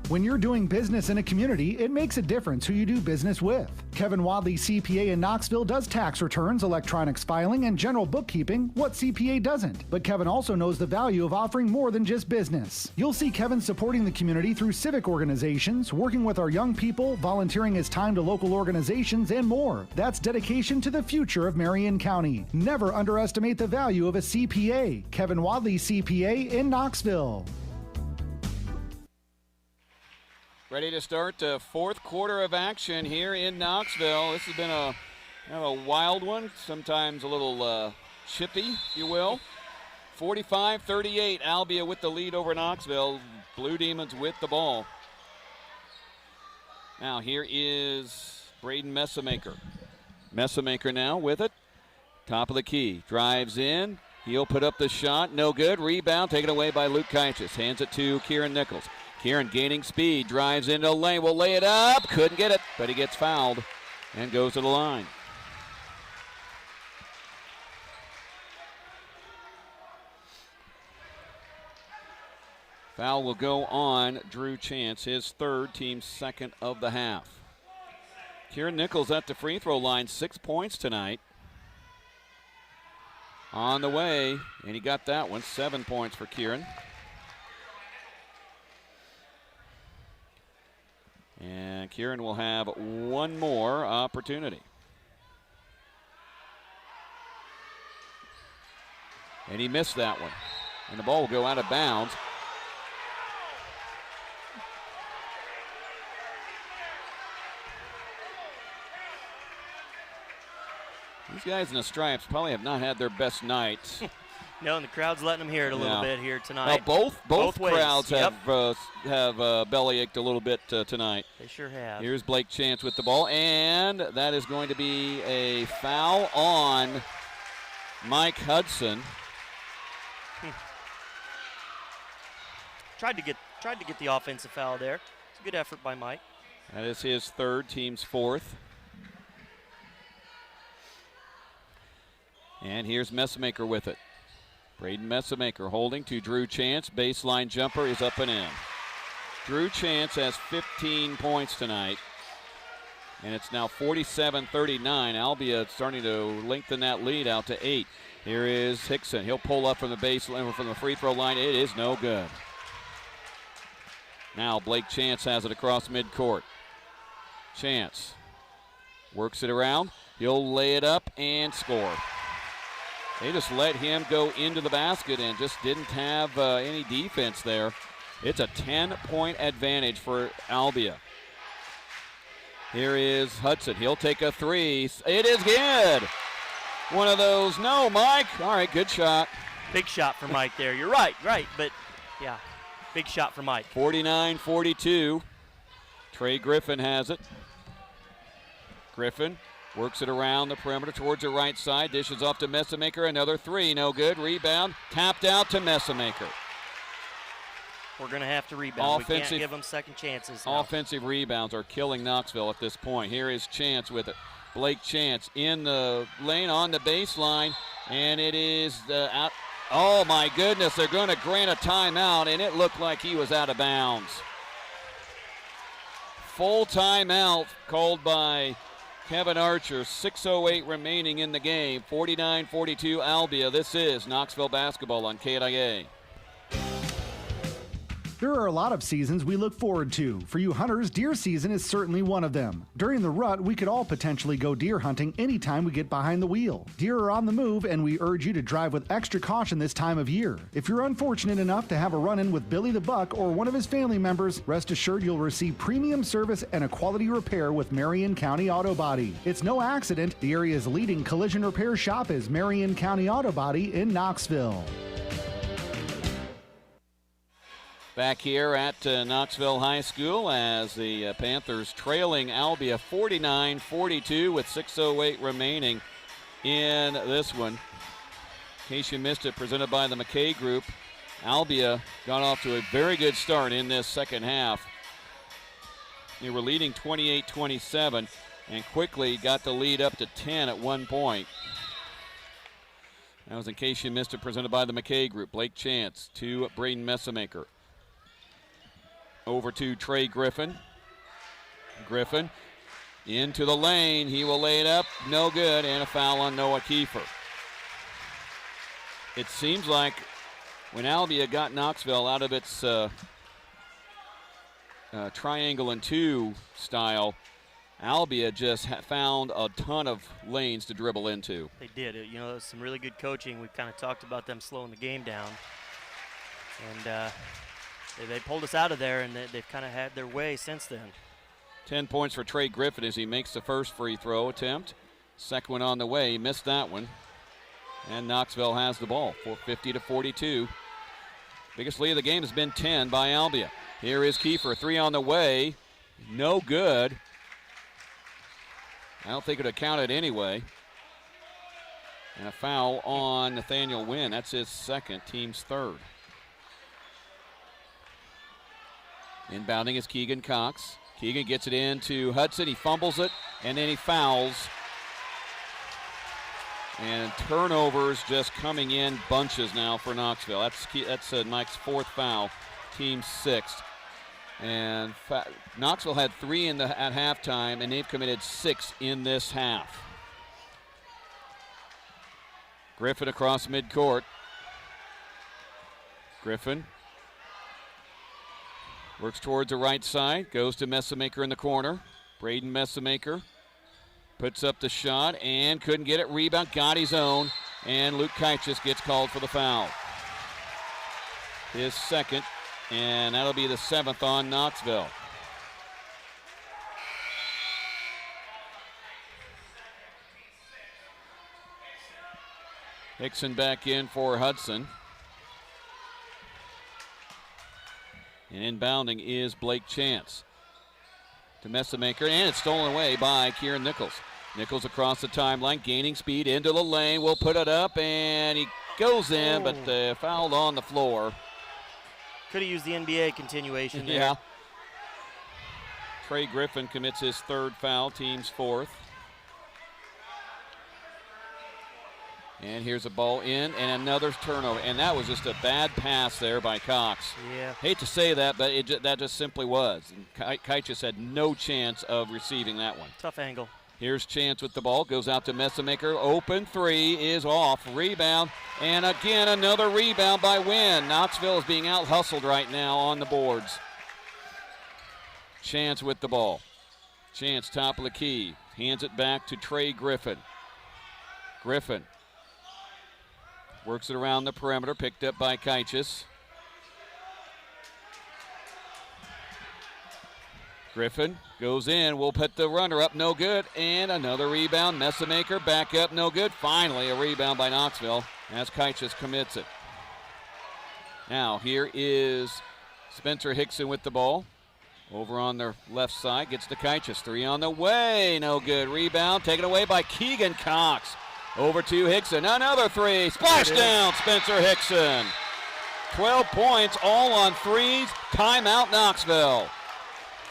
[SPEAKER 2] When you're doing business in a community, it makes a difference who you do business with. Kevin Wadley CPA in Knoxville does tax returns, electronics filing, and general bookkeeping, what CPA doesn't. But Kevin also knows the value of offering more than just business. You'll see Kevin supporting the community through civic organizations, working with our young people, volunteering his time to local organizations, and more. That's dedication to the future of Marion County. Never underestimate the value of a CPA. Kevin Wadley CPA in Knoxville.
[SPEAKER 3] Ready to start the fourth quarter of action here in Knoxville. This has been a wild one, sometimes a little chippy, if you will. 45-38, Albia with the lead over Knoxville. Blue Demons with the ball. Now here is Braden Messamaker. Messamaker now with it. Top of the key, drives in. He'll put up the shot, no good. Rebound taken away by Luke Kaichis. Hands it to Kieran Nichols. Kieran gaining speed, drives into the lane, will lay it up, couldn't get it, but he gets fouled and goes to the line. Foul will go on Drew Chance, his third, team second of the half. Kieran Nichols at the free throw line, 6 points tonight. On the way, and he got that one, 7 points for Kieran. And Kieran will have one more opportunity. And he missed that one. And the ball will go out of bounds. These guys in the stripes probably have not had their best night.
[SPEAKER 5] No, and the crowd's letting them hear it a little bit here tonight.
[SPEAKER 3] Well, both
[SPEAKER 5] ways.
[SPEAKER 3] crowds
[SPEAKER 5] Yep.
[SPEAKER 3] have bellyached a little bit tonight.
[SPEAKER 5] They sure have.
[SPEAKER 3] Here's Blake Chance with the ball, and that is going to be a foul on Mike Hudson.
[SPEAKER 5] Tried to get the offensive foul there. It's a good effort by Mike.
[SPEAKER 3] That is his third, team's fourth. And here's Messamaker with it. Braden Messamaker holding to Drew Chance. Baseline jumper is up and in. Drew Chance has 15 points tonight. And it's now 47-39. Albia starting to lengthen that lead out to 8. Here is Hickson. He'll pull up from the baseline, from the free throw line. It is no good. Now Blake Chance has it across midcourt. Chance works it around. He'll lay it up and score. They just let him go into the basket and just didn't have any defense there. It's a 10-point advantage for Albia. Here is Hudson. He'll take a three. It is good. One of those. No, Mike. All right, good shot.
[SPEAKER 5] Big shot for Mike there. You're right. But, yeah, big shot for Mike.
[SPEAKER 3] 49-42. Trey Griffin has it. Griffin works it around the perimeter towards the right side. Dishes off to Messamaker. Another three. No good. Rebound. Tapped out to Messamaker.
[SPEAKER 5] We're going to have to rebound. We can't give them second chances now.
[SPEAKER 3] Offensive rebounds are killing Knoxville at this point. Here is Chance with it. Blake Chance in the lane on the baseline. And it is out. Oh, my goodness. They're going to grant a timeout, and it looked like he was out of bounds. Full timeout called by Kevin Archer. 6:08 remaining in the game. 49-42 Albia. This is Knoxville Basketball on KHS.
[SPEAKER 2] There are a lot of seasons we look forward to. For you hunters, deer season is certainly one of them. During the rut, we could all potentially go deer hunting anytime we get behind the wheel. Deer are on the move, and we urge you to drive with extra caution this time of year. If you're unfortunate enough to have a run-in with Billy the Buck or one of his family members, rest assured you'll receive premium service and a quality repair with Marion County Auto Body. It's no accident. The area's leading collision repair shop is Marion County Auto Body in Knoxville.
[SPEAKER 3] Back here at Knoxville High School as the Panthers trailing Albia 49-42 with 6:08 remaining in this one. In case you missed it, presented by the McKay Group, Albia got off to a very good start in this second half. They were leading 28-27 and quickly got the lead up to 10 at one point. That was In Case You Missed It, presented by the McKay Group. Blake Chance to Braden Messamaker. Over to Trey Griffin. Griffin into the lane. He will lay it up. No good. And a foul on Noah Kiefer. It seems like when Albia got Knoxville out of its triangle and two style, Albia just found a ton of lanes to dribble into.
[SPEAKER 5] They did. You know, some really good coaching. We've kind of talked about them slowing the game down. And they pulled us out of there, and they've kind of had their way since then.
[SPEAKER 3] 10 points for Trey Griffin as he makes the first free throw attempt. Second one on the way. He missed that one. And Knoxville has the ball, 50-42. Biggest lead of the game has been 10 by Albia. Here is Kiefer, three on the way. No good. I don't think it would have counted anyway. And a foul on Nathaniel Wynn. That's his second, team's third. Inbounding is Keegan Cox. Keegan gets it into Hudson. He fumbles it, and then he fouls. And turnovers just coming in bunches now for Knoxville. That's Mike's fourth foul, team sixth. And Knoxville had three at halftime, and they've committed 6 in this half. Griffin across midcourt. Griffin works towards the right side, goes to Messamaker in the corner. Braden Messamaker puts up the shot and couldn't get it. Rebound, got his own, and Luke KHS gets called for the foul. His second, and that'll be the 7th on Knoxville. Hickson back in for Hudson. And inbounding is Blake Chance. To Messamaker, and it's stolen away by Kieran Nichols. Nichols across the timeline, gaining speed into the lane. Will put it up, and he goes in, but fouled on the floor.
[SPEAKER 5] Could have used the NBA continuation there.
[SPEAKER 3] Yeah. Trey Griffin commits his third foul, team's fourth. And here's a ball in, and another turnover. And that was just a bad pass there by Cox.
[SPEAKER 5] Yeah.
[SPEAKER 3] Hate to say that, but that just simply was. And KHS had no chance of receiving that one.
[SPEAKER 5] Tough angle.
[SPEAKER 3] Here's Chance with the ball. Goes out to Messamaker. Open three is off. Rebound. And again, another rebound by Wynn. Knoxville is being out-hustled right now on the boards. Chance with the ball. Chance, top of the key. Hands it back to Trey Griffin. Griffin works it around the perimeter. Picked up by KHS. Griffin goes in. Will put the runner up. No good. And another rebound. Messamaker back up. No good. Finally, a rebound by Knoxville as KHS commits it. Now, here is Spencer Hickson with the ball. Over on their left side. Gets to KHS. Three on the way. No good. Rebound taken away by Keegan Cox. Over to Hickson. Another three. Splash down, Spencer Hickson. 12 points, all on threes. Timeout, Knoxville.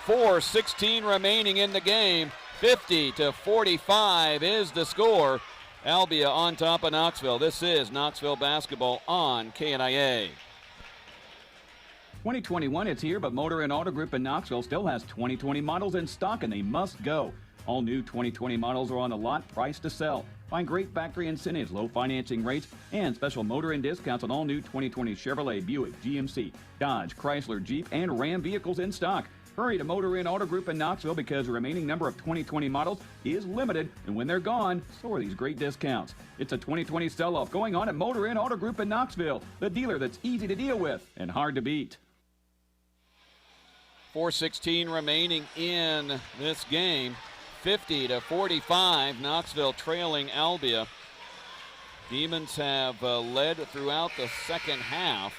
[SPEAKER 3] 4:16 remaining in the game. 50-45 is the score. Albia on top of Knoxville. This is Knoxville basketball on KNIA.
[SPEAKER 1] 2021, it's here, but Motor and Auto Group in Knoxville still has 2020 models in stock, and they must go. All new 2020 models are on the lot, priced to sell. Find great factory incentives, low financing rates, and special motor and discounts on all new 2020 Chevrolet, Buick, GMC, Dodge, Chrysler, Jeep, and Ram vehicles in stock. Hurry to Motor Inn Auto Group in Knoxville because the remaining number of 2020 models is limited, and when they're gone, so are these great discounts. It's a 2020 sell-off going on at Motor Inn Auto Group in Knoxville, the dealer that's easy to deal with and hard to beat.
[SPEAKER 3] 4:16 remaining in this game. 50-45, Knoxville trailing Albia. Demons have led throughout the second half.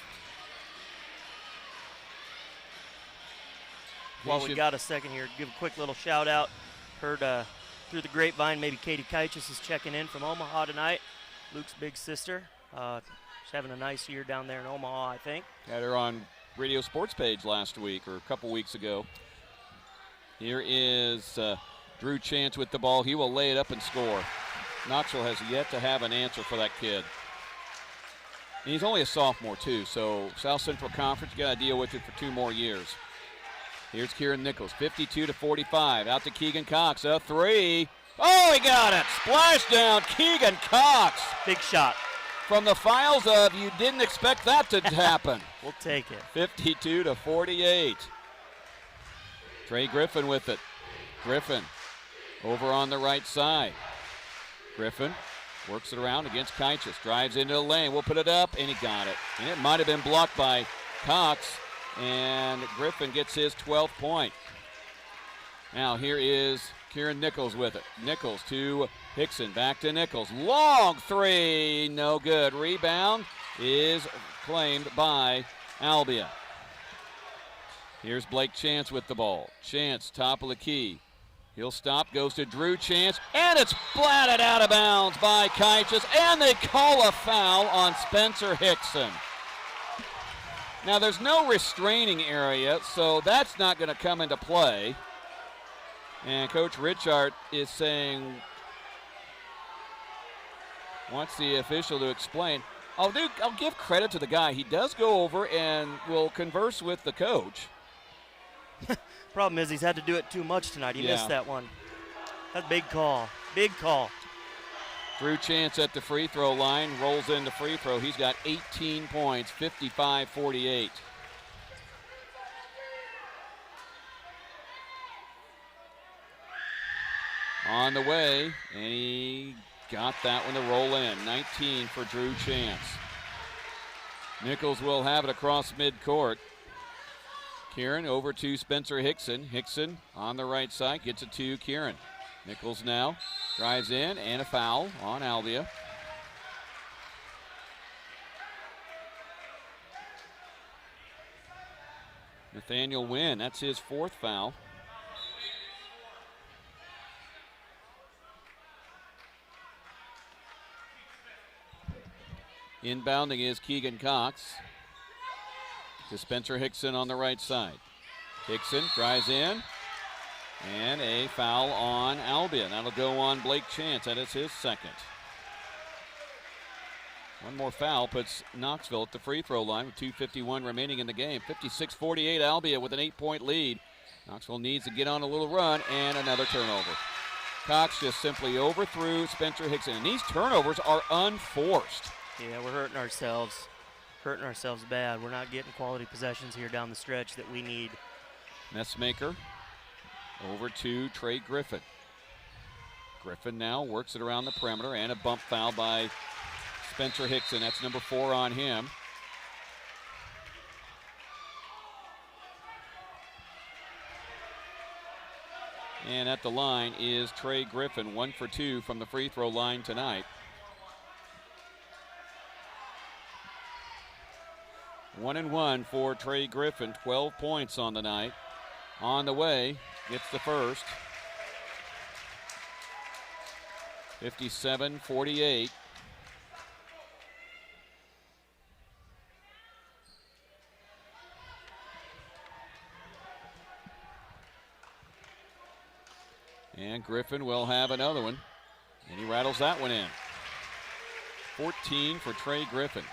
[SPEAKER 5] While we got a second here, give a quick little shout out. Heard through the grapevine, maybe Katie KHS is checking in from Omaha tonight. Luke's big sister. She's having a nice year down there in Omaha, I think.
[SPEAKER 3] Had her on Radio Sports page last week or a couple weeks ago. Here is Drew Chance with the ball. He will lay it up and score. Knoxville has yet to have an answer for that kid. And he's only a sophomore, too, so South Central Conference, you got to deal with it for 2 more years. Here's Kieran Nichols, 52-45. Out to Keegan Cox, a three. Oh, he got it! Splash down, Keegan Cox.
[SPEAKER 5] Big shot.
[SPEAKER 3] From the files of, you didn't expect that to happen.
[SPEAKER 5] We'll take it.
[SPEAKER 3] 52-48. Trey Griffin with it. Griffin over on the right side. Griffin works it around against KHS. Drives into the lane. We'll put it up, and he got it. And it might have been blocked by Cox, and Griffin gets his 12th point. Now here is Kieran Nichols with it. Nichols to Hickson. Back to Nichols. Long three. No good. Rebound is claimed by Albia. Here's Blake Chance with the ball. Chance, top of the key. He'll stop, goes to Drew Chance, and it's blatted out of bounds by KHS, and they call a foul on Spencer Hickson. Now, there's no restraining area, so that's not going to come into play. And Coach Richard is saying, wants the official to explain. I'll give credit to the guy. He does go over and will converse with the coach.
[SPEAKER 5] Problem is he's had to do it too much tonight. He missed that one. That's a big call. Big call.
[SPEAKER 3] Drew Chance at the free throw line, rolls into free throw. He's got 18 points, 55-48. On the way, and he got that one to roll in. 19 for Drew Chance. Nichols will have it across midcourt. Kieran over to Spencer Hickson. Hickson on the right side gets it to Kieran. Nichols now drives in, and a foul on Albia. Nathaniel Wynn, that's his 4th foul. Inbounding is Keegan Cox to Spencer Hickson on the right side. Hickson drives in, and a foul on Albia. That'll go on Blake Chance. That is his 2nd. One more foul puts Knoxville at the free throw line with 2:51 remaining in the game. 56-48 Albia with an 8-point lead. Knoxville needs to get on a little run, and another turnover. Cox just simply overthrew Spencer Hickson, and these turnovers are unforced.
[SPEAKER 5] Yeah, we're hurting ourselves bad. We're not getting quality possessions here down the stretch that we need.
[SPEAKER 3] Messmaker over to Trey Griffin. Griffin now works it around the perimeter, and a bump foul by Spencer Hickson. That's number 4 on him. And at the line is Trey Griffin, 1 for 2 from the free throw line tonight. 1-1 for Trey Griffin, 12 points on the night. On the way, gets the first. 57-48. And Griffin will have another one, and he rattles that one in. 14 for Trey Griffin.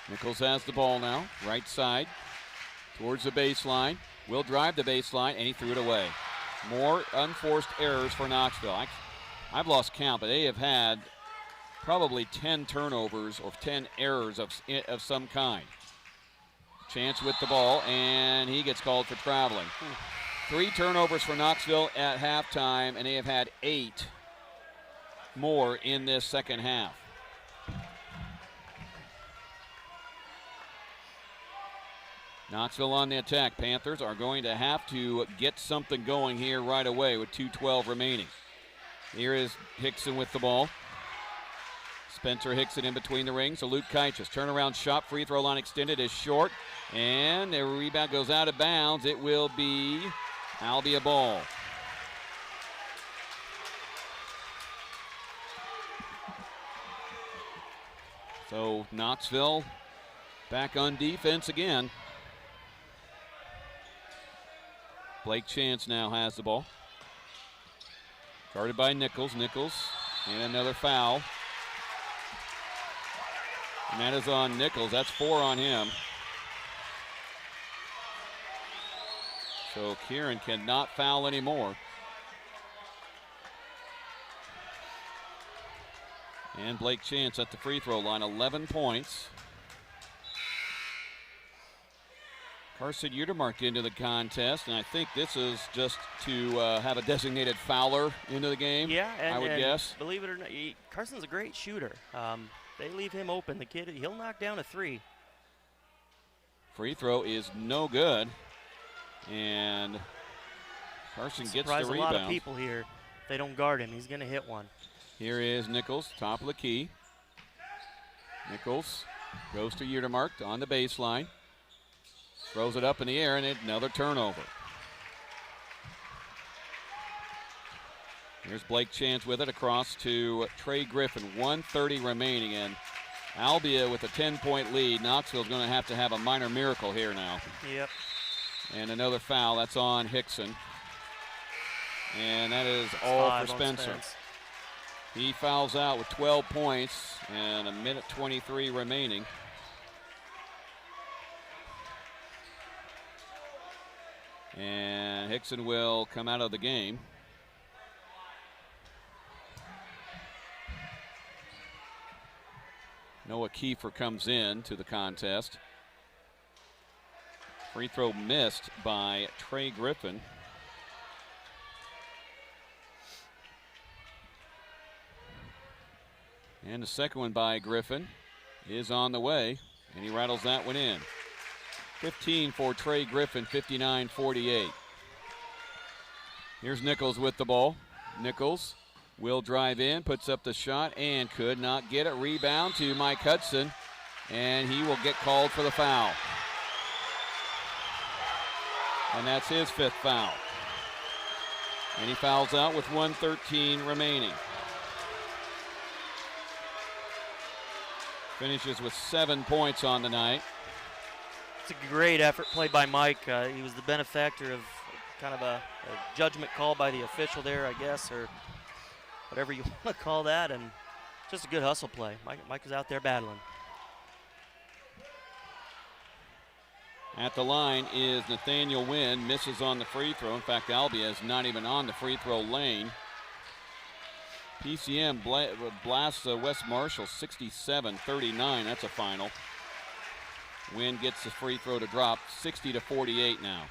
[SPEAKER 3] Nichols has the ball now, right side, towards the baseline. Will drive the baseline, and he threw it away. More unforced errors for Knoxville. I've lost count, but they have had probably 10 turnovers or 10 errors of some kind. Chance with the ball, and he gets called for traveling. 3 turnovers for Knoxville at halftime, and they have had 8 more in this second half. Knoxville on the attack. Panthers are going to have to get something going here right away with 2:12 remaining. Here is Hickson with the ball. Spencer Hickson in between the rings. So Luke Keichus, turnaround shot, free throw line extended is short, and the rebound goes out of bounds. It will be Albia ball. So Knoxville back on defense again. Blake Chance now has the ball. Guarded by Nichols. Nichols, and another foul. And that is on Nichols. That's 4 on him. So Kieran cannot foul anymore. And Blake Chance at the free throw line, 11 points. Carson Utermark into the contest, and I think this is just to have a designated fouler into the game.
[SPEAKER 5] Yeah, and
[SPEAKER 3] I would guess.
[SPEAKER 5] Believe it or not, Carson's a great shooter. They leave him open. The kid, he'll knock down a 3.
[SPEAKER 3] Free throw is no good, and Carson gets the rebound.
[SPEAKER 5] Surprise a lot of people here. If they don't guard him, he's going to hit one.
[SPEAKER 3] Here is Nichols, top of the key. Nichols goes to Utermark on the baseline. Throws it up in the air, and another turnover. Here's Blake Chance with it across to Trey Griffin. 1:30 remaining, and Albia with a 10-point lead. Knoxville's going to have a minor miracle here now.
[SPEAKER 5] Yep.
[SPEAKER 3] And another foul. That's on Hickson. And that is all for Spencer. He fouls out with 12 points and a minute 23 remaining. And Hickson will come out of the game. Noah Kiefer comes in to the contest. Free throw missed by Trey Griffin. And the second one by Griffin is on the way, and he rattles that one in. 15 for Trey Griffin, 59-48. Here's Nichols with the ball. Nichols will drive in, puts up the shot, and could not get it. Rebound to Mike Hudson, and he will get called for the foul. And that's his 5th foul. And he fouls out with 1:13 remaining. Finishes with 7 points on the night.
[SPEAKER 5] It's a great effort played by Mike. He was the benefactor of kind of a judgment call by the official there, I guess, or whatever you want to call that, and just a good hustle play. Mike was out there battling.
[SPEAKER 3] At the line is Nathaniel Wynn, misses on the free throw. In fact, Albia is not even on the free throw lane. PCM blasts West Marshall 67-39. That's a final. Wynn gets the free throw to drop, 60-48 now.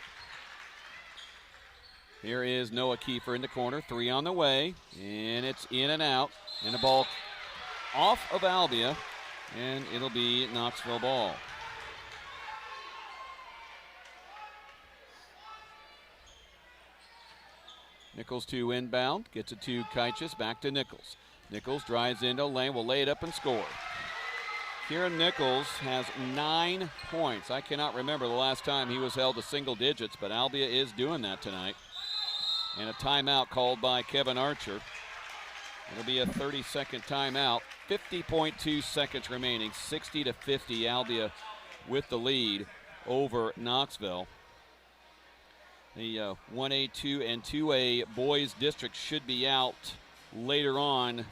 [SPEAKER 3] Here is Noah Kiefer in the corner, 3 on the way, and it's in and out, and the ball off of Albia, and it'll be Knoxville ball. Nichols to inbound, gets it to Kaichis, back to Nichols. Nichols drives into lane, will lay it up and score. Kieran Nichols has 9 points. I cannot remember the last time he was held to single digits, but Albia is doing that tonight. And a timeout called by Kevin Archer. It'll be a 30-second timeout. 50.2 seconds remaining. 60-50, Albia with the lead over Knoxville. The 1A, 2, and 2A boys district should be out later on,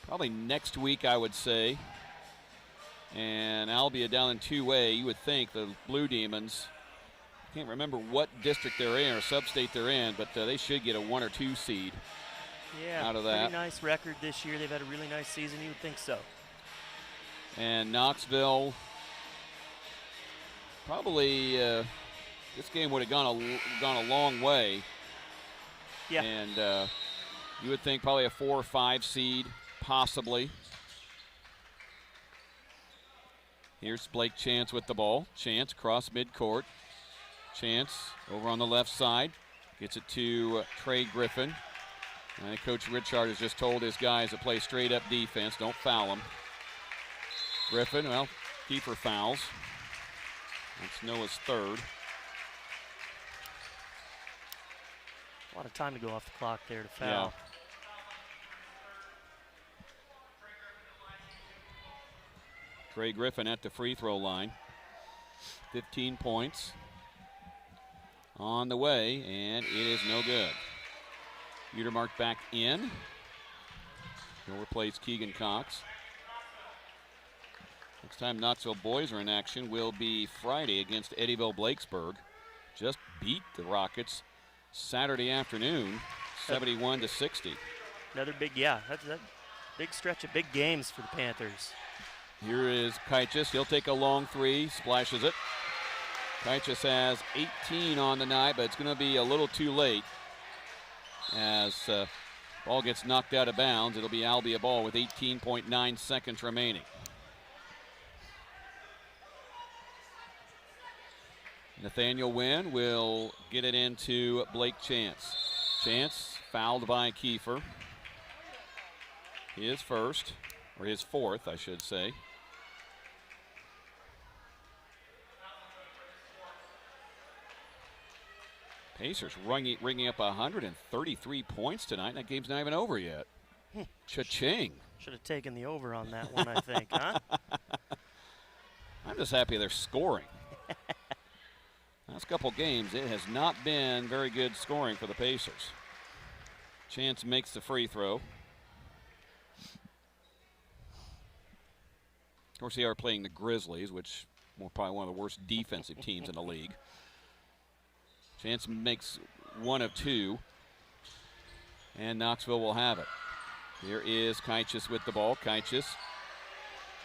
[SPEAKER 3] probably next week, I would say. And Albia down in 2A, you would think the Blue Demons, can't remember what district they're in or sub-state they're in, but they should get a 1 or 2 seed out of that.
[SPEAKER 5] Pretty nice record this year. They've had a really nice season. You would think so.
[SPEAKER 3] And Knoxville, probably this game would have gone a long way.
[SPEAKER 5] Yeah.
[SPEAKER 3] And you would think probably a 4 or 5 seed, possibly. Here's Blake Chance with the ball. Chance across midcourt. Chance over on the left side. Gets it to Trey Griffin. And Coach Richard has just told his guys to play straight up defense. Don't foul them. Griffin, well, Kiefer fouls. That's Noah's 3rd.
[SPEAKER 5] A lot of time to go off the clock there to foul.
[SPEAKER 3] Yeah. Trey Griffin at the free throw line. 15 points on the way, and it is no good. Utermark back in. He'll replace Keegan Cox. Next time Knoxville boys are in action will be Friday against Eddyville-Blakesburg. Just beat the Rockets Saturday afternoon, 71-60.
[SPEAKER 5] Another big, that's that big stretch of big games for the Panthers.
[SPEAKER 3] Here is Kaichis. He'll take a long 3, splashes it. Kaichis has 18 on the night, but it's going to be a little too late as ball gets knocked out of bounds. It'll be Albia ball with 18.9 seconds remaining. Nathaniel Wynn will get it into Blake Chance. Chance fouled by Kiefer. His 1st, or his 4th, I should say. Pacers ringing up 133 points tonight. That game's not even over yet. Cha-ching.
[SPEAKER 5] Should have taken the over on that one, I think, huh?
[SPEAKER 3] I'm just happy they're scoring. Last couple games, it has not been very good scoring for the Pacers. Chance makes the free throw. Of course, they are playing the Grizzlies, which are probably one of the worst defensive teams in the league. Chance makes 1 of 2, and Knoxville will have it. Here is Kaichis with the ball. Kaichis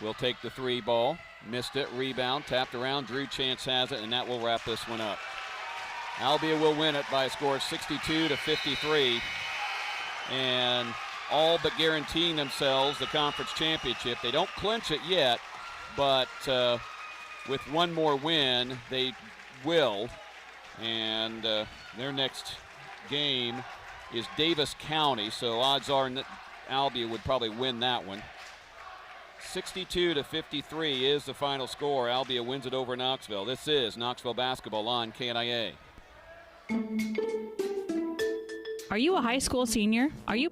[SPEAKER 3] will take the 3 ball. Missed it, rebound, tapped around. Drew Chance has it, and that will wrap this one up. Albia will win it by a score of 62-53, and all but guaranteeing themselves the conference championship. They don't clinch it yet, but with one more win, they will. And their next game is Davis County, so odds are that Albia would probably win that one. 62-53 is the final score. Albia wins it over Knoxville. This is Knoxville Basketball on KNIA.
[SPEAKER 10] Are you a high school senior? Are you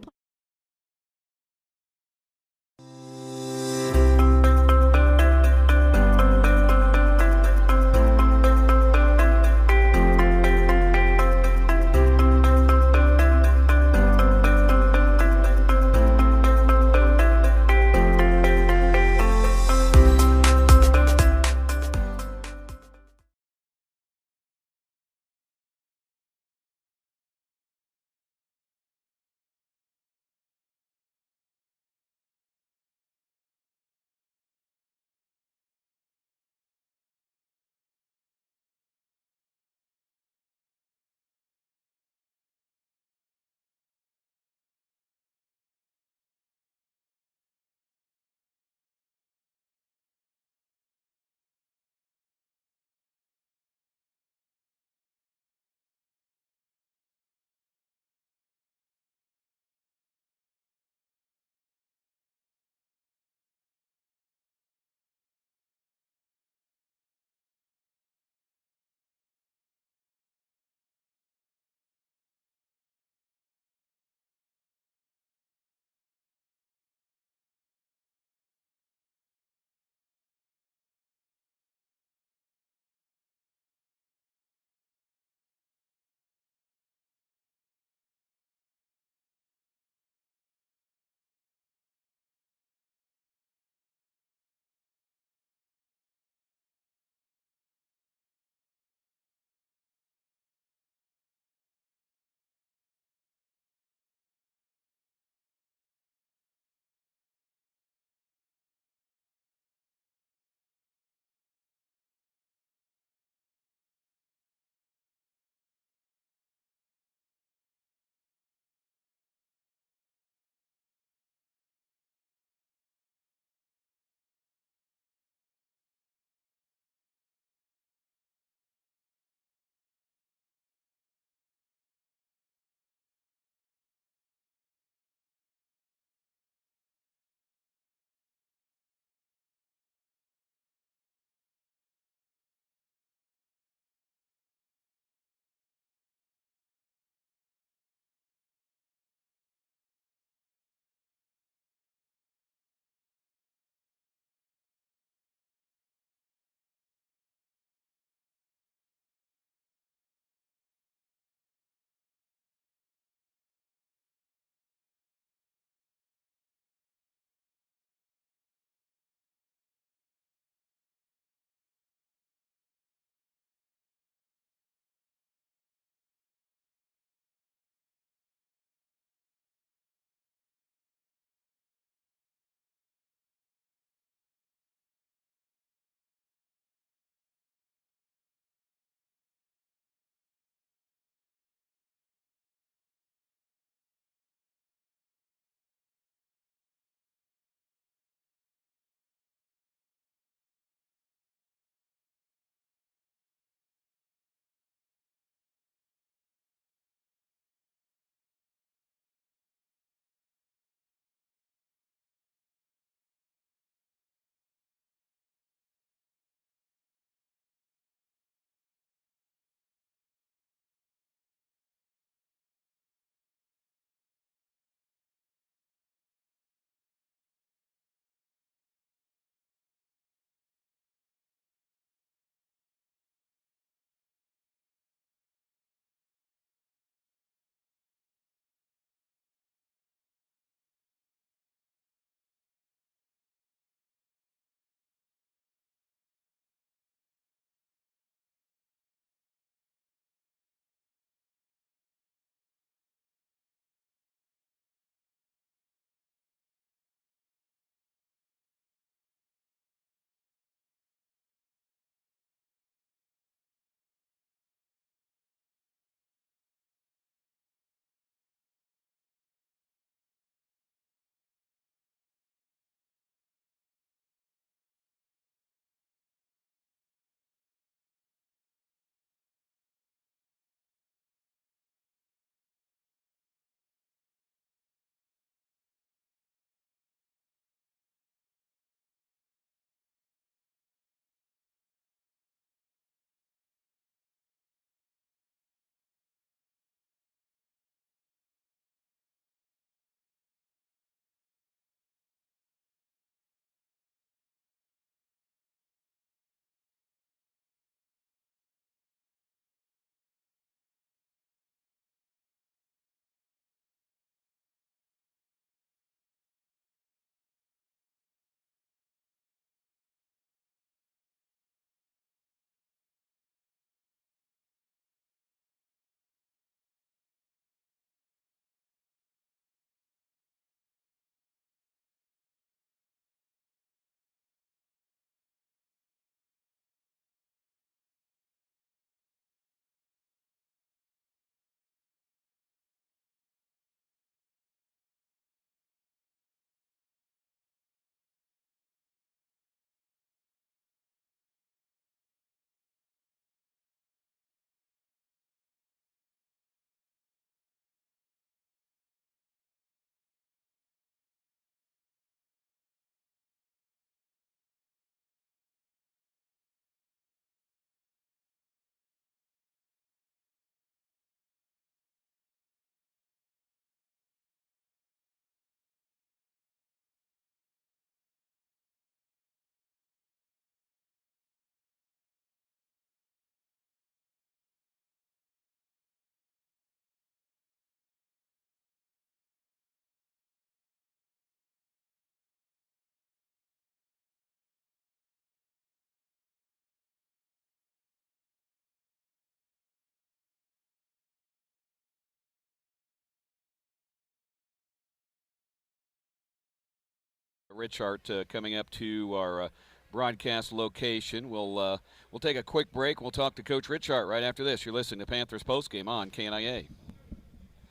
[SPEAKER 3] Richart coming up to our broadcast location. We'll take a quick break. We'll talk to Coach Richart right after this. You're listening to Panthers Postgame on KNIA.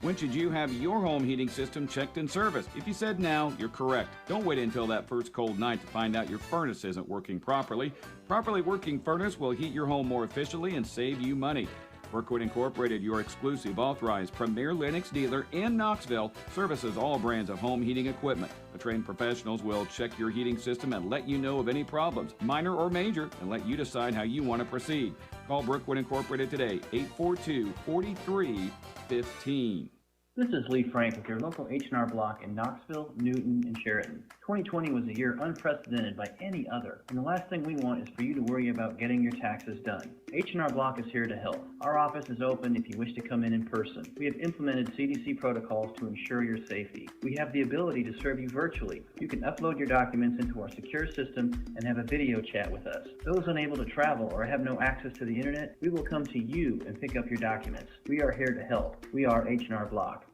[SPEAKER 1] When should you have your home heating system checked and serviced? If you said now, you're correct. Don't wait until that first cold night to find out your furnace isn't working properly. Properly working furnace will heat your home more efficiently and save you money. Brookwood Incorporated, your exclusive authorized premier Lennox dealer in Knoxville, services all brands of home heating equipment. The trained professionals will check your heating system and let you know of any problems, minor or major, and let you decide how you want to proceed. Call Brookwood Incorporated today, 842-4315.
[SPEAKER 12] This is Lee Frank with your local H&R Block in Knoxville, Newton, and Sheraton. 2020 was a year unprecedented by any other, and the last thing we want is for you to worry about getting your taxes done. H&R Block is here to help. Our office is open if you wish to come in person. We have implemented CDC protocols to ensure your safety. We have the ability to serve you virtually. You can upload your documents into our secure system and have a video chat with us. Those unable to travel or have no access to the internet, we will come to you and pick up your documents. We are here to help. We are H&R Block.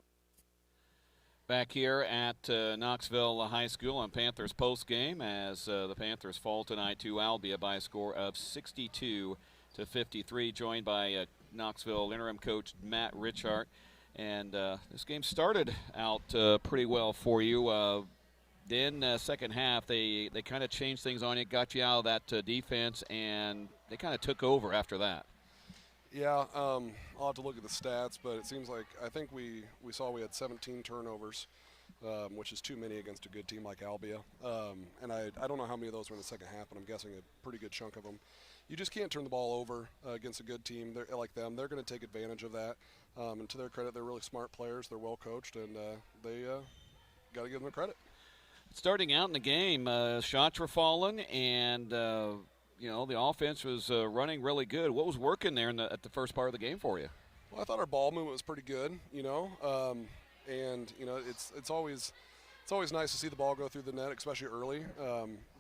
[SPEAKER 3] Back here at Knoxville High School on Panthers postgame as the Panthers fall tonight to Albia by a score of 62-53, joined by Knoxville interim coach Matt Richart. And this game started out pretty well for you. Then second half, they kind of changed things on you, got you out of that defense, and they kind of took over after that.
[SPEAKER 13] Yeah, I'll have to look at the stats, but it seems like I think we saw we had 17 turnovers, which is too many against a good team like Albia. And I don't know how many of those were in the second half, but I'm guessing a pretty good chunk of them. You just can't turn the ball over against a good team like them. They're going to take advantage of that. And to their credit, they're really smart players. They're well coached, and they got to give them credit.
[SPEAKER 3] Starting out in the game, shots were falling, and the offense was running really good. What was working there at the first part of the game for you?
[SPEAKER 13] Well, I thought our ball movement was pretty good, and it's always nice to see the ball go through the net, especially early.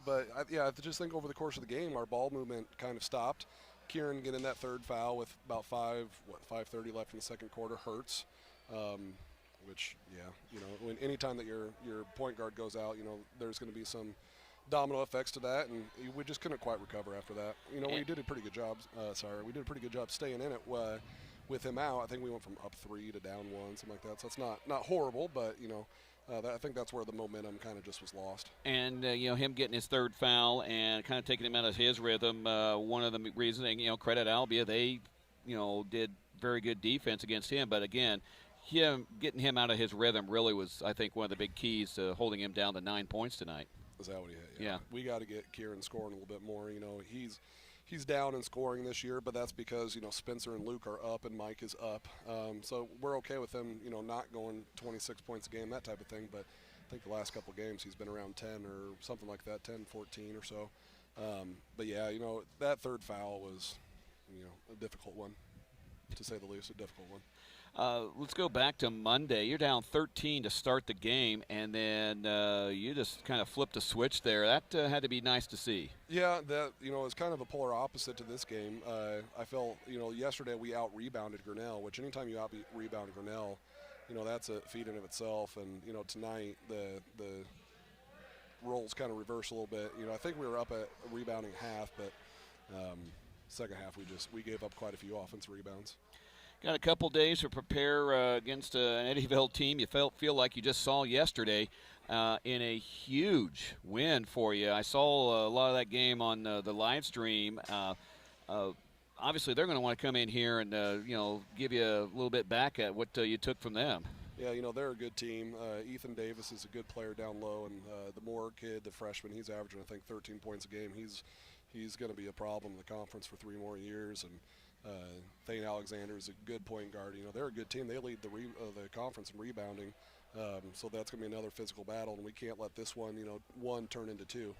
[SPEAKER 13] But I just think over the course of the game, our ball movement kind of stopped. Kieran getting that third foul with about 5:30 left in the second quarter hurts. When any time that your point guard goes out, there's going to be some domino effects to that, and we just couldn't quite recover after that. We did a pretty good job. We did a pretty good job staying in it with him out. I think we went from up 3 to down 1, something like that. So it's not horrible, but I think that's where the momentum kind of just was lost. And
[SPEAKER 3] him getting his third foul and kind of taking him out of his rhythm. One of the reasons, credit Albia, they did very good defense against him, but again, getting him out of his rhythm really was, I think, one of the big keys to holding him down to 9 points tonight.
[SPEAKER 13] Is that what he had?
[SPEAKER 3] Yeah.
[SPEAKER 13] We got to get Kieran scoring a little bit more. He's down in scoring this year, but that's because Spencer and Luke are up and Mike is up. So we're okay with him, not going 26 points a game, that type of thing. But I think the last couple of games he's been around 10 or something like that, 10, 14 or so. But yeah, that third foul was, a difficult one, to say the least, a difficult one.
[SPEAKER 3] Let's go back to Monday. You're down 13 to start the game, and then you just kind of flipped a switch there. That had to be nice to see.
[SPEAKER 13] Yeah, that is kind of a polar opposite to this game. I felt yesterday we out-rebounded Grinnell, which anytime you out-rebound Grinnell, that's a feat in of itself. And tonight the roles kind of reverse a little bit. I think we were up at a rebounding half, but second half we gave up quite a few offensive rebounds.
[SPEAKER 3] Got a couple days to prepare against an Eddyville team you feel like you just saw yesterday in a huge win for you. I saw a lot of that game on the live stream. Obviously, they're going to want to come in here and give you a little bit back at what you took from them.
[SPEAKER 13] Yeah, they're a good team. Ethan Davis is a good player down low, and the Moore kid, the freshman, he's averaging, I think, 13 points a game. He's going to be a problem in the conference for 3 more years, and Thane Alexander is a good point guard. They're a good team. They lead the conference in rebounding, so that's going to be another physical battle, and we can't let this one turn into 2.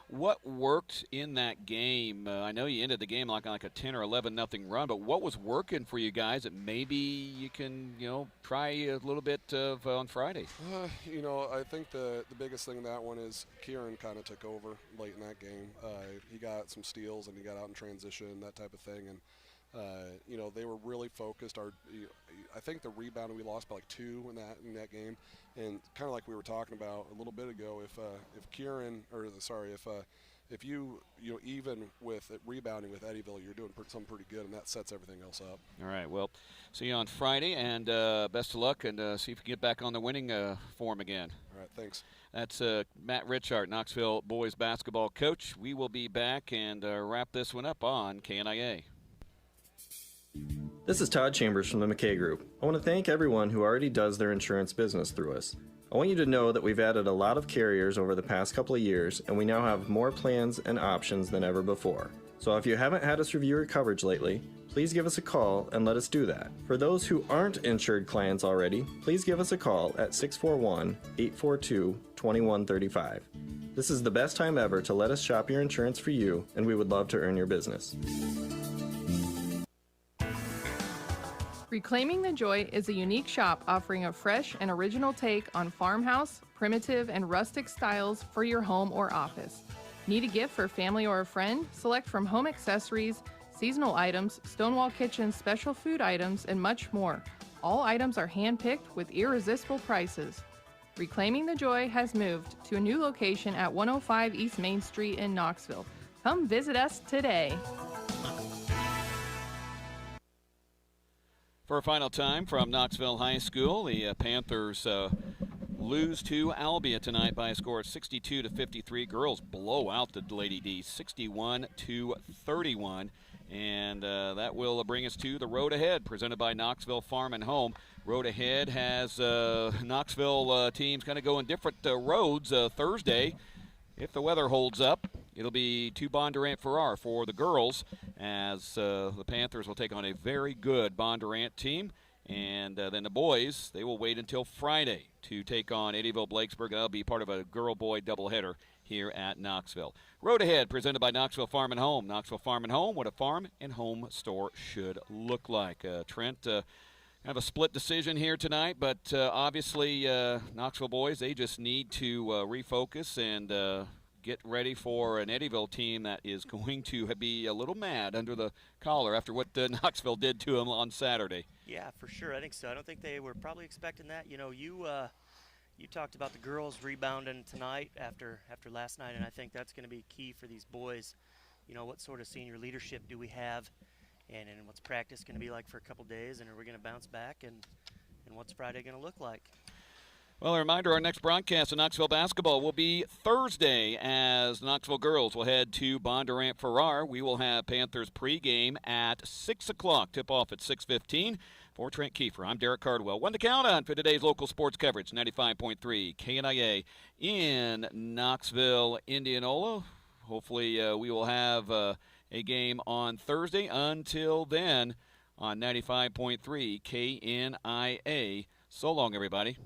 [SPEAKER 3] What worked in that game? I know you ended the game like a 10 or 11-0 run, but what was working for you guys that maybe you can try a little bit of on Friday?
[SPEAKER 13] I think the biggest thing in that one is Kieran kind of took over late in that game. He got some steals and he got out in transition, that type of thing, and They were really focused. I think the rebounding, we lost by like 2 in that game, and kind of like we were talking about a little bit ago. If you even with it rebounding with Eddyville, you're doing something pretty good, and that sets everything else up.
[SPEAKER 3] All right. Well, see you on Friday, and best of luck, and see if you can get back on the winning form again.
[SPEAKER 13] All right. Thanks.
[SPEAKER 3] That's Matt Richard, Knoxville boys basketball coach. We will be back and wrap this one up on KNIA.
[SPEAKER 14] This is Todd Chambers from the McKay Group. I want to thank everyone who already does their insurance business through us. I want you to know that we've added a lot of carriers over the past couple of years, and we now have more plans and options than ever before. So if you haven't had us review your coverage lately, please give us a call and let us do that. For those who aren't insured clients already, please give us a call at 641-842-2135. This is the best time ever to let us shop your insurance for you, and we would love to earn your business.
[SPEAKER 15] Reclaiming the Joy is a unique shop offering a fresh and original take on farmhouse, primitive, and rustic styles for your home or office. Need a gift for family or a friend? Select from home accessories, seasonal items, Stonewall Kitchen special food items, and much more. All items are hand-picked with irresistible prices. Reclaiming the Joy has moved to a new location at 105 East Main Street in Knoxville. Come visit us today.
[SPEAKER 3] For a final time from Knoxville High School, the Panthers lose to Albia tonight by a score of 62-53. Girls blow out the Lady D 61-31. And that will bring us to the Road Ahead, presented by Knoxville Farm and Home. Road Ahead has Knoxville teams kind of going different roads Thursday. If the weather holds up, it'll be to Bondurant Farrar for the girls, as the Panthers will take on a very good Bondurant team. And then the boys, they will wait until Friday to take on Eddyville Blakesburg. That'll be part of a girl-boy doubleheader here at Knoxville. Road Ahead, presented by Knoxville Farm and Home. Knoxville Farm and Home, what a farm and home store should look like. Trent, kind of a split decision here tonight, but obviously Knoxville boys, they just need to refocus and get ready for an Eddyville team that is going to be a little mad under the collar after what Knoxville did to them on Saturday.
[SPEAKER 5] Yeah, for sure. I think so. I don't think they were probably expecting that. You know, you talked about the girls rebounding tonight after last night, and I think that's going to be key for these boys. You know, what sort of senior leadership do we have, and what's practice going to be like for a couple days, and are we going to bounce back, and what's Friday going to look like?
[SPEAKER 3] Well, a reminder, our next broadcast of Knoxville basketball will be Thursday, as the Knoxville girls will head to Bondurant Farrar. We will have Panthers pregame at 6 o'clock, tip-off at 6:15. For Trent Kiefer, I'm Derek Cardwell. One to count on for today's local sports coverage, 95.3 KNIA in Knoxville, Indianola. Hopefully we will have a game on Thursday. Until then, on 95.3 KNIA. So long, everybody.